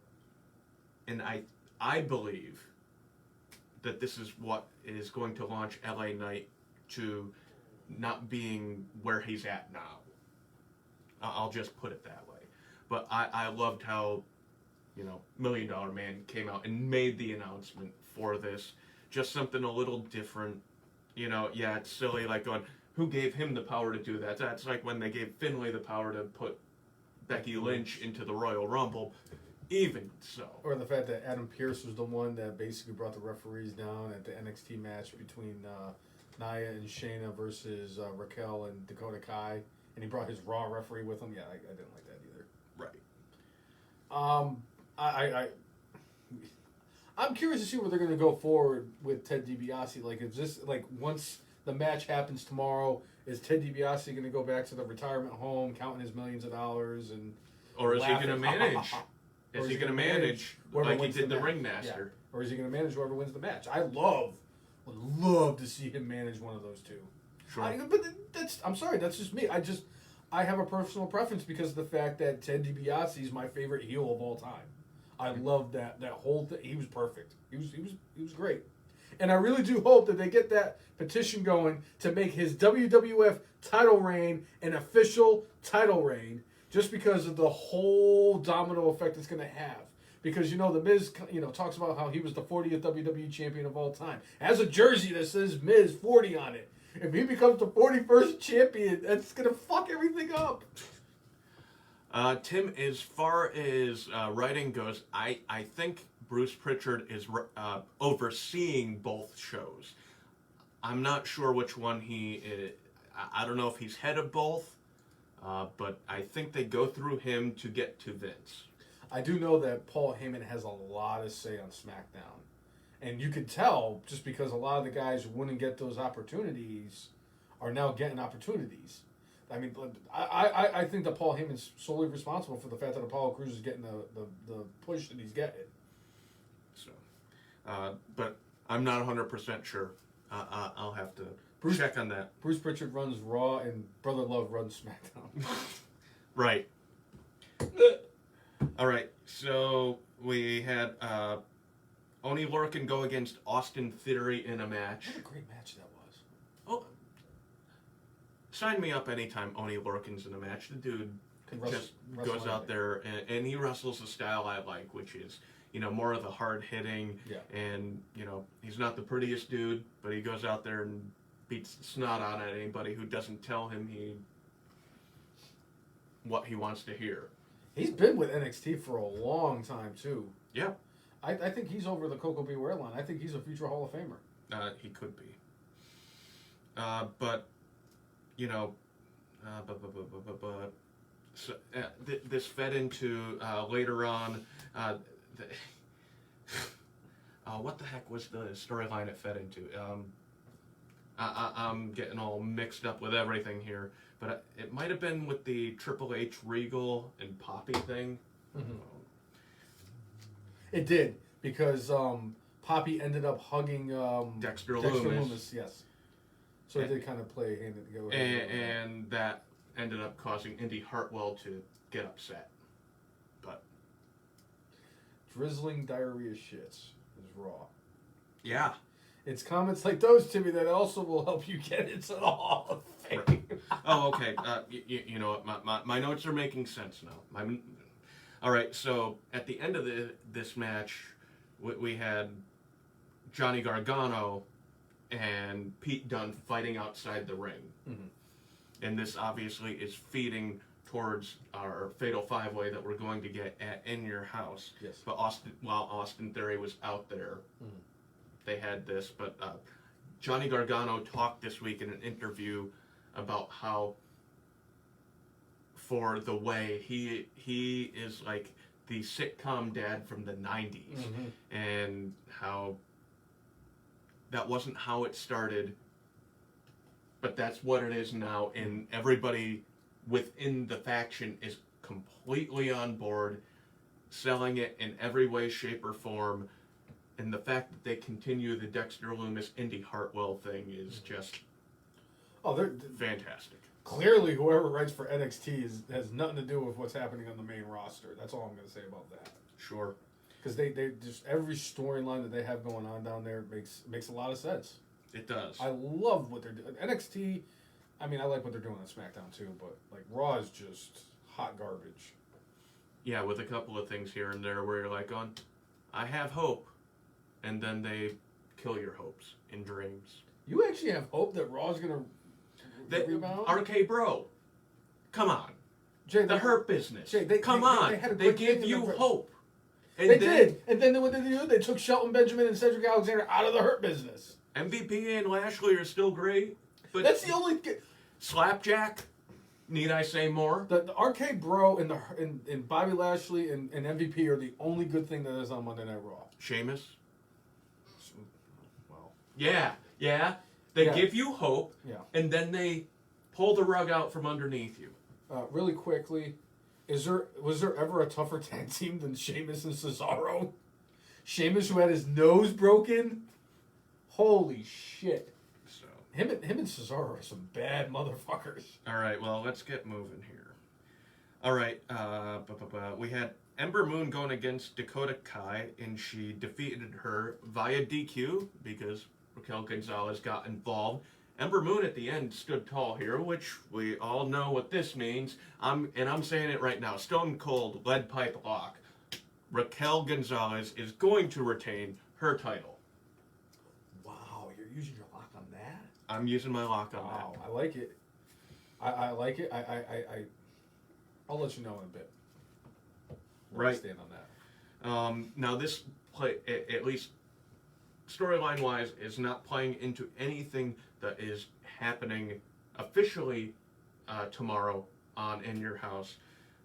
and I believe that this is what is going to launch LA Knight to not being where he's at now. I'll just put it that way. But I loved how, $1 Million Man came out and made the announcement for this. Just something a little different. Yeah, it's silly, like going, who gave him the power to do that? That's like when they gave Finlay the power to put Becky Lynch into the Royal Rumble. Even so. Or the fact that Adam Pearce was the one that basically brought the referees down at the NXT match between Nia and Shayna versus Raquel and Dakota Kai. And he brought his Raw referee with him. Yeah, I didn't like that either. Right. I'm curious to see where they're going to go forward with Ted DiBiase. Like, is this, like, once the match happens tomorrow, is Ted DiBiase going to go back to the retirement home, counting his millions of dollars, and or is he going to manage? Is he going to manage like he did the Ringmaster? Yeah. Or is he going to manage whoever wins the match? Would love to see him manage one of those two. Sure. But I'm sorry, that's just me. I have a personal preference because of the fact that Ted DiBiase is my favorite heel of all time. I love that whole thing. He was perfect. He was great. And I really do hope that they get that petition going to make his WWF title reign an official title reign, just because of the whole domino effect it's going to have. Because, The Miz, talks about how he was the 40th WWE champion of all time. Has a jersey that says Miz 40 on it. If he becomes the 41st champion, that's going to fuck everything up. Tim, as far as writing goes, I think Bruce Pritchard is overseeing both shows. I'm not sure which one he is. I don't know if he's head of both, but I think they go through him to get to Vince. I do know that Paul Heyman has a lot of say on SmackDown. And you could tell just because a lot of the guys who wouldn't get those opportunities are now getting opportunities. I mean, I think that Paul Heyman's solely responsible for the fact that Apollo Crews is getting the push that he's getting. So, but I'm not 100% sure. I'll have to check on that. Bruce Pritchard runs Raw and Brother Love runs SmackDown. Right. All right. So we had Oney Lorcan go against Austin Theory in a match. What a great match that was. Oh. Sign me up anytime Oney Lorcan's in a match. The dude just goes out there and he wrestles the style I like, which is, more of the hard hitting. Yeah. And, he's not the prettiest dude, but he goes out there and beats the snot out of anybody who doesn't tell him what he wants to hear. He's been with NXT for a long time, too. Yeah. I think he's over the Coco Beware line. I think he's a future Hall of Famer. He could be. But, so, this fed into later on. What the heck was the storyline it fed into? I'm getting all mixed up with everything here, but it might have been with the Triple H Regal and Poppy thing. Mm-hmm. It did, because Poppy ended up hugging Dexter Lumis. Yes. So it did kind of play hand in together. And that ended up causing Indy Hartwell to get upset. But drizzling diarrhea shits is Raw. Yeah. It's comments like those, Timmy, that also will help you get into the Hall of Fame. Oh, okay. You know what? My notes are making sense now. All right, so at the end of this match, we had Johnny Gargano and Pete Dunne fighting outside the ring. Mm-hmm. And this obviously is feeding towards our Fatal 5-Way that we're going to get at In Your House. Yes. But while Austin Theory was out there, they had this. But Johnny Gargano talked this week in an interview about how, for the way, he is like the sitcom dad from the 90s. Mm-hmm. And how that wasn't how it started, but that's what it is now, and everybody within the faction is completely on board, selling it in every way, shape, or form, and the fact that they continue the Dexter Lumis, Indy Hartwell thing is just they're fantastic. Clearly, whoever writes for NXT has nothing to do with what's happening on the main roster. That's all I'm going to say about that. Sure. Because they just, every storyline that they have going on down there makes a lot of sense. It does. I love what they're doing. NXT, I mean, I like what they're doing on SmackDown too, but like Raw is just hot garbage. Yeah, with a couple of things here and there where you're like, I have hope, and then they kill your hopes in dreams. You actually have hope that Raw's going to rebound? RK Bro, come on. Jay, the Hurt Business. Jay, they give you hope. And they did. And then what did they do? They took Shelton Benjamin and Cedric Alexander out of the Hurt Business. MVP and Lashley are still great, but that's the only. Slapjack. Need I say more? The RK Bro and Bobby Lashley and MVP are the only good thing that is on Monday Night Raw. Sheamus. Well. Yeah. They give you hope. Yeah. And then they pull the rug out from underneath you. Really quickly. Was there ever a tougher tag team than Sheamus and Cesaro? Sheamus, who had his nose broken? Holy shit. So him and Cesaro are some bad motherfuckers. All right, well, let's get moving here. All right, we had Ember Moon going against Dakota Kai, and she defeated her via DQ because Raquel Gonzalez got involved. Ember Moon at the end stood tall here, which we all know what this means. I'm saying it right now. Stone Cold lead pipe lock. Raquel Gonzalez is going to retain her title. Wow, you're using your lock on that? I'm using my lock on that. Wow, I like it. I like it. I'll let you know in a bit. Right. Stand on that. Now this play, at least storyline wise, is not playing into anything that is happening officially tomorrow on In Your House.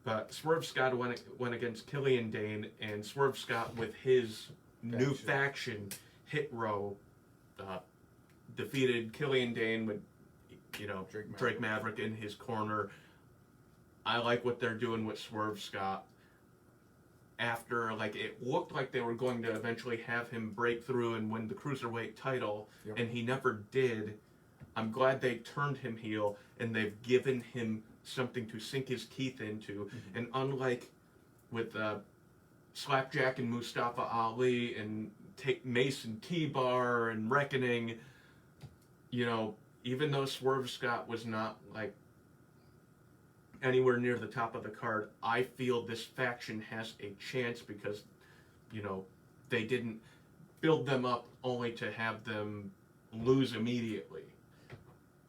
But Swerve Scott went against Killian Dane, and Swerve Scott with his new faction, Hit Row, defeated Killian Dane with, Drake Maverick in his corner. I like what they're doing with Swerve Scott. After, it looked like they were going to eventually have him break through and win the Cruiserweight title, and he never did. I'm glad they turned him heel, and they've given him something to sink his teeth into. Mm-hmm. And unlike with Slapjack and Mustafa Ali and Mason T-Bar and Reckoning, even though Swerve Scott was not, anywhere near the top of the card, I feel this faction has a chance because, they didn't build them up only to have them lose immediately.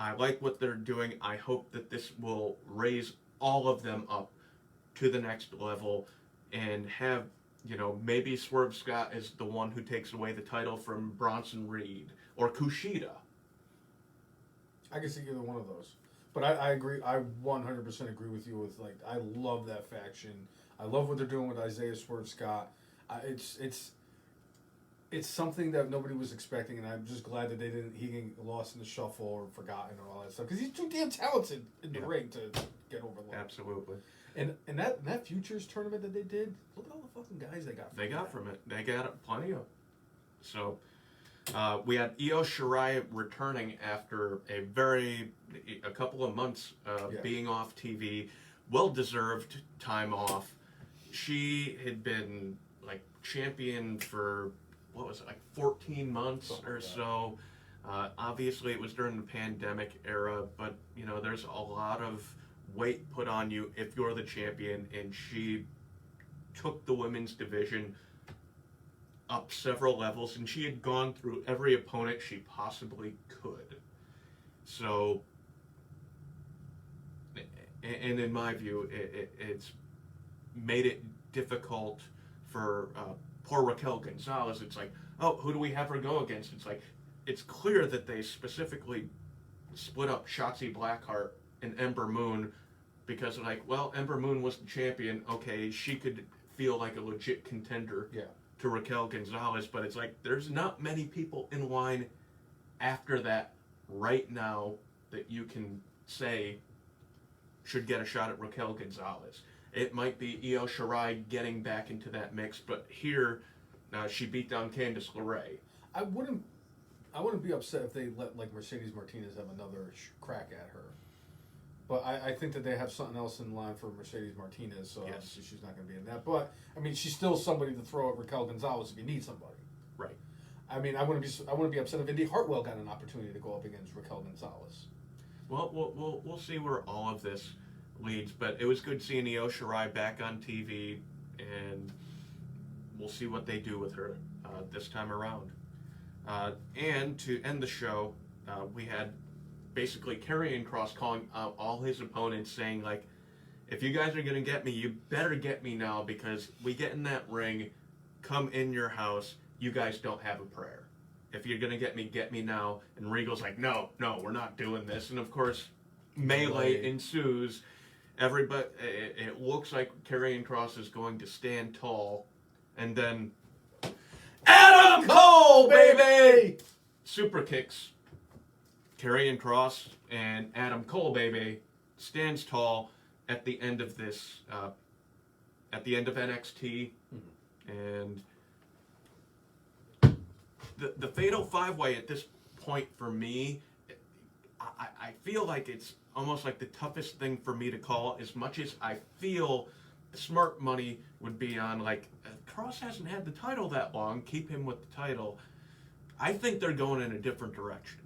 I like what they're doing. I hope that this will raise all of them up to the next level and have, maybe Swerve Scott is the one who takes away the title from Bronson Reed or Kushida. I can see either one of those. But I agree. I 100% agree with you with, I love that faction. I love what they're doing with Isaiah Swerve Scott. It's something that nobody was expecting, and I'm just glad that he didn't lost in the shuffle or forgotten or all that stuff, because he's too damn talented in the ring to get overlooked. Absolutely. And that Futures tournament that they did, look at all the fucking guys they got. From it. They got plenty of. So, we had Io Shirai returning after a couple of months being off TV. Well-deserved time off. She had been like champion for 14 months or so. Obviously, it was during the pandemic era, but there's a lot of weight put on you if you're the champion, and she took the women's division up several levels, and she had gone through every opponent she possibly could. So, and in my view, it's made it difficult for poor Raquel Gonzalez. It's like, oh, who do we have her go against? It's like, it's clear that they specifically split up Shotzi Blackheart and Ember Moon because, like, well, Ember Moon was the champion. Okay, she could feel like a legit contender to Raquel Gonzalez, but it's like there's not many people in line after that right now that you can say should get a shot at Raquel Gonzalez. It might be Io Shirai getting back into that mix, but here she beat down Candice LeRae. I wouldn't be upset if they let like Mercedes Martinez have another crack at her. But I think that they have something else in line for Mercedes Martinez, so obviously she's not going to be in that. But I mean, she's still somebody to throw at Raquel Gonzalez if you need somebody. Right. I mean, I wouldn't be upset if Indy Hartwell got an opportunity to go up against Raquel Gonzalez. Well, we'll see where all of this leads, but it was good seeing Io Shirai back on TV, and we'll see what they do with her this time around. And to end the show, we had basically Karrion Kross calling out all his opponents, saying, like, if you guys are going to get me, you better get me now, because we get in that ring, come in your house, you guys don't have a prayer. If you're going to get me now. And Regal's like, no, we're not doing this. And of course, melee ensues. Everybody, it looks like Karrion Kross is going to stand tall, and then Adam Cole, baby! Super kicks Karrion Kross, and Adam Cole, baby, stands tall at the end of this, at the end of NXT, and the Fatal 5-Way at this point for me, I feel like it's almost like the toughest thing for me to call, as much as I feel smart money would be on, like, Kross hasn't had the title that long, keep him with the title. I think they're going in a different direction.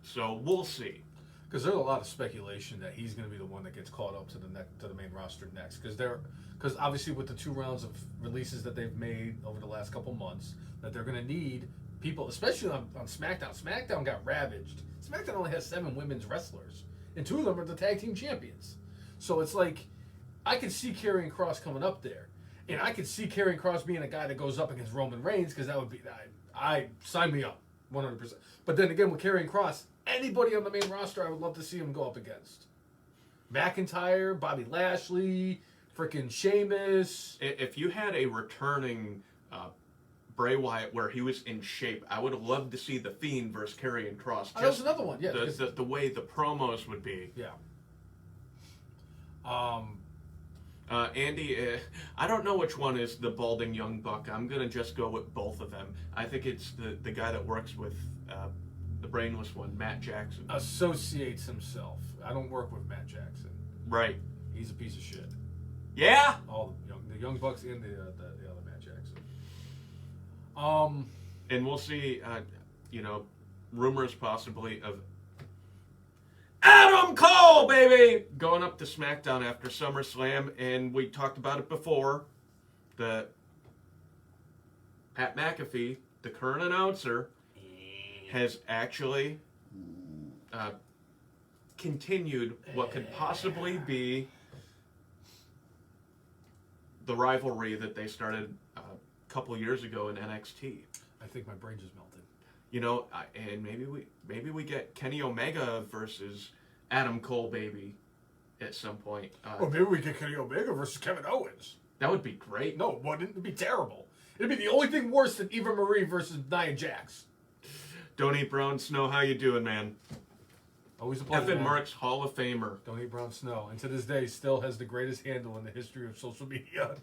So we'll see. Because there's a lot of speculation that he's going to be the one that gets called up to the main roster next. Because obviously with the 2 rounds of releases that they've made over the last couple months, that they're going to need people, especially on SmackDown. SmackDown got ravaged. SmackDown only has 7 women's wrestlers, and 2 of them are the tag team champions. So it's like, I could see Karrion Kross coming up there, and I could see Karrion Kross being a guy that goes up against Roman Reigns, because that would be, I sign me up 100%. But then again, with Karrion Kross, anybody on the main roster, I would love to see him go up against. McIntyre, Bobby Lashley, freaking Sheamus. If you had a returning Bray Wyatt where he was in shape, I would have loved to see The Fiend versus Karrion Kross. That was another one, yeah. The way the promos would be. Yeah. Andy, I don't know which one is the balding young buck. I'm going to just go with both of them. I think it's the guy that works with the brainless one, Matt Jackson. Associates himself. I don't work with Matt Jackson. Right. He's a piece of shit. Yeah? All the young bucks and the other Matt Jackson. And we'll see, rumors possibly of Adam Cole, baby, going up to SmackDown after SummerSlam, and we talked about it before. The Pat McAfee, the current announcer, has actually continued what could possibly be the rivalry that they started a couple years ago in NXT. I think my brain just melted. And maybe we get Kenny Omega versus Adam Cole, baby, at some point. Or maybe we get Kenny Omega versus Kevin Owens. That would be great. No, it wouldn't. It'd be terrible. It'd be the only thing worse than Eva Marie versus Nia Jax. Don't eat brown snow. How you doing, man? Always a pleasure. Evan man. Marks, Hall of Famer. Don't eat brown snow. And to this day, still has the greatest handle in the history of social media.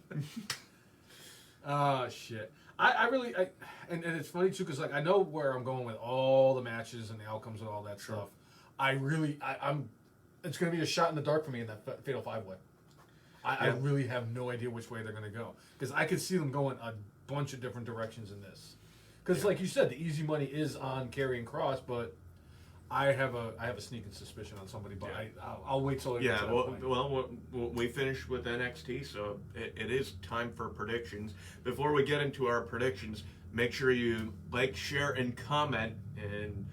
Shit. And it's funny too, because like I know where I'm going with all the matches and the outcomes and all that stuff. I'm. It's going to be a shot in the dark for me in that Fatal 5-Way. I really have no idea which way they're going to go, because I could see them going a bunch of different directions in this. Because like you said, the easy money is on Karrion Kross, but I have a sneaking suspicion on somebody. But I'll wait till it gets to that point. We finished with NXT, so it is time for predictions. Before we get into our predictions, make sure you like, share, and comment, and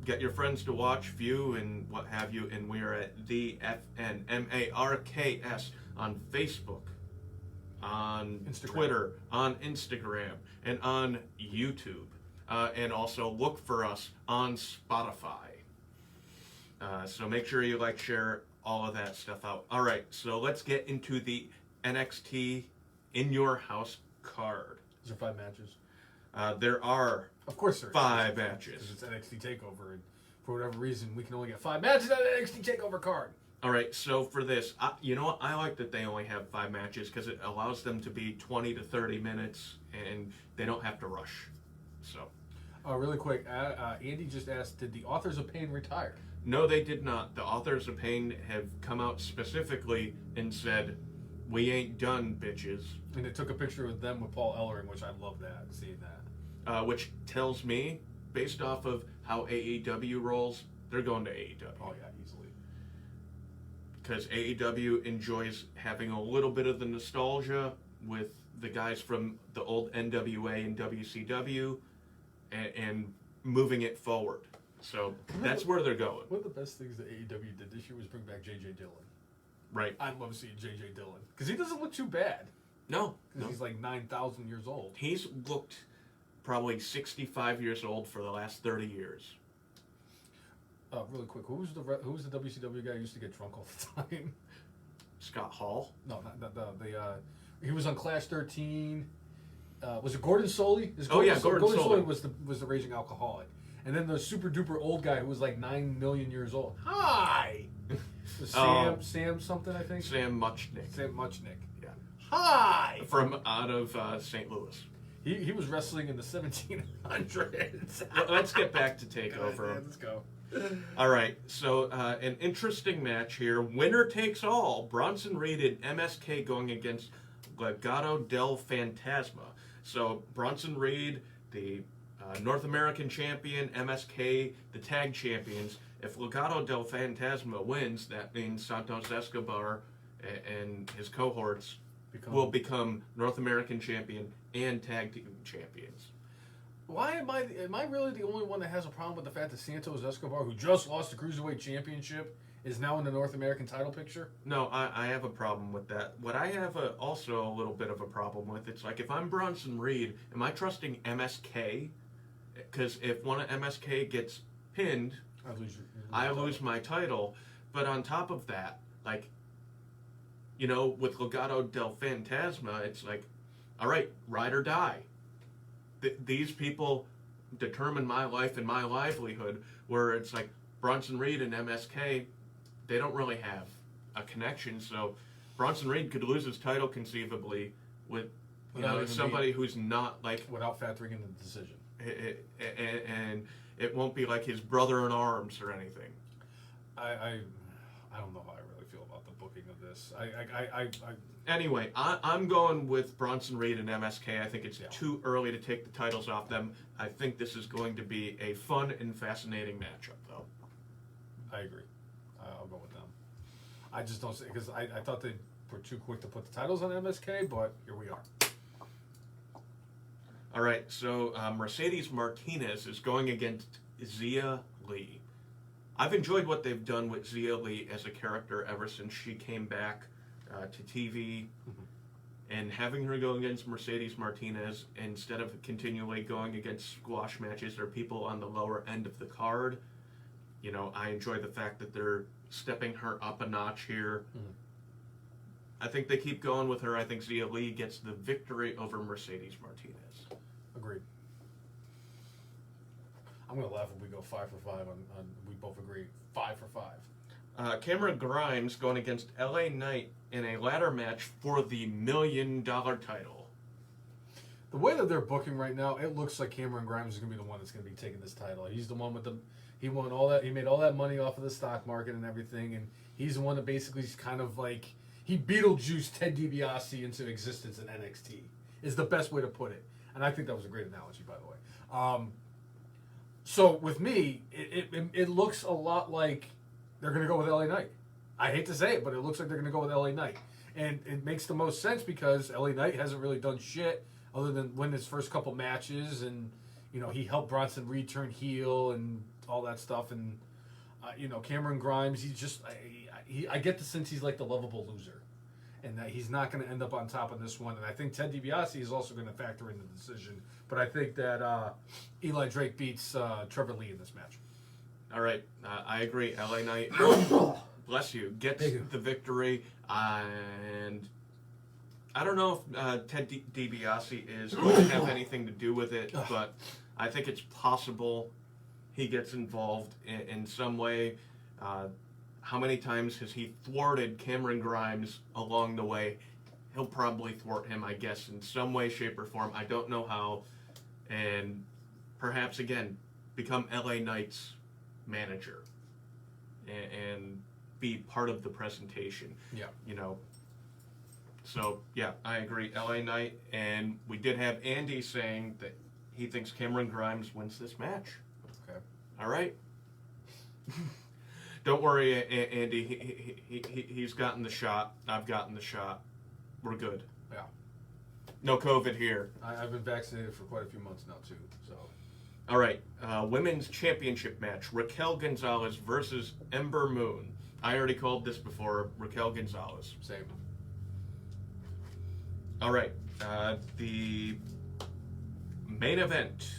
get your friends to watch, view, and what have you. And we are at the FNMARKS on Facebook, on Instagram. Twitter, on Instagram, and on YouTube. And also look for us on Spotify. So make sure you like, share, all of that stuff out. All right, so let's get into the NXT In Your House card. Is there 5 matches? There are, Of course there is. 5 matches. Because it's NXT Takeover, and for whatever reason, we can only get 5 matches on the NXT Takeover card. All right, so for this, you know what? I like that they only have 5 matches because it allows them to be 20 to 30 minutes, and they don't have to rush. So. Really quick, Andy just asked, did the Authors of Pain retire? No, they did not. The Authors of Pain have come out specifically and said, "We ain't done, bitches." And it took a picture of them with Paul Ellering, which I love that, seeing that. Which tells me, based off of how AEW rolls, they're going to AEW. Oh, yeah, easily. Because AEW enjoys having a little bit of the nostalgia with the guys from the old NWA and WCW and moving it forward. So that's where they're going. One of the best things that AEW did this year was bring back J.J. Dillon. Right. I love seeing J.J. Dillon. Because he doesn't look too bad. No. Because he's like 9,000 years old. He's looked probably 65 years old for the last 30 years. Really quick, who was the WCW guy who used to get drunk all the time? Scott Hall? No, not he was on Clash 13. Was it Gordon Soley? Gordon Soley Soley was the raging alcoholic. And then the super duper old guy who was like 9 million years old. Hi! Sam something, I think? Sam Muchnick. Sam Muchnick. Yeah. Hi! From out of St. Louis. He was wrestling in the 1700s. Let's get back to TakeOver. Let's go. All right, so an interesting match here. Winner takes all. Bronson Reed and MSK going against Legado del Fantasma. So Bronson Reed, the North American champion, MSK, the tag champions. If Legado del Fantasma wins, that means Santos Escobar and his cohorts will become North American champion and tag team champions. Why am I really the only one that has a problem with the fact that Santos Escobar, who just lost the Cruiserweight Championship, is now in the North American title picture? No, I have a problem with that. What I have also a little bit of a problem with, it's like, if I'm Bronson Reed, am I trusting MSK? Because if one of MSK gets pinned, I lose my title. But on top of that, like, you know, with Legado del Fantasma, it's like, all right, ride or die. These people determine my life and my livelihood, where it's like Bronson Reed and MSK, they don't really have a connection. So Bronson Reed could lose his title conceivably with somebody who's not like... Without factoring in the decision. And it won't be like his brother in arms or anything. I don't know how I really feel about the booking of this. Anyway, I'm going with Bronson Reed and MSK. I think it's too early to take the titles off them. I think this is going to be a fun and fascinating matchup, though. I agree. I'll go with them. I just don't see, because I thought they were too quick to put the titles on MSK, but here we are. All right, so Mercedes Martinez is going against Xia Li. I've enjoyed what they've done with Xia Li as a character ever since she came back to TV, and having her go against Mercedes Martinez instead of continually going against squash matches or people on the lower end of the card. You know, I enjoy the fact that they're stepping her up a notch here. I think they keep going with her. I think Xia Li gets the victory over Mercedes Martinez. Agreed. I'm going to laugh if we go 5 for 5 on we both agree 5 for 5. Cameron Grimes going against LA Knight in a ladder match for the $1 million title. The way that they're booking right now, it looks like Cameron Grimes is going to be the one that's going to be taking this title. He's the one with the... He won all that. He made all that money off of the stock market and everything, and he's the one that basically is kind of like... He Beetlejuiced Ted DiBiase into existence in NXT, is the best way to put it. And I think that was a great analogy, by the way. So with me, it looks a lot like they're going to go with LA Knight. I hate to say it, but it looks like they're going to go with LA Knight. And it makes the most sense because LA Knight hasn't really done shit other than win his first couple matches. And, you know, he helped Bronson Reed turn heel and all that stuff. And, you know, Cameron Grimes, he's just... I get the sense he's like the lovable loser. And that he's not going to end up on top of this one. And I think Ted DiBiase is also going to factor in the decision. But I think that Eli Drake beats Trevor Lee in this match. All right, I agree. LA Knight, bless you, gets the victory. And I don't know if Ted DiBiase is going to have anything to do with it, but I think it's possible he gets involved in some way. How many times has he thwarted Cameron Grimes along the way? He'll probably thwart him, I guess, in some way, shape, or form. I don't know how. And perhaps, again, become LA Knight's manager and be part of the presentation. Yeah. You know. So, yeah, I agree. LA Knight. And we did have Andy saying that he thinks Cameron Grimes wins this match. Okay. All right. Don't worry, Andy. He's gotten the shot. I've gotten the shot. We're good. Yeah. No COVID here. I've been vaccinated for quite a few months now, too. So. All right. Women's championship match. Raquel Gonzalez versus Ember Moon. I already called this before. Raquel Gonzalez. Same. All right. The main event,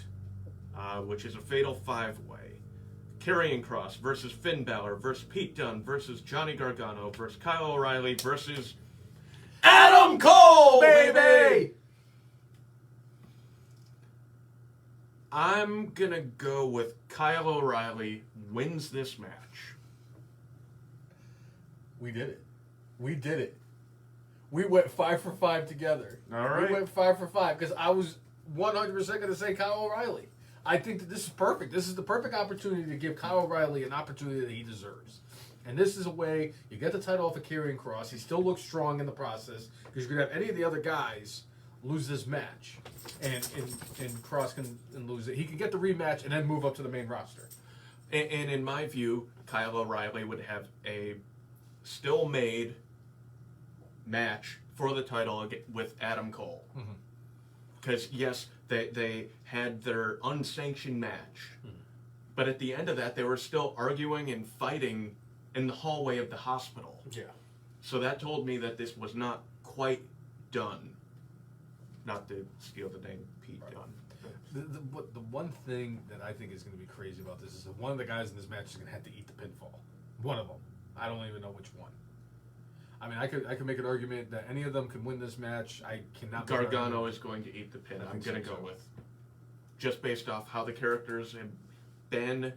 which is a fatal five-way. Karrion Kross versus Finn Balor versus Pete Dunne versus Johnny Gargano versus Kyle O'Reilly versus Adam Cole, baby! I'm going to go with Kyle O'Reilly wins this match. We did it. We did it. We went 5 for 5 together. All right. We went 5 for 5 because I was 100% going to say Kyle O'Reilly. I think that this is perfect. This is the perfect opportunity to give Kyle O'Reilly an opportunity that he deserves. And this is a way you get the title off of Karrion Kross. He still looks strong in the process because you're going to have any of the other guys lose this match. And Kross can lose it. He can get the rematch and then move up to the main roster. And in my view, Kyle O'Reilly would have a still made match for the title with Adam Cole. Because, yes, they had their unsanctioned match. But at the end of that, they were still arguing and fighting in the hallway of the hospital. Yeah. So that told me that this was not quite done. Not to steal the name Pete Dunne. The one thing that I think is going to be crazy about this is that one of the guys in this match is going to have to eat the pinfall. One of them. I don't even know which one. I mean, I could make an argument that any of them can win this match. I cannot. Gargano is going to eat the pin. I'm going to go with. Just based off how the characters have been.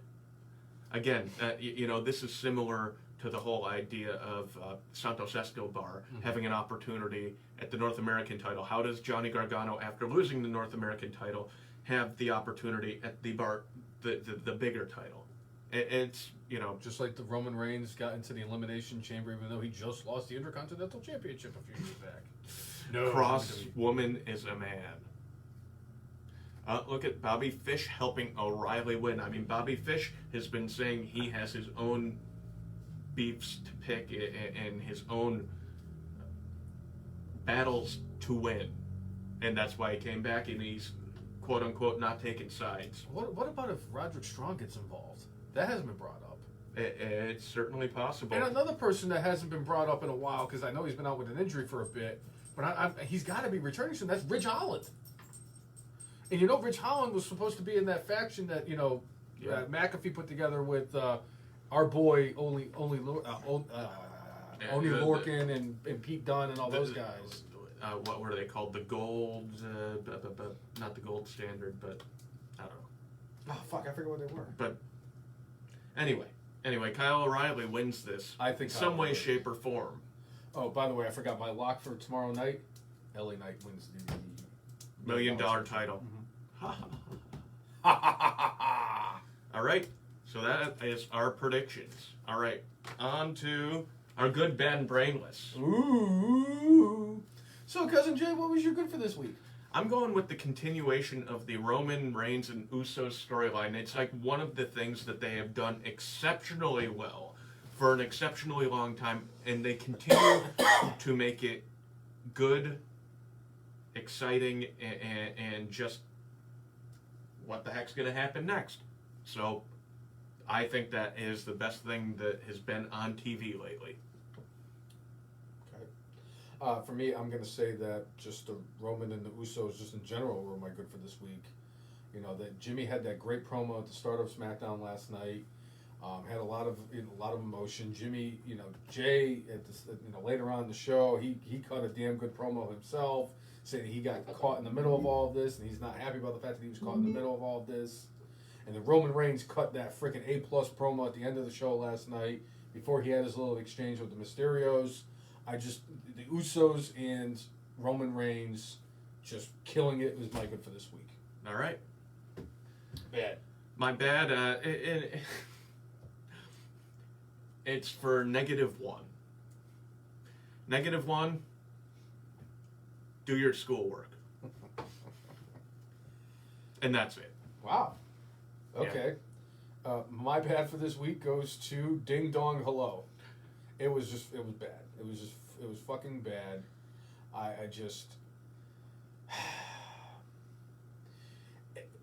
Again, this is similar to the whole idea of Santos Escobar having an opportunity at the North American title. How does Johnny Gargano, after losing the North American title, have the opportunity at the bigger title? It's, just like the Roman Reigns got into the Elimination Chamber, even though he just lost the Intercontinental Championship a few years back. No, Cross woman is a man. Look at Bobby Fish helping O'Reilly win. I mean, Bobby Fish has been saying he has his own beefs to pick and his own battles to win. And that's why he came back and he's, quote-unquote, not taking sides. What about if Roderick Strong gets involved? That hasn't been brought up. It's certainly possible. And another person that hasn't been brought up in a while, because I know he's been out with an injury for a bit, but he's got to be returning soon. That's Ridge Holland. And Ridge Holland was supposed to be in that faction that, McAfee put together with our boy, Only Lorcan and Pete Dunne and all those guys. What were they called? The gold, not the gold standard, but I don't know. Oh, fuck, I forget what they were. But anyway, Kyle O'Reilly wins this. I think some way, shape, or form. Oh, by the way, I forgot my lock for tomorrow night. LA Knight wins the $1 million title. Mm-hmm. All right, so that is our predictions. All right, on to our good, bad, and brainless. Ooh. So, Cousin Jay, what was your good for this week? I'm going with the continuation of the Roman Reigns and Usos storyline. It's like one of the things that they have done exceptionally well for an exceptionally long time, and they continue to make it good, exciting, and just what the heck's going to happen next. So I think that is the best thing that has been on TV lately. Okay. For me, I'm going to say that just the Roman and the Usos, just in general, were my good for this week. You know, that Jimmy had that great promo at the start of SmackDown last night. Had a lot of emotion. Jimmy, Jay later on in the show, he cut a damn good promo himself, saying he got caught in the middle of all of this, and he's not happy about the fact that he was caught in the middle of all of this. And then Roman Reigns cut that freaking A+ promo at the end of the show last night before he had his little exchange with the Mysterios. The Usos and Roman Reigns just killing it was my good for this week. All right. Bad. My bad, it's for -1. -1, do your schoolwork. And that's it. Wow. Okay. Yeah. My bad for this week goes to Ding Dong Hello. It was bad. It was fucking bad. I just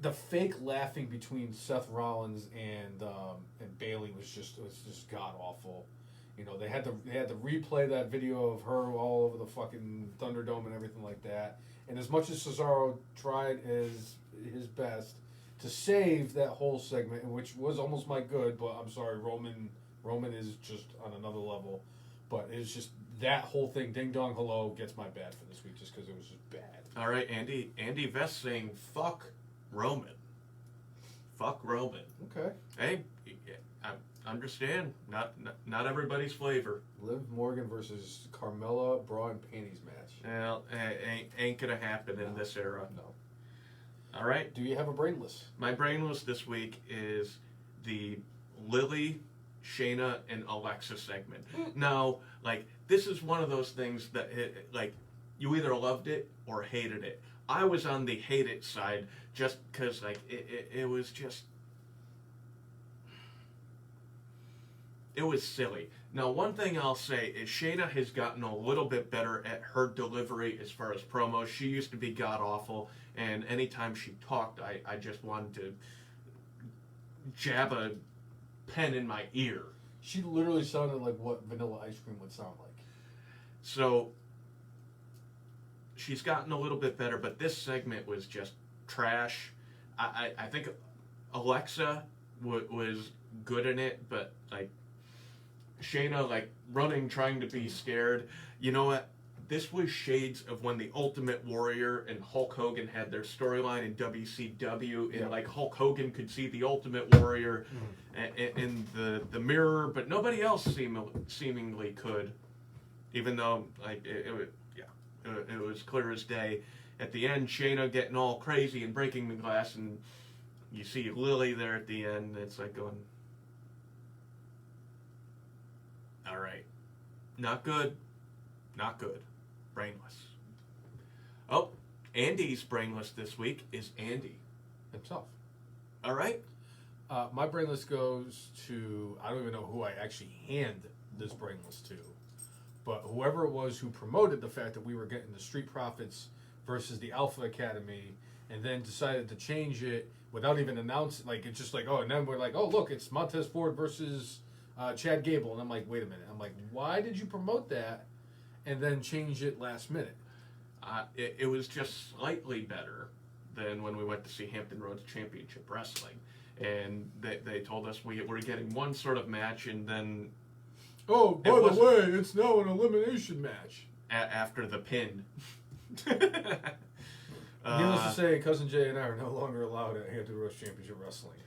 the fake laughing between Seth Rollins and Bayley was just god awful. They had to replay that video of her all over the fucking Thunderdome and everything like that. And as much as Cesaro tried his best to save that whole segment, which was almost my good, but I'm sorry, Roman is just on another level. But it's just that whole thing, Ding Dong Hello, gets my bad for this week just because it was just bad. All right, Andy Vest saying fuck Roman. Fuck Roman. Okay. Hey, I understand. Not everybody's flavor. Liv Morgan versus Carmella bra and panties match. Well, ain't gonna happen in this era. No. All right. Do you have a brainless? My brainless this week is the Lilly, Shayna, and Alexa segment. Now, this is one of those things that, you either loved it or hated it. I was on the hate it side just because, it was just... It was silly. Now, one thing I'll say is Shayna has gotten a little bit better at her delivery as far as promos. She used to be god-awful, and anytime she talked, I just wanted to jab a pen in my ear. She literally sounded like what vanilla ice cream would sound like. So, she's gotten a little bit better, but this segment was just trash. I think Alexa was good in it, but, Shayna, running, trying to be scared. You know what? This was shades of when the Ultimate Warrior and Hulk Hogan had their storyline in WCW, and Hulk Hogan could see the Ultimate Warrior in the mirror, but nobody else seemingly could, even though it was clear as day. At the end, Shayna getting all crazy and breaking the glass, and you see Lilly there at the end. It's going, all right, not good. Brainless. Oh, Andy's brainless this week is Andy himself. All right. My brainless goes to, I don't even know who I actually hand this brainless to, but whoever it was who promoted the fact that we were getting the Street Profits versus the Alpha Academy, and then decided to change it without even announcing, it's just and then we're oh, look, it's Montez Ford versus Chad Gable, and I'm wait a minute. I'm why did you promote that and then change it last minute? It was just slightly better than when we went to see Hampton Roads Championship Wrestling. And they told us we were getting one sort of match, and then... Oh, by the way, it's now an elimination match. After the pin. Needless to say, Cousin Jay and I are no longer allowed at Hampton Roast Championship Wrestling.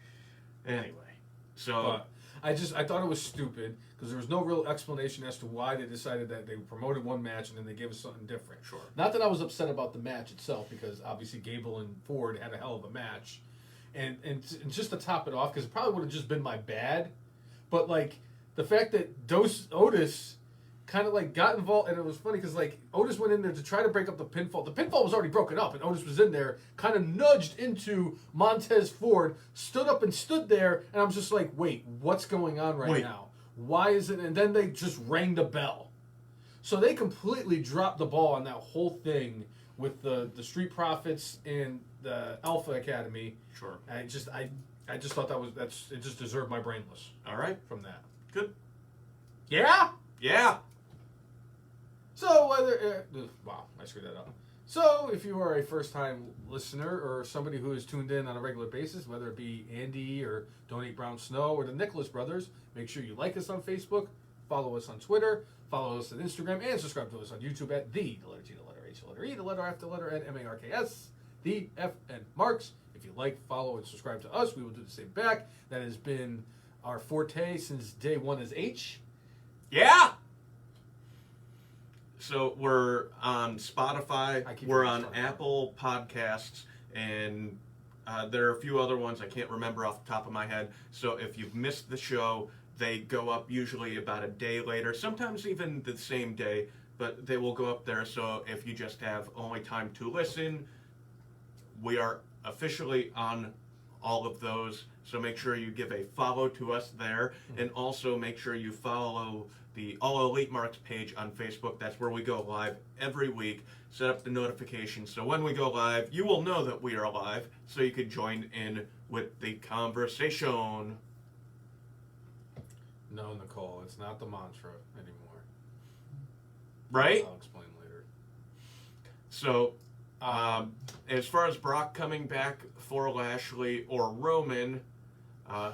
Anyway, so I thought it was stupid because there was no real explanation as to why they decided that they promoted one match and then they gave us something different. Sure. Not that I was upset about the match itself, because obviously Gable and Ford had a hell of a match, and just to top it off, because it probably would have just been my bad, but like the fact that Otis kind of like got involved, and it was funny because like Otis went in there to try to break up the pinfall. The pinfall was already broken up, and Otis was in there, kind of nudged into Montez Ford, stood up and stood there, and I was just like, wait, what's going on right now? Why is it? And then they just rang the bell. So they completely dropped the ball on that whole thing with the Street Profits and the Alpha Academy. Sure. I just thought it just deserved my brainless. All right. From that. Good. Yeah. Yeah. So whether wow, I screwed that up. So if you are a first-time listener or somebody who is tuned in on a regular basis, whether it be Andy or Don't Eat Brown Snow or the Nicholas Brothers, make sure you like us on Facebook, follow us on Twitter, follow us on Instagram, and subscribe to us on YouTube at the letter G, the letter H, the letter E, the letter F, the letter N, M-A-R-K-S, the F and Marks. If you like, follow, and subscribe to us, we will do the same back. That has been our forte since day one as H. Yeah. So we're on Spotify, we're on Apple Podcasts, and there are a few other ones I can't remember off the top of my head. So if you've missed the show, they go up usually about a day later, sometimes even the same day, but they will go up there. So if you just have only time to listen, we are officially on all of those. So make sure you give a follow to us there, and also make sure you follow the All Elite Marks page on Facebook. That's where we go live every week. Set up the notifications so when we go live, you will know that we are live, so you can join in with the conversation. No, Nicole, it's not the mantra anymore. Right? I'll explain later. So, as far as Brock coming back for Lashley or Roman,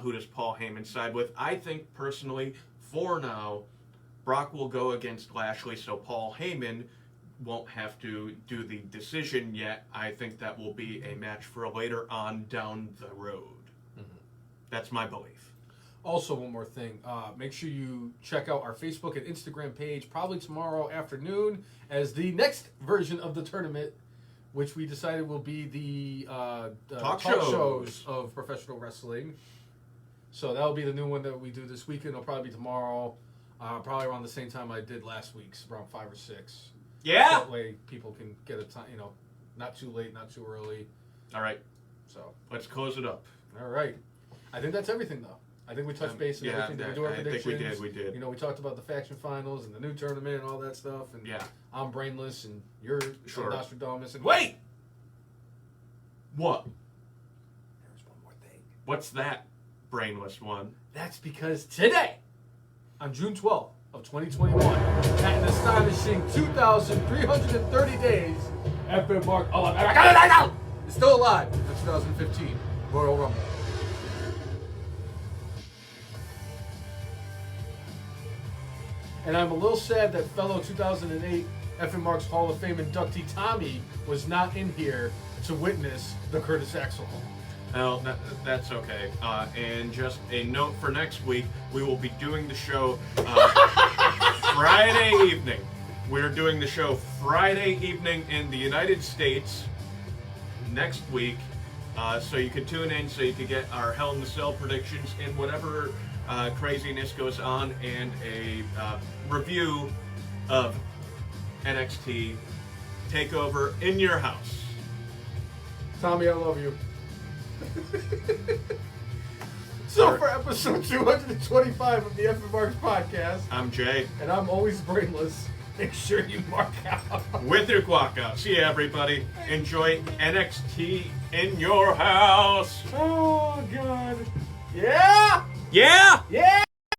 who does Paul Heyman side with? I think personally, for now, Brock will go against Lashley, so Paul Heyman won't have to do the decision yet. I think that will be a match for later on down the road. Mm-hmm. That's my belief. Also, one more thing. Make sure you check out our Facebook and Instagram page probably tomorrow afternoon as the next version of the tournament, which we decided will be the talk shows of professional wrestling. So that'll be the new one that we do this weekend. It'll probably be tomorrow. Probably around the same time I did last week's, around 5 or 6. Yeah. That way people can get a time, not too late, not too early. All right. So let's close it up. All right. I think that's everything, though. I think we touched base on everything. Did we do our predictions? I think we did. We talked about the faction finals and the new tournament and all that stuff. And I'm brainless, and you're Nostradamus. And wait! What? There's one more thing. What's that brainless one? That's because today, on June 12th of 2021, at an astonishing 2,330 days, FM Mark is still alive in the 2015 Royal Rumble. And I'm a little sad that fellow 2008 FM Marks Hall of Fame inductee Tommy was not in here to witness the Curtis Axel Hall. Well, that's okay. And just a note for next week, we will be doing the show Friday evening. We're doing the show Friday evening in the United States next week. So you can tune in so you can get our Hell in the Cell predictions and whatever craziness goes on, and a review of NXT Takeover in your house. Tommy, I love you. So for episode 225 of the FM Marks podcast, I'm Jay. And I'm always brainless. Make sure you mark out. With your guac out. See you, everybody. Enjoy NXT in your house. Oh, God. Yeah? Yeah? Yeah!